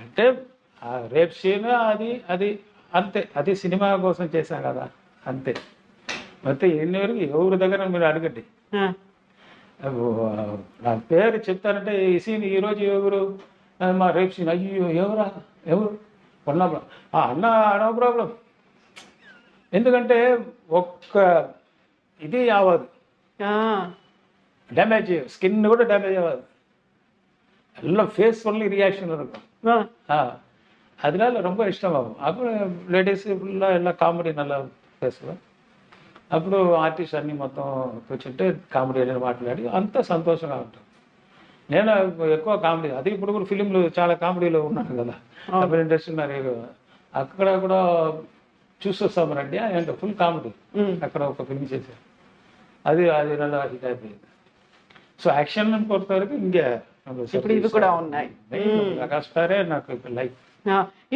అంటే రేపు సీన్ అది అది అంతే, అది సినిమా కోసం చేశాం కదా అంతే. ಮತ್ತೆ ఎన్ని ఎవరి దగ్గర మీరు అడగండి, నా పేరు చెప్తారంటే ఈ సీన్ ఈరోజు ఎవరు మా రేపు సీన్, అయ్యో ఎవరా ఎవరు పొన్నాపులు అన్న, నో ప్రాబ్లం. ఎందుకంటే ఒక్క ఇది అవ్వదు, డ్యామేజ్ స్కిన్ కూడా డ్యాமேஜ் ஆகாது, எல்லாம் ஃபேஸ் ஒன்லி ரியாக்ஷன் இருக்கும். அதனால ரொம்ப இஷ்டமாகும். அப்புறம் లేడీస్ ఫుల్గా ఎలా కామెడీ நல்லா பேசுவேன். అప్పుడు ఆర్టిస్ట్ అన్ని మొత్తం కూర్చుంటే కామెడీ అనేది మాట్లాడి అంత సంతోషంగా ఉంటాం. నేను ఎక్కువ కామెడీ, అది ఇప్పుడు కూడా ఫిలింలు చాలా కామెడీలో ఉన్నాను కదా, అప్పుడు ఇండస్ట్రీ ఉన్నారు, అక్కడ కూడా చూసొస్తాం రండి అంటే ఫుల్ కామెడీ. అక్కడ ఒక ఫిలిం చేశారు, అది అది நல்லா హిట్ అయిపోయింది. సో యాక్షన్ పొరత వరకు ఇంకే ఇప్పుడు ఇవి కూడా ఉన్నాయి. మెగాస్టారే నాకు లైఫ్.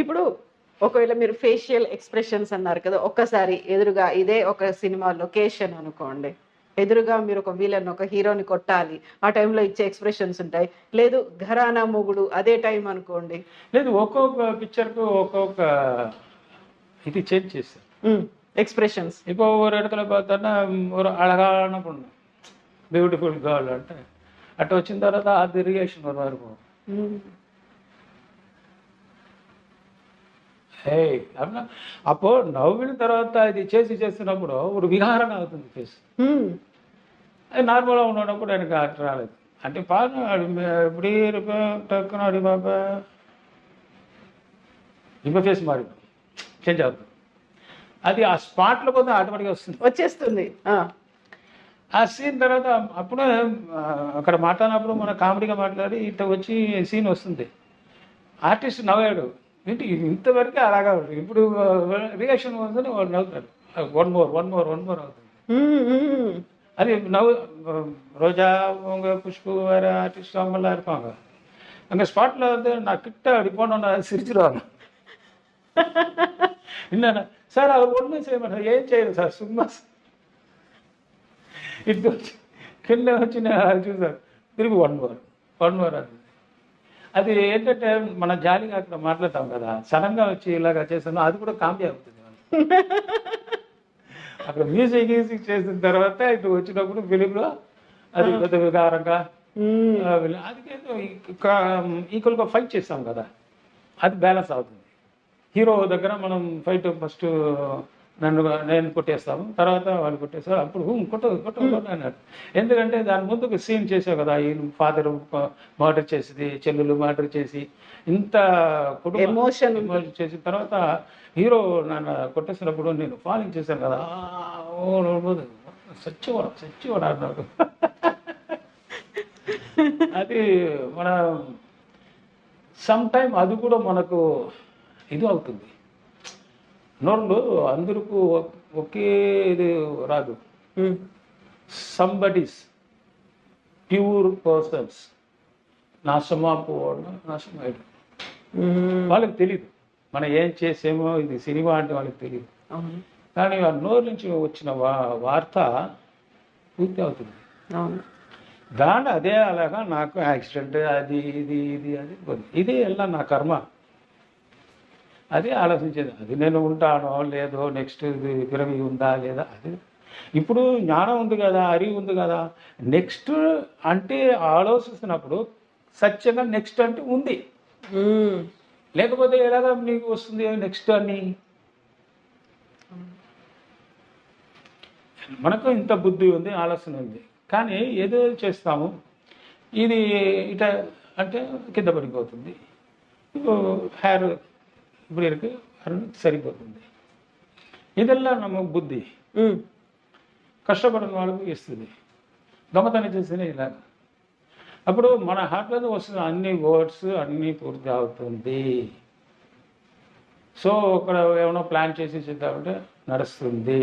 ఇప్పుడు ఒకవేళ మీరు ఫేషియల్ ఎక్స్ప్రెషన్స్ అన్నారు కదా, ఒక్కసారి ఎదురుగా ఇదే ఒక సినిమా లొకేషన్ అనుకోండి, ఎదురుగా మీరు ఒక విలన్ ఒక హీరోని కొట్టాలి, ఆ టైంలో ఇచ్చే ఎక్స్ప్రెషన్స్ ఉంటాయి. లేదు ఘరానా మొగుడు అదే టైం అనుకోండి, లేదు ఒక్కొక్క పిక్చర్కు ఒక్కొక్క ఇది చేంజ్ చేస్తారు எக்ஸ்பிரஷன்ஸ். இப்போ ஒரு இடத்துல பார்த்தோன்னா ஒரு அழகான பொண்ணு, பியூட்டிஃபுல் கேர்ள் అంటే అటు వచ్చిన తర్వాత అది రియాక్షన్ వరకు இருக்கும். அப்படின்னா அப்போ నవ్విన తర్వాత ఇది చేస్తున్నప్పుడు ஒரு విహారంగా అవుతుంది ఫేస్. అది నార్మల్గా ఉన్నప్పుడు எனக்கு అట్లా రాలేదు. అంటే పాడు இப்படி இருப்பேன், டக்குன்னு அப்படி பார்ப்பேன், இப்போ ఫేస్ మారిపోయింది, చేంజ్ అవుతుంది. అది ఆ స్పాట్లో పోతే ఆటోమేటిక్గా వచ్చేస్తుంది. ఆ సీన్ తర్వాత అప్పుడు అక్కడ మాట్లాడినప్పుడు మన కామెడీగా మాట్లాడి ఇట్లా వచ్చి సీన్ వస్తుంది, ఆర్టిస్ట్ నవ్వాడు, ఏంటి ఇంతవరకు అలాగా ఉంటుంది. ఇప్పుడు రియాక్షన్ వస్తుంది, వాడు నవ్వుతాడు, వన్ మోర్ అవుతుంది. அது நவ் ரோஜா அவங்க புஷ்பு வேறு ஆர்டிஸ்ட் அவங்கெல்லாம் இருப்பாங்க. அங்கே ஸ்பாட்டில் வந்து நான் கிட்ட அப்படி போனோன்னா சிரிச்சிருவாங்க. என்னென்ன சார் அவர் ஒன்றும் செய்ய மாட்டார், ஏன் செய்யறது సార్ సుమ్మా ఇటు వచ్చి కింద వచ్చి నేను చూసారు, తిరిగి వన్ మోర్ అది. అది ఏంటంటే మనం జాలీగా అక్కడ మాట్లాడతాం కదా, సడన్గా వచ్చి ఇలాగ చేస్తాను, అది కూడా కామెడీ అవుతుంది. అక్కడ మ్యూజిక్ చేసిన తర్వాత ఇటు వచ్చినప్పుడు ఫిలింలో అది పెద్ద వికారంగా అది ఈక్వల్గా ఫైట్ చేస్తాం కదా, అది బ్యాలెన్స్ అవుతుంది. హీరో దగ్గర మనం ఫైట్ ఫస్ట్ నేను కొట్టేస్తాము, తర్వాత వాళ్ళు కొట్టేస్తారు. అప్పుడు కొట్టు కొట్టు కొట్టు అన్నాడు. ఎందుకంటే దాని ముందుకు సీన్ చేసావు కదా, ఈ ఫాదర్ మర్డర్ చేసింది, చెల్లెలు మర్డర్ చేసి ఇంత ఎమోషన్ చేసిన తర్వాత హీరో నన్ను కొట్టేసినప్పుడు నేను ఫాలోయింగ్ చేశాను కదా, సచ్చివాడు అన్నాడు. అది మన సమ్ టైమ్ అది కూడా మనకు ఇది అవుతుంది. నోళ్ళు అందరికీ ఒకే ఇది రాదు. సంబడీస్ ప్యూర్ పర్సన్స్ నాశనమయ్యాడు. వాళ్ళకి తెలియదు మనం ఏం చేసేమో, ఇది సినిమా అంటే వాళ్ళకి తెలియదు. కానీ ఆ నోరు నుంచి వచ్చిన వార్త పూర్తి అవుతుంది. దాని అదే అలాగా నాకు యాక్సిడెంట్ అది ఇది ఇది అది ఇదే ఎలా నా కర్మ. అదే ఆలోచించేది, అది నేను ఉంటానో లేదో, నెక్స్ట్ పిరమి ఉందా లేదా, అది ఇప్పుడు జ్ఞానం ఉంది కదా, అరివి ఉంది కదా, నెక్స్ట్ అంటే ఆలోచిస్తున్నప్పుడు సత్యంగా నెక్స్ట్ అంటే ఉంది. లేకపోతే ఎలాగా నీకు వస్తుంది నెక్స్ట్ అని? మనకు ఇంత బుద్ధి ఉంది, ఆలోచన ఉంది, కానీ ఏదో చేస్తాము, ఇది ఇట అంటే కింద పడిపోతుంది. హెయిర్ ఇప్పుడు సరిపోతుంది. ఇదెல்லாம் ನಮ್ಮ బుద్ధి కష్టపడిన వాళ్ళకు ఇస్తుంది. దొంగతనం చేస్తేనే ఇలాగ. అప్పుడు మన హార్ట్లో వస్తున్న అన్ని వర్డ్స్ అన్నీ పూర్తి అవుతుంది. సో అక్కడ ఏమైనా ప్లాన్ చేసి చేద్దామంటే నడుస్తుంది.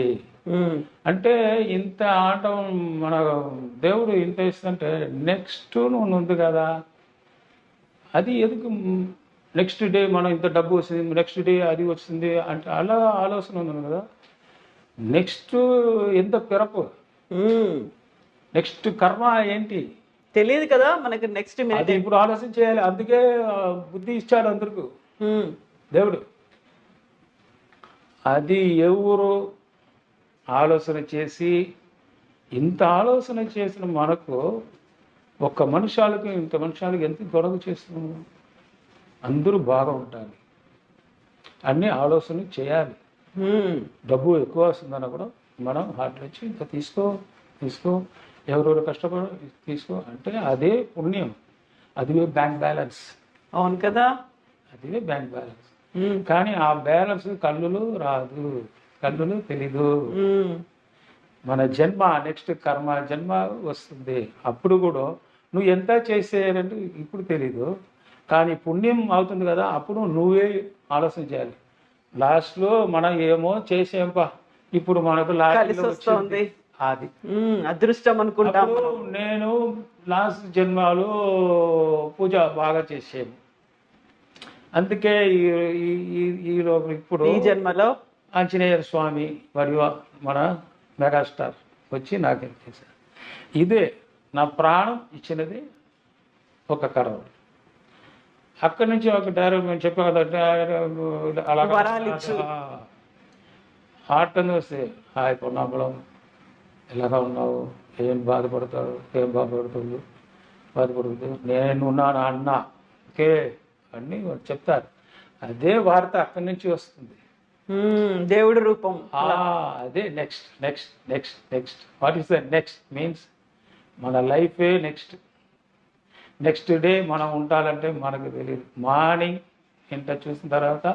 అంటే ఇంత ఆటం మన దేవుడు ఇంత ఇస్తుంటే నెక్స్ట్ నువ్వు ఉంది కదా, అది ఎందుకు నెక్స్ట్ డే మనం ఇంత డబ్బు వస్తుంది, నెక్స్ట్ డే అది వస్తుంది అంటే అలా ఆలోచన ఉంది కదా. నెక్స్ట్ ఎంత పిరపు, నెక్స్ట్ కర్మ ఏంటి తెలియదు కదా మనకి. నెక్స్ట్ అది ఇప్పుడు ఆలోచన చేయాలి. అందుకే బుద్ధి ఇచ్చాడు అందరికీ దేవుడు. అది ఎవరు ఆలోచన చేసి ఇంత ఆలోచన చేసిన మనకు ఒక్క మనుషాలకు ఇంత మనుషాలకు ఎంత గొడవ చేస్తున్నాము. అందరూ బాగా ఉండాలి, అన్ని ఆలోచన చేయాలి. డబ్బు ఎక్కువ వస్తుందన్న కూడా మనం హార్ట్ వచ్చి ఇంత తీసుకో ఎవరెవరు కష్టపడ తీసుకో అంటే అదే పుణ్యం, అదివే బ్యాంక్ బ్యాలెన్స్. అవును కదా, అదివే బ్యాంక్ బ్యాలెన్స్. కానీ ఆ బ్యాలెన్స్ కళ్ళులు రాదు, కళ్ళులు తెలీదు. మన జన్మ నెక్స్ట్ కర్మ జన్మ వస్తుంది. అప్పుడు కూడా నువ్వు ఎంత చేసేయాలంటే ఇప్పుడు తెలీదు, కానీ పుణ్యం అవుతుంది కదా, అప్పుడు నువ్వే ఆలోచన చేయాలి. లాస్ట్లో మనం ఏమో చేసేంపా, ఇప్పుడు మనకు వస్తుంది అది అదృష్టం అనుకుంటాం. నేను లాస్ట్ జన్మలో పూజ బాగా చేసాను, అందుకే ఇప్పుడు ఈ జన్మలో ఆంజనేయ స్వామి మరియు మన మెగాస్టార్ వచ్చి నాకు హెల్ప్ చేశారు. ఇదే నా ప్రాణం ఇచ్చినది ఒక కర్మ. అక్కడి నుంచి ఒక డైరెక్ట్ మేము చెప్పాం కదా, అలా ఆటని వస్తే హాయ్ పొన్నాపులం ఎలాగా ఉన్నావు, ఏం బాధపడతాడు, ఏం బాధపడుతుంది నేను ఉన్నాను అన్న ఓకే అన్నీ చెప్తారు. అదే వార్త అక్కడి నుంచి వస్తుంది, దేవుడి రూపం. అదే next next next next. What is the next means మన లైఫే నెక్స్ట్ డే మనం ఉండాలంటే మనకు తెలియదు. మార్నింగ్ ఇంత చూసిన తర్వాత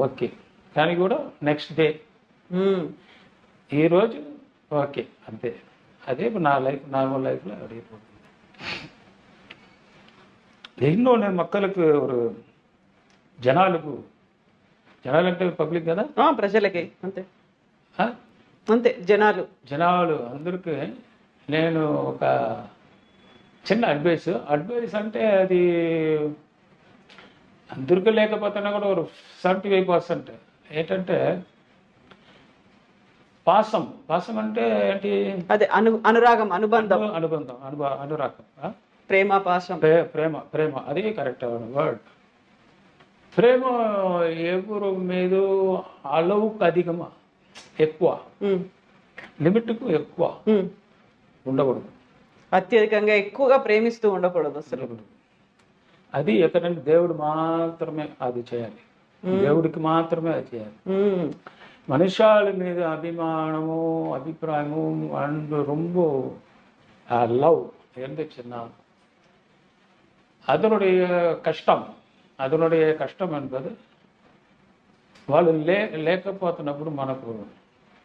ఓకే, కానీ కూడా నెక్స్ట్ డే ఈరోజు ఓకే అంతే. అదే నా లైఫ్ నార్మల్ లైఫ్లో అడిగిపోతుంది. ఎన్నో నేను మక్కలకు జనాలకు, జనాలంటే పబ్లిక్ కదా, ప్రజలకి అంతే అంతే జనాలు అందరికీ నేను ఒక చిన్న అడ్వైస్ అంటే అది అందరికీ లేకపోతున్నా కూడా ఒక 75% ఏంటంటే పాసం అంటే ఏంటి, అదే అనురాగం, అనురాగం, ప్రేమ, పాశం, ప్రేమ అది కరెక్ట్ వర్డ్. ప్రేమ ఎవరు మీద అలవుకు అధికమా ఎక్కువ, లిమిట్కు ఎక్కువ ఉండకూడదు. అత్యధికంగా ఎక్కువగా ప్రేమిస్తూ ఉండకూడదు అసలు. అది ఎక్కడంటే దేవుడు మాత్రమే అది చేయాలి, దేవుడికి మాత్రమే అది చేయాలి. மனுஷாள் மீது அபிமானமோ அபிப்பிராயமோ அன்பு ரொம்ப லவ் இருந்துச்சுன்னா அதனுடைய కష్టం என்பது వాళ్ళు లేకపోతున్నప్పుడు మనకు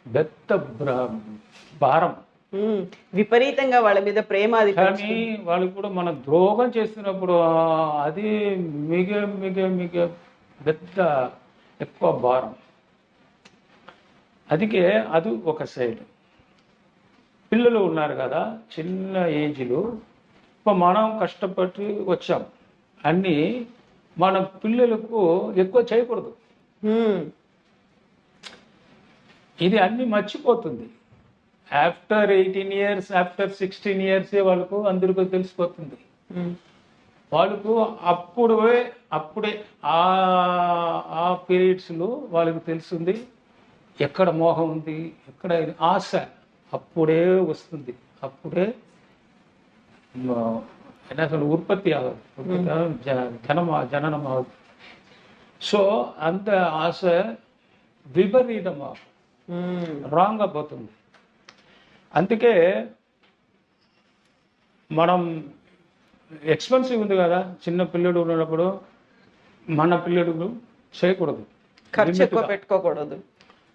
పెద్ద భారం. విపరీతంగా వాళ్ళ మీద ప్రేమ అది కానీ వాళ్ళు కూడా మన ద్రోహం చేస్తున్నప్పుడు అది మిగ మిగ మిగ పెద్ద ఎక్కువ భారం. అందుకే అది ఒక సైడ్. పిల్లలు ఉన్నారు కదా చిన్న ఏజ్లో, మనం కష్టపడి వచ్చాం అన్నీ మన పిల్లలకు ఎక్కువ చేయకూడదు. ఇది అన్ని మర్చిపోతుంది. ఆఫ్టర్ 18 years, ఆఫ్టర్ 16 years వాళ్ళకు అందరికీ తెలిసిపోతుంది. వాళ్ళకు అప్పుడే ఆ పీరియడ్స్లో వాళ్ళకి తెలుస్తుంది ఎక్కడ మోహం ఉంది, ఎక్కడ ఆశ అప్పుడే వస్తుంది. అప్పుడే ఉత్పత్తి ఆగదు, జననం ఆగదు. సో అంత ఆశ విపరీతం రాంగ్గా పోతుంది. అందుకే మనం ఎక్స్పెన్సివ్ ఉంది కదా, చిన్న పిల్లడు ఉన్నప్పుడు మన పిల్లడు చేయకూడదు, ఖర్చు ఎక్కువ పెట్టుకోకూడదు.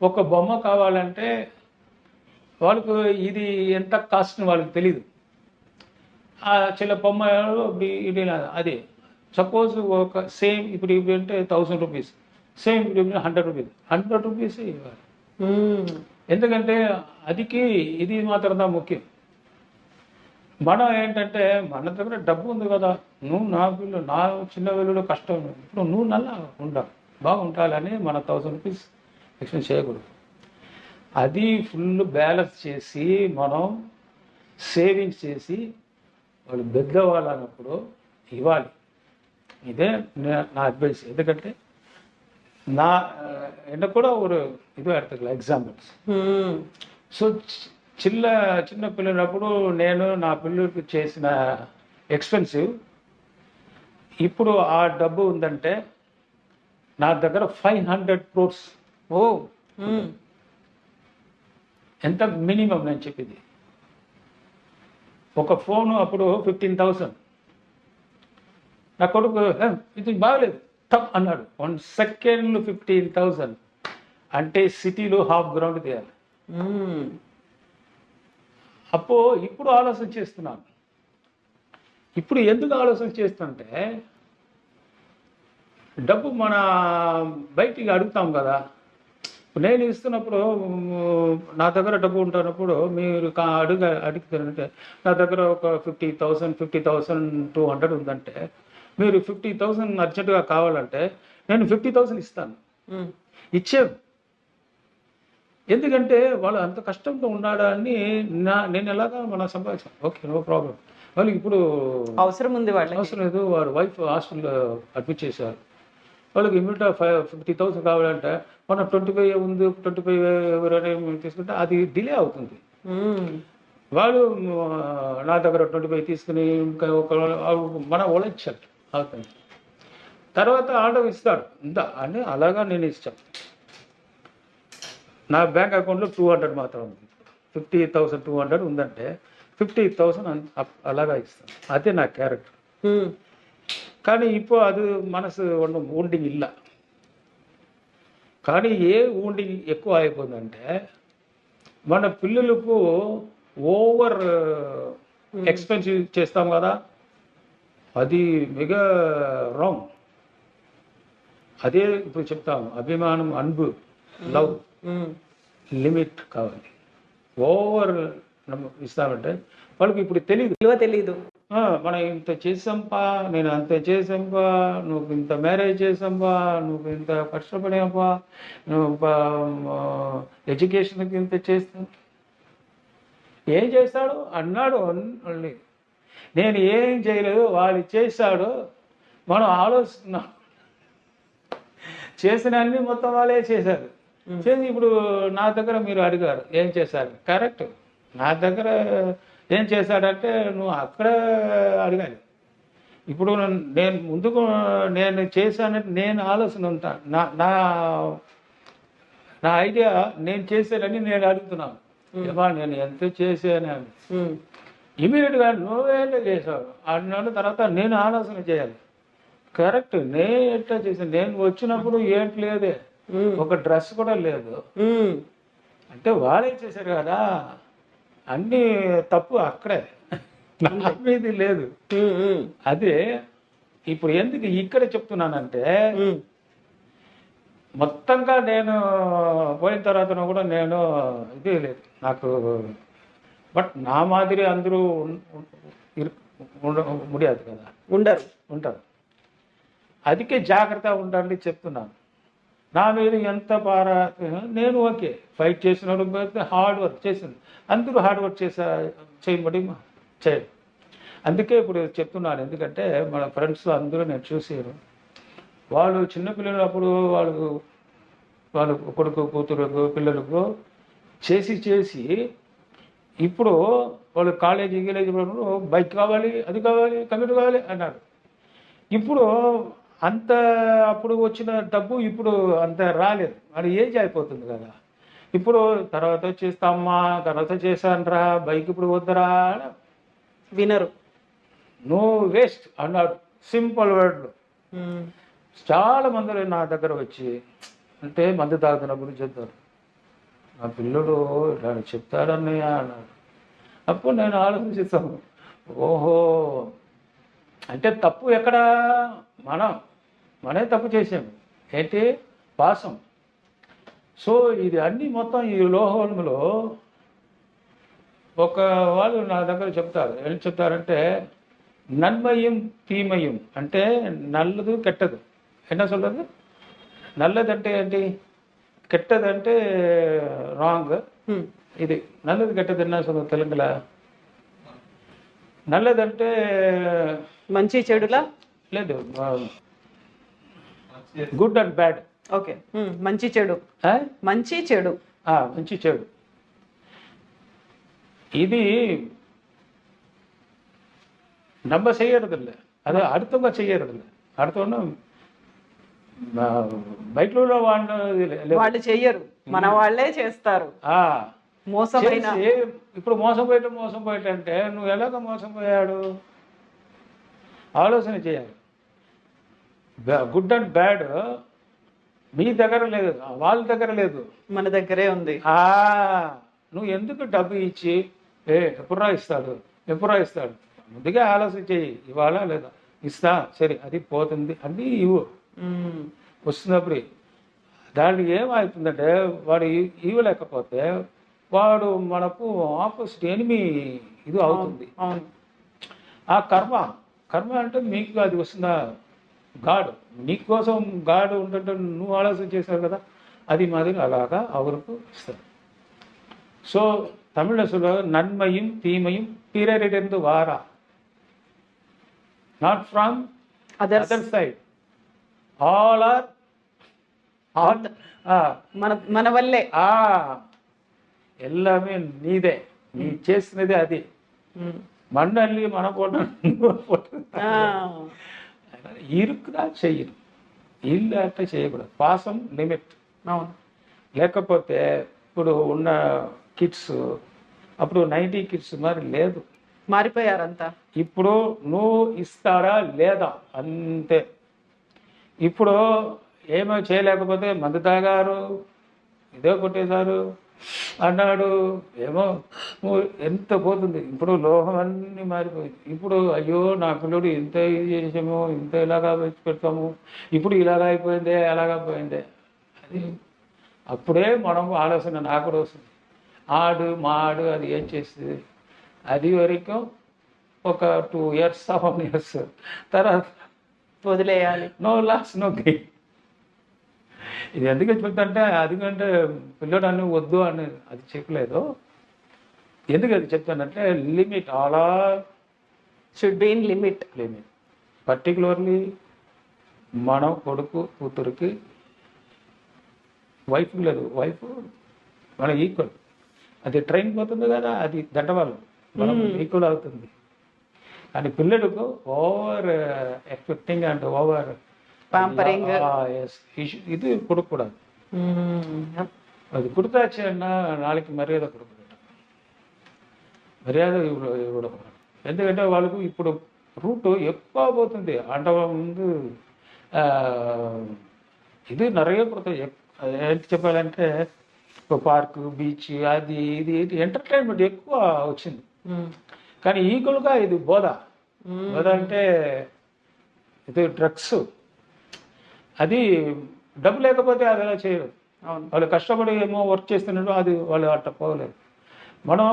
ఒక బొమ్మ కావాలంటే వాళ్ళకు ఇది ఎంత కాస్ట్ వాళ్ళకి తెలీదు. ఆ చిన్న బొమ్మ ఇది అదే సపోజ్ ఒక సేమ్ ఇప్పుడు అంటే 1000 rupees, సేమ్ ఇప్పుడు 100 rupees ఇవ్వాలి. ఎందుకంటే అదికి ఇది మాత్రం ముఖ్యం. మనం ఏంటంటే మన దగ్గర డబ్బు ఉంది కదా, నువ్వు నా చిన్న వెల్లుడు కష్టం, ఇప్పుడు నువ్వు బాగుంటాలని మన 1000 rupees ఎక్స్పెన్స్ చేయకూడదు. అది ఫుల్ బ్యాలెన్స్ చేసి మనం సేవింగ్స్ చేసి వాళ్ళు పెద్దవాళ్ళు అన్నప్పుడు ఇవ్వాలి. ఇదే నా అడ్వైస్. ఎందుకంటే எனக்கு கூட ஒரு இது எடுத்துக்கலாம் ఎగ్జాంపుల్స్. సో చిన్న పిల్లలప్పుడు నేను నా పిల్లలకి చేసిన ఎక్స్పెన్సివ్ ఇప్పుడు ఆ డబ్బు ఉందంటే నా దగ్గర 500 crores. ఎంత మినిమం నేను చెప్పింది. ఒక ఫోను అప్పుడు 15,000. నా కొడుకు ఇది బాగలేదు అన్నాడు. 1 second 15,000 అంటే సిటీలో హాఫ్ గ్రౌండ్ తీయాలి. ఇప్పుడు ఆలోచన చేస్తున్నాను. ఇప్పుడు ఎందుకు ఆలోచన చేస్తుంటే డబ్బు మన బయటికి అడుగుతాం కదా. నేను ఇస్తున్నప్పుడు నా దగ్గర డబ్బు ఉంటున్నప్పుడు మీరు అడుగుతారంటే నా దగ్గర ఒక 50,200 ఉందంటే మీరు 50,000 అర్జెంటుగా కావాలంటే నేను 50,000 ఇస్తాను. ఇచ్చాను. ఎందుకంటే వాళ్ళు అంత కష్టంతో ఉన్నాడని నేను ఎలాగా మనం సంపాదించాను. Okay, no problem. వాళ్ళకి ఇప్పుడు అవసరం ఉంది, అవసరం లేదు. వాడు వైఫ్ హాస్పిటల్లో అడ్మిట్ చేశారు. వాళ్ళకి ఇమీడియట్గా 50,000 కావాలంటే మనం 25 ఉంది, 25 తీసుకుంటే అది డిలే అవుతుంది. వాళ్ళు నా దగ్గర 25 తీసుకుని ఇంకా మన ఒలచ్చారు అవుతుంది. తర్వాత ఆర్డర్ ఇస్తాడు ఇందా అని, అలాగా నేను ఇస్తాను. నా బ్యాంక్ అకౌంట్లో 200 మాత్రం ఉంది. 50,200 ఉందంటే 50,000 అలాగా ఇస్తాను. అదే నా క్యారెక్టర్. కానీ ఇప్పుడు అది మనసు ఊండింగ్ ಇಲ್ಲ. కానీ ఏ ఊండింగ్ ఎక్కువ అయిపోయిందంటే మన పిల్లలకు ఓవర్ ఎక్స్పెన్సివ్ చేస్తాం కదా, అది మెగా రాంగ్. అదే ఇప్పుడు చెప్తాము, అభిమానం, అన్బు, లవ్ లిమిట్ కావాలి. ఓవర్ ఇస్తామంటే వాళ్ళకి ఇప్పుడు తెలీదు. మనం ఇంత చేసాంపా, నేను అంత చేసాంపా, నువ్వు ఇంత మ్యారేజ్ చేసాంపా, నువ్వు ఇంత కష్టపడాంపా, నువ్వు ఎడ్యుకేషన్కి ఇంత చేస్తాను. ఏం చేస్తాడు అన్నాడు. నేను ఏం చేయలేదు, వాడు చేశాడు. మనం ఆలోచిస్తున్నాం. చేసిన అన్ని మొత్తం వాళ్ళే చేశారు. చేసి ఇప్పుడు నా దగ్గర మీరు అడిగారు ఏం చేశారు, కరెక్ట్. నా దగ్గర ఏం చేశాడంటే నువ్వు అక్కడ అడగాలి. ఇప్పుడు నేను ముందుకు నేను చేశానంటే నేను ఆలోచన ఉంటాను. నా ఐడియా నేను చేశానని నేను అడుగుతున్నాను, ఏమా నేను ఎంత చేశాను అని. ఇమీడియట్గా నువ్వేంటో చేసావు అన్న తర్వాత నేను ఆలోచన చేయాలి. కరెక్ట్, నేను ఎట్లా చేశాను, నేను వచ్చినప్పుడు ఏంటి లేదే, ఒక డ్రెస్ కూడా లేదు అంటే వాళ్ళే చేశారు కదా, అన్ని తప్పు అక్కడే, నా మీద లేదు. అదే ఇప్పుడు ఎందుకు ఇక్కడ చెప్తున్నానంటే, మొత్తంగా నేను పోయిన తర్వాత కూడా నేను ఇది లేదు నాకు, బట్ నా మాదిరి అందరూ ముడియాదు కదా, ఉంటారు. అదికే జాగ్రత్త ఉండండి చెప్తున్నాను. నా మీద ఎంత బాగా నేను ఓకే ఫైట్ చేసినాడు, హార్డ్ వర్క్ చేసింది, అందరూ హార్డ్ వర్క్ చేయబడి చేయడు. అందుకే ఇప్పుడు చెప్తున్నాను, ఎందుకంటే మన ఫ్రెండ్స్ అందరూ నేను చూసాను, వాళ్ళు చిన్నపిల్లలప్పుడు వాళ్ళ కొడుకు కూతురుకు పిల్లలకు చేసి ఇప్పుడు వాళ్ళు కాలేజీ బైక్ కావాలి, అది కావాలి, కంప్యూటర్ కావాలి అన్నారు. ఇప్పుడు అంత అప్పుడు వచ్చిన డబ్బు ఇప్పుడు అంత రాలేదు, అది ఏజ్ అయిపోతుంది కదా. ఇప్పుడు తర్వాత చేస్తామ్మా, తర్వాత చేశానరా, బైక్ ఇప్పుడు వద్దరా, వినరు, నువ్వు వేస్ట్ అన్నాడు సింపుల్ వర్డ్లో. చాలా మంది నా దగ్గర వచ్చి అంటే మందు తాగుతున్నప్పుడు చెప్తారు, నా పిల్లడు ఇలా చెప్తాడన్నయ్య అన్నాడు. అప్పుడు నేను ఆలోచిస్తాను, ఓహో అంటే తప్పు ఎక్కడ, మనే తప్పు చేసాము ఏంటి, పాసం. సో ఇది అన్నీ మొత్తం ఈ లోహంలో ఒక వాళ్ళు నా దగ్గర చెప్తారు, ఏం చెప్తారంటే నన్మయం తీమయం అంటే నల్లదు కెట్టదు. என்ன சொல்றது, నల్లదంటే ఏంటి, కెట్టదంటే రాంగ్, ఇది నల్లది కెట్టదు என்ன சொல்றது తెలుగులో, నల్లదంటే మంచి చెడులా లేదు, గుడ్ అండ్ బ్యాడ్. ఓకే, మంచి చెడు, మంచి చెడు, మంచి చెడు. இது நம்ம செய்யறதில்ல, அது அடுத்தவங்க செய்யறதில்ல. அடுத்தவங்க బైక్లో వాళ్ళు చెయ్యరు, మన వాళ్ళే చేస్తారు. మోసమైన ఇప్పుడు మోసం పోయేట అంటే నువ్వు ఎలాగ మోసం పోయాడు ఆలోచన చేయాలి. గుడ్ అండ్ బ్యాడ్ మీ దగ్గర లేదు, వాళ్ళ దగ్గర లేదు, మన దగ్గరే ఉంది. నువ్వు ఎందుకు డబ్బు ఇచ్చి ఎప్పుడు ఇస్తాడు ముందుగా ఆలోచన చేయి, ఇవాళ లేదా ఇస్తా, సరే అది పోతుంది అన్నీ ఇవ్వు. వస్తున్నప్పుడు దానికి ఏమవుతుందంటే వాడు ఇవ్వలేకపోతే వాడు మనకు ఆపోజిట్ ఎనిమి ఇది అవుతుంది. ఆ కర్మ అంటే మీకు అది వస్తుందా, గాడ్ నీకోసం గాడ్ ఉంటుంటే నువ్వు ఆలోచన చేశావు కదా, అది మాదిరి అలాగా అవరకు ఇస్తారు. సో తమిళ నన్మయం తీమయం పిరరిడెందు వారా, not from other side, all are మన వల్లే, எல்லாமே நீதே, நீ చేసినదే అది, మన్నల్లి మన పోటు ఇరుకుదా చెయ్యను, ఇల్లు అంటే చేయకూడదు. పాసం లిమిట్. లేకపోతే ఇప్పుడు ఉన్న కిడ్స్ అప్పుడు 90 కిడ్స్ మరి లేదు, మారిపోయారంతా. ఇప్పుడు నువ్వు ఇస్తారా లేదా అంతే. ఇప్పుడు ఏమో చేయలేకపోతే మందు తాగారు, ఇదే కొట్టేశారు అన్నాడు, ఏమో ఎంత పోతుంది. ఇప్పుడు లోహం అన్నీ మారిపోయింది. ఇప్పుడు అయ్యో నా పిల్లడు ఇంత ఇది చేసాము, ఇంత ఇలాగా పెడతాము, ఇప్పుడు ఇలాగా అయిపోయిందే అలాగైపోయిందే, అది అప్పుడే మనం ఆలోచన నాకు కూడా వస్తుంది. మాడు అది ఏం చేస్తుంది, అది వరకు ఒక 2 years 1 years తర్వాత వదిలేయాలి. No loss no gain. ఇది ఎందుకు చెప్తాంటే అందుకంటే పిల్లడు అని వద్దు అని అది చెప్పలేదు. ఎందుకు అది చెప్తానంటే లిమిట్, అలా should be in limit. Particularly మనం కొడుకు కూతురికి వైఫ్ లేదు, వైఫ్ మన ఈక్వల్. అది ట్రైన్ పోతుంది కదా, అది దండవాళ్ళు మనం ఈక్వల్ అవుతుంది. కానీ పిల్లలకు over expecting and over pampering ఇది కొడుకు కూడా. అది కుడతాచి అన్న నాளைకి మర్యాద కొడుకుంటాం, మర్యాద ఇవ్వడం. ఎందుకంటే వాళ్ళకు ఇప్పుడు రూట్ ఎక్కువ పోతుంది అంట ముందు. ఇది நிறைய కొడుతుంది. ఏంటి చెప్పాలంటే పార్క్, బీచ్, అది ఇది ఎంటర్టైన్మెంట్ ఎక్కువ వచ్చింది. కానీ ఈక్వల్గా ఇది బోధ. బోధ అంటే ఇది డ్రగ్స్. అది డబ్బు లేకపోతే అది ఎలా చేయరు. వాళ్ళు కష్టపడి ఏమో వర్క్ చేస్తున్నట్టు అది వాళ్ళు అట్ట పోగలేదు. మనం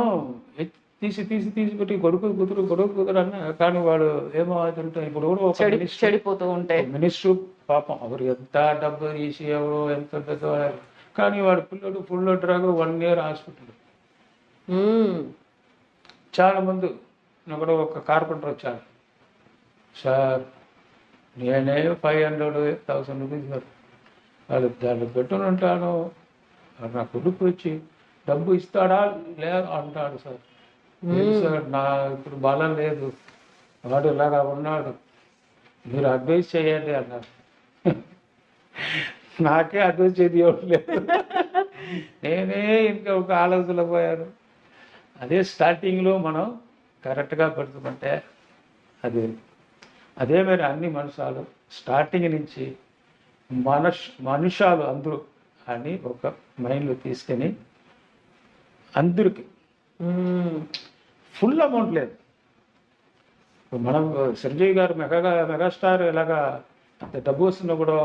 తీసి పెట్టి కొడుకు కూతురు అన్న, కానీ వాడు ఏమో అవుతుంటాయి. ఇప్పుడు కూడా ఒక చెడిపోతూ ఉంటాయి. మినిస్టర్ పాపం ఎవరు ఎంత డబ్బు తీసి ఎవరు ఎంత పెద్ద, కానీ వాడు పిల్లడు ఫుల్ డ్రగ్ 1 year హాస్పిటల్. చాలా మంది కూడా ఒక కార్పెంటర్ వచ్చాడు, సార్ నేనే 500,000 రూపీస్ వాళ్ళు దాన్ని పెట్టుని ఉంటాను, నా కొడుకు వచ్చి డబ్బు ఇస్తాడా లేదా అంటాడు. సార్ లేదు సార్, నా ఇప్పుడు బలం లేదు, వాడు ఇలాగా ఉన్నాడు, మీరు అడ్వైస్ చేయండి అన్నారు. నాకే అడ్వైస్ చేయలేదు, నేనే ఇంకా ఒక ఆలోచనలో పోయాను. అదే స్టార్టింగ్లో మనం కరెక్ట్గా పెడుతుంటే అదే మరి అన్ని మనుషాలు స్టార్టింగ్ నుంచి మనుషాలు అందరూ అని ఒక మైండ్లో తీసుకొని అందరికి ఫుల్ అమౌంట్ లేదు. మనం చిరంజీవి గారు మెగాస్టార్ ఇలాగా అంత డబ్బు వస్తున్నా కూడా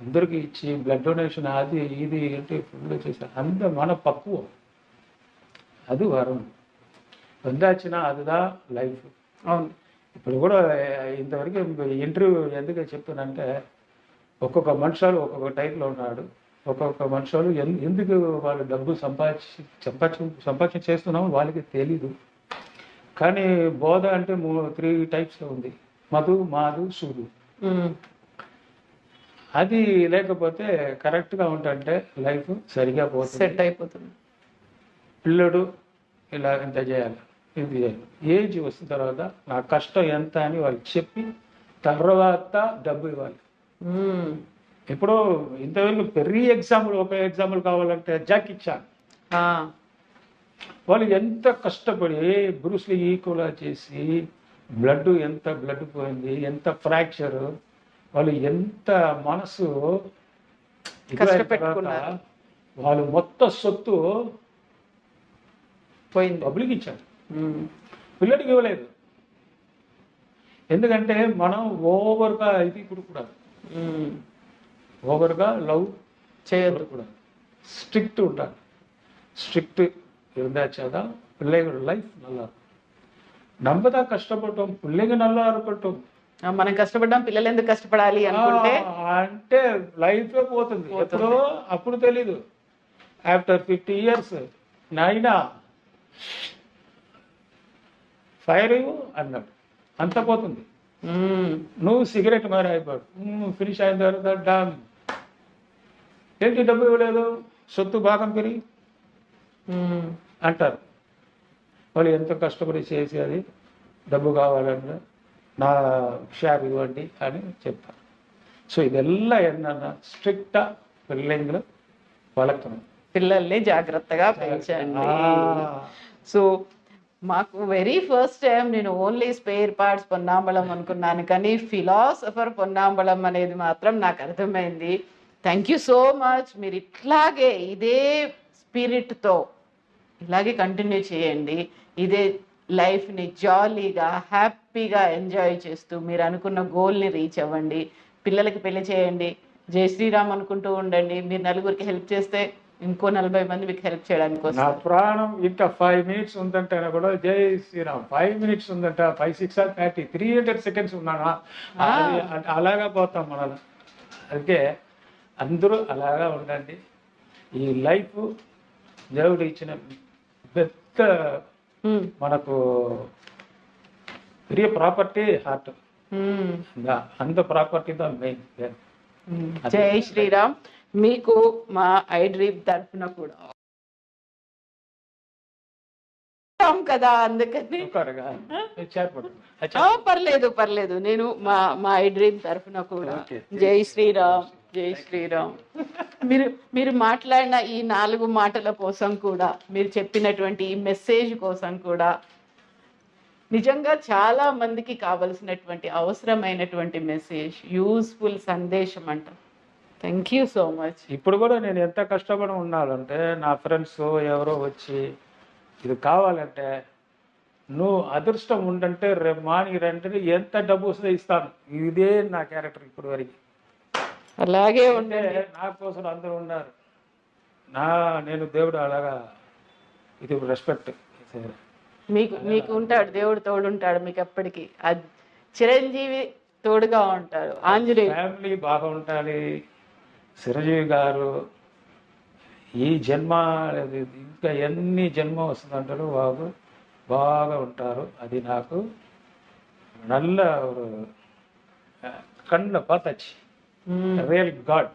అందరికి ఇచ్చి బ్లడ్ డొనేషన్ అది ఇది అంటే ఫుల్ చేశారు. అంత మన పక్కువ అది వరం పొందాచిన అదిదా లైఫ్. అవును. ఇప్పుడు కూడా ఇంతవరకు ఇంటర్వ్యూ ఎందుకు చెప్తానంటే ఒక్కొక్క మనుషులు ఒక్కొక్క టైప్లో ఉన్నాడు. ఒక్కొక్క మనుషులు ఎందుకు వాళ్ళు డబ్బు సంపాదించి చేస్తున్నామో వాళ్ళకి తెలీదు. కానీ బోధ అంటే 3 typesలో ఉంది, మధు, మాధు, సూదు. అది లేకపోతే కరెక్ట్గా ఉంటుంటే లైఫ్ సరిగా పోతుంది, సెట్ అయిపోతుంది. పిల్లడు ఇలా ఇంత చేయాలి, ఇది చేయాలి. ఏజ్ వచ్చిన తర్వాత నా కష్టం ఎంత అని వాళ్ళు చెప్పి తర్వాత డబ్బు ఇవ్వాలి. ఇప్పుడు ఇంతవరకు ఒక ఎగ్జాంపుల్ కావాలంటే జాకీ చాన్. వాళ్ళు ఎంత కష్టపడి బ్రూస్లీ ఈక్వల్ చేసి ఎంత బ్లడ్ పోయింది, ఎంత ఫ్రాక్చర్, వాళ్ళు ఎంత మనసు కష్టపెట్టుకున్నారు. వాళ్ళు మొత్తం సొత్తు పోయింది, పబ్లిక్ ఇచ్చారు, పిల్లడికి ఇవ్వలేదు. ఎందుకంటే మనం ఓవర్గా ఇది కూడా ఓవర్గా లవ్ చేయదు కూడా, స్ట్రిక్ట్ ఉంటారు. స్ట్రిక్ట్ இருந்தாச்சாதான் பிள்ளைகளோட லைஃப் நல்லா இருக்கும். நம்ம தான் கஷ்டப்பட்டோம், பிள்ளைங்க நல்லா இருக்கட்டும். మనం కష్టపడ్డాం, పిల్లలు ఎందుకు కష్టపడాలి అనుకుంటే అంటే లైఫే పోతుంది. ఎప్పుడో అప్పుడు తెలీదు. ఆఫ్టర్ 50 years నాయనా ఫైర్ అన్నాడు, అంత పోతుంది. నువ్వు సిగరెట్ మారి అయిపోయాడు, ఫినిష్ అయిన తర్వాత డామ్. ఏంటి డబ్బు ఇవ్వలేదు, సొత్తు భాగం పెరిగి అంటారు. వాళ్ళు ఎంతో కష్టపడి చేసి అది డబ్బు కావాలన్నా నా షేర్ ఇవ్వండి అని చెప్తారు. సో ఇదెల్ల ఏంటన్నా స్ట్రిక్టా పిల్లలు వళకணும், పిల్లల్ని జాగ్రత్తగా పెంచండి. సో మాకు వెరీ ఫస్ట్ టైం నేను ఓన్లీ స్పేర్ పార్ట్స్ పొన్నాంబళం అనుకున్నాను, కానీ ఫిలాసఫర్ పొన్నాంబళం అనేది మాత్రం నాకు అర్థమైంది. Thank you so much. మీరు ఇట్లాగే ఇదే స్పిరిట్తో ఇలాగే కంటిన్యూ చేయండి. ఇదే లైఫ్ని జాలీగా హ్యాపీగా ఎంజాయ్ చేస్తూ మీరు అనుకున్న గోల్ని రీచ్ అవ్వండి. పిల్లలకి పెళ్లి చేయండి, జై శ్రీరామ్ అనుకుంటూ ఉండండి. మీరు నలుగురికి హెల్ప్ చేస్తే ఇంకో 40 మంది మీకు హెల్ప్ చేయడానికి వస్తుంది. నా ప్రాణం ఇంకా 5 minutes ఉందంటే కూడా జై శ్రీరామ్. 5 minutes ఉందంట, 5, 6 or 30, 300 seconds ఉన్నానా, అలాగా పోతాం మనం. అందుకే అందరూ అలాగా ఉండండి. ఈ లైఫ్ దేవుడు ఇచ్చిన పెద్ద మనకు பெரிய ப்ராப்பர்ட்டி ஹார்ட். அந்த ப்ராపర్టీ దా మెయిన్. జై శ్రీరామ్. మీకు మా ఐ డ్రీమ్ తరఫున కూడా కదా, అందుకని పర్లేదు. నేను మా ఐ డ్రీమ్ తరఫున కూడా జై శ్రీరామ్. జై శ్రీరామ్. మీరు మీరు మాట్లాడిన ఈ 4 మాటల కోసం కూడా, మీరు చెప్పినటువంటి ఈ మెసేజ్ కోసం కూడా, నిజంగా చాలా మందికి కావలసినటువంటి అవసరమైనటువంటి మెసేజ్, యూస్ఫుల్ సందేశం అంట. Thank you so much. ఇప్పుడు కూడా నేను ఎంత కష్టపడి ఉన్నానంటే నా ఫ్రెండ్స్ ఎవరో వచ్చి ఇది కావాలంటే నువ్వు అదృష్టం ఉండంటే రేపు మార్నింగ్ రంటే ఎంత డబ్బు వస్తుందో ఇస్తాను. ఇదే నా క్యారెక్టర్ ఇప్పుడు వరకు. అలాగే అంటే నా కోసం అందరూ ఉన్నారు. నేను దేవుడు అలాగా ఇది రెస్పెక్ట్. మీకు మీకు ఉంటాడు, దేవుడు తోడు ఉంటాడు మీకు ఎప్పటికీ. చిరంజీవి తోడుగా ఉంటారు, ఆంజనేయ ఫ్యామిలీ బాగా ఉండాలి. చిరంజీవి గారు ఈ జన్మ ఇంకా ఎన్ని జన్మ వస్తుందంటారు బాబు, బాగా ఉంటారు. అది నాకు నల్ల కన్ను పాతచ్చి రియల్ గాడ్,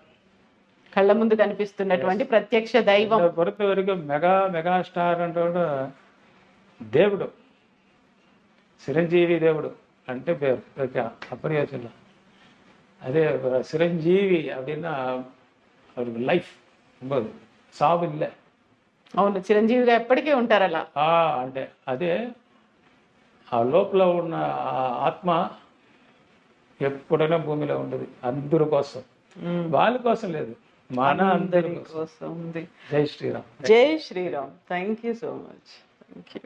కళ్ళ ముందు కనిపిస్తున్నటువంటి ప్రత్యక్ష దైవం. పొరత వరకు మెగా స్టార్ అంటే దేవుడు, చిరంజీవి దేవుడు అంటే పేరు అప్పటి అదే చిరంజీవి அப்படின்னா அவருக்கு லைஃப் சாவு இல்லை. అవును, చిరంజీవిగా ఎప్పటికీ ఉంటారు అలా. అంటే అదే ఆ లోపల ఉన్న ఆత్మ ఎప్పుడైనా భూమిలో ఉండదు. అందరి కోసం, వాళ్ళ కోసం లేదు, మన అందరి కోసం ఉంది. జై శ్రీరామ్. జై Shriram. Thank you so much. Thank you.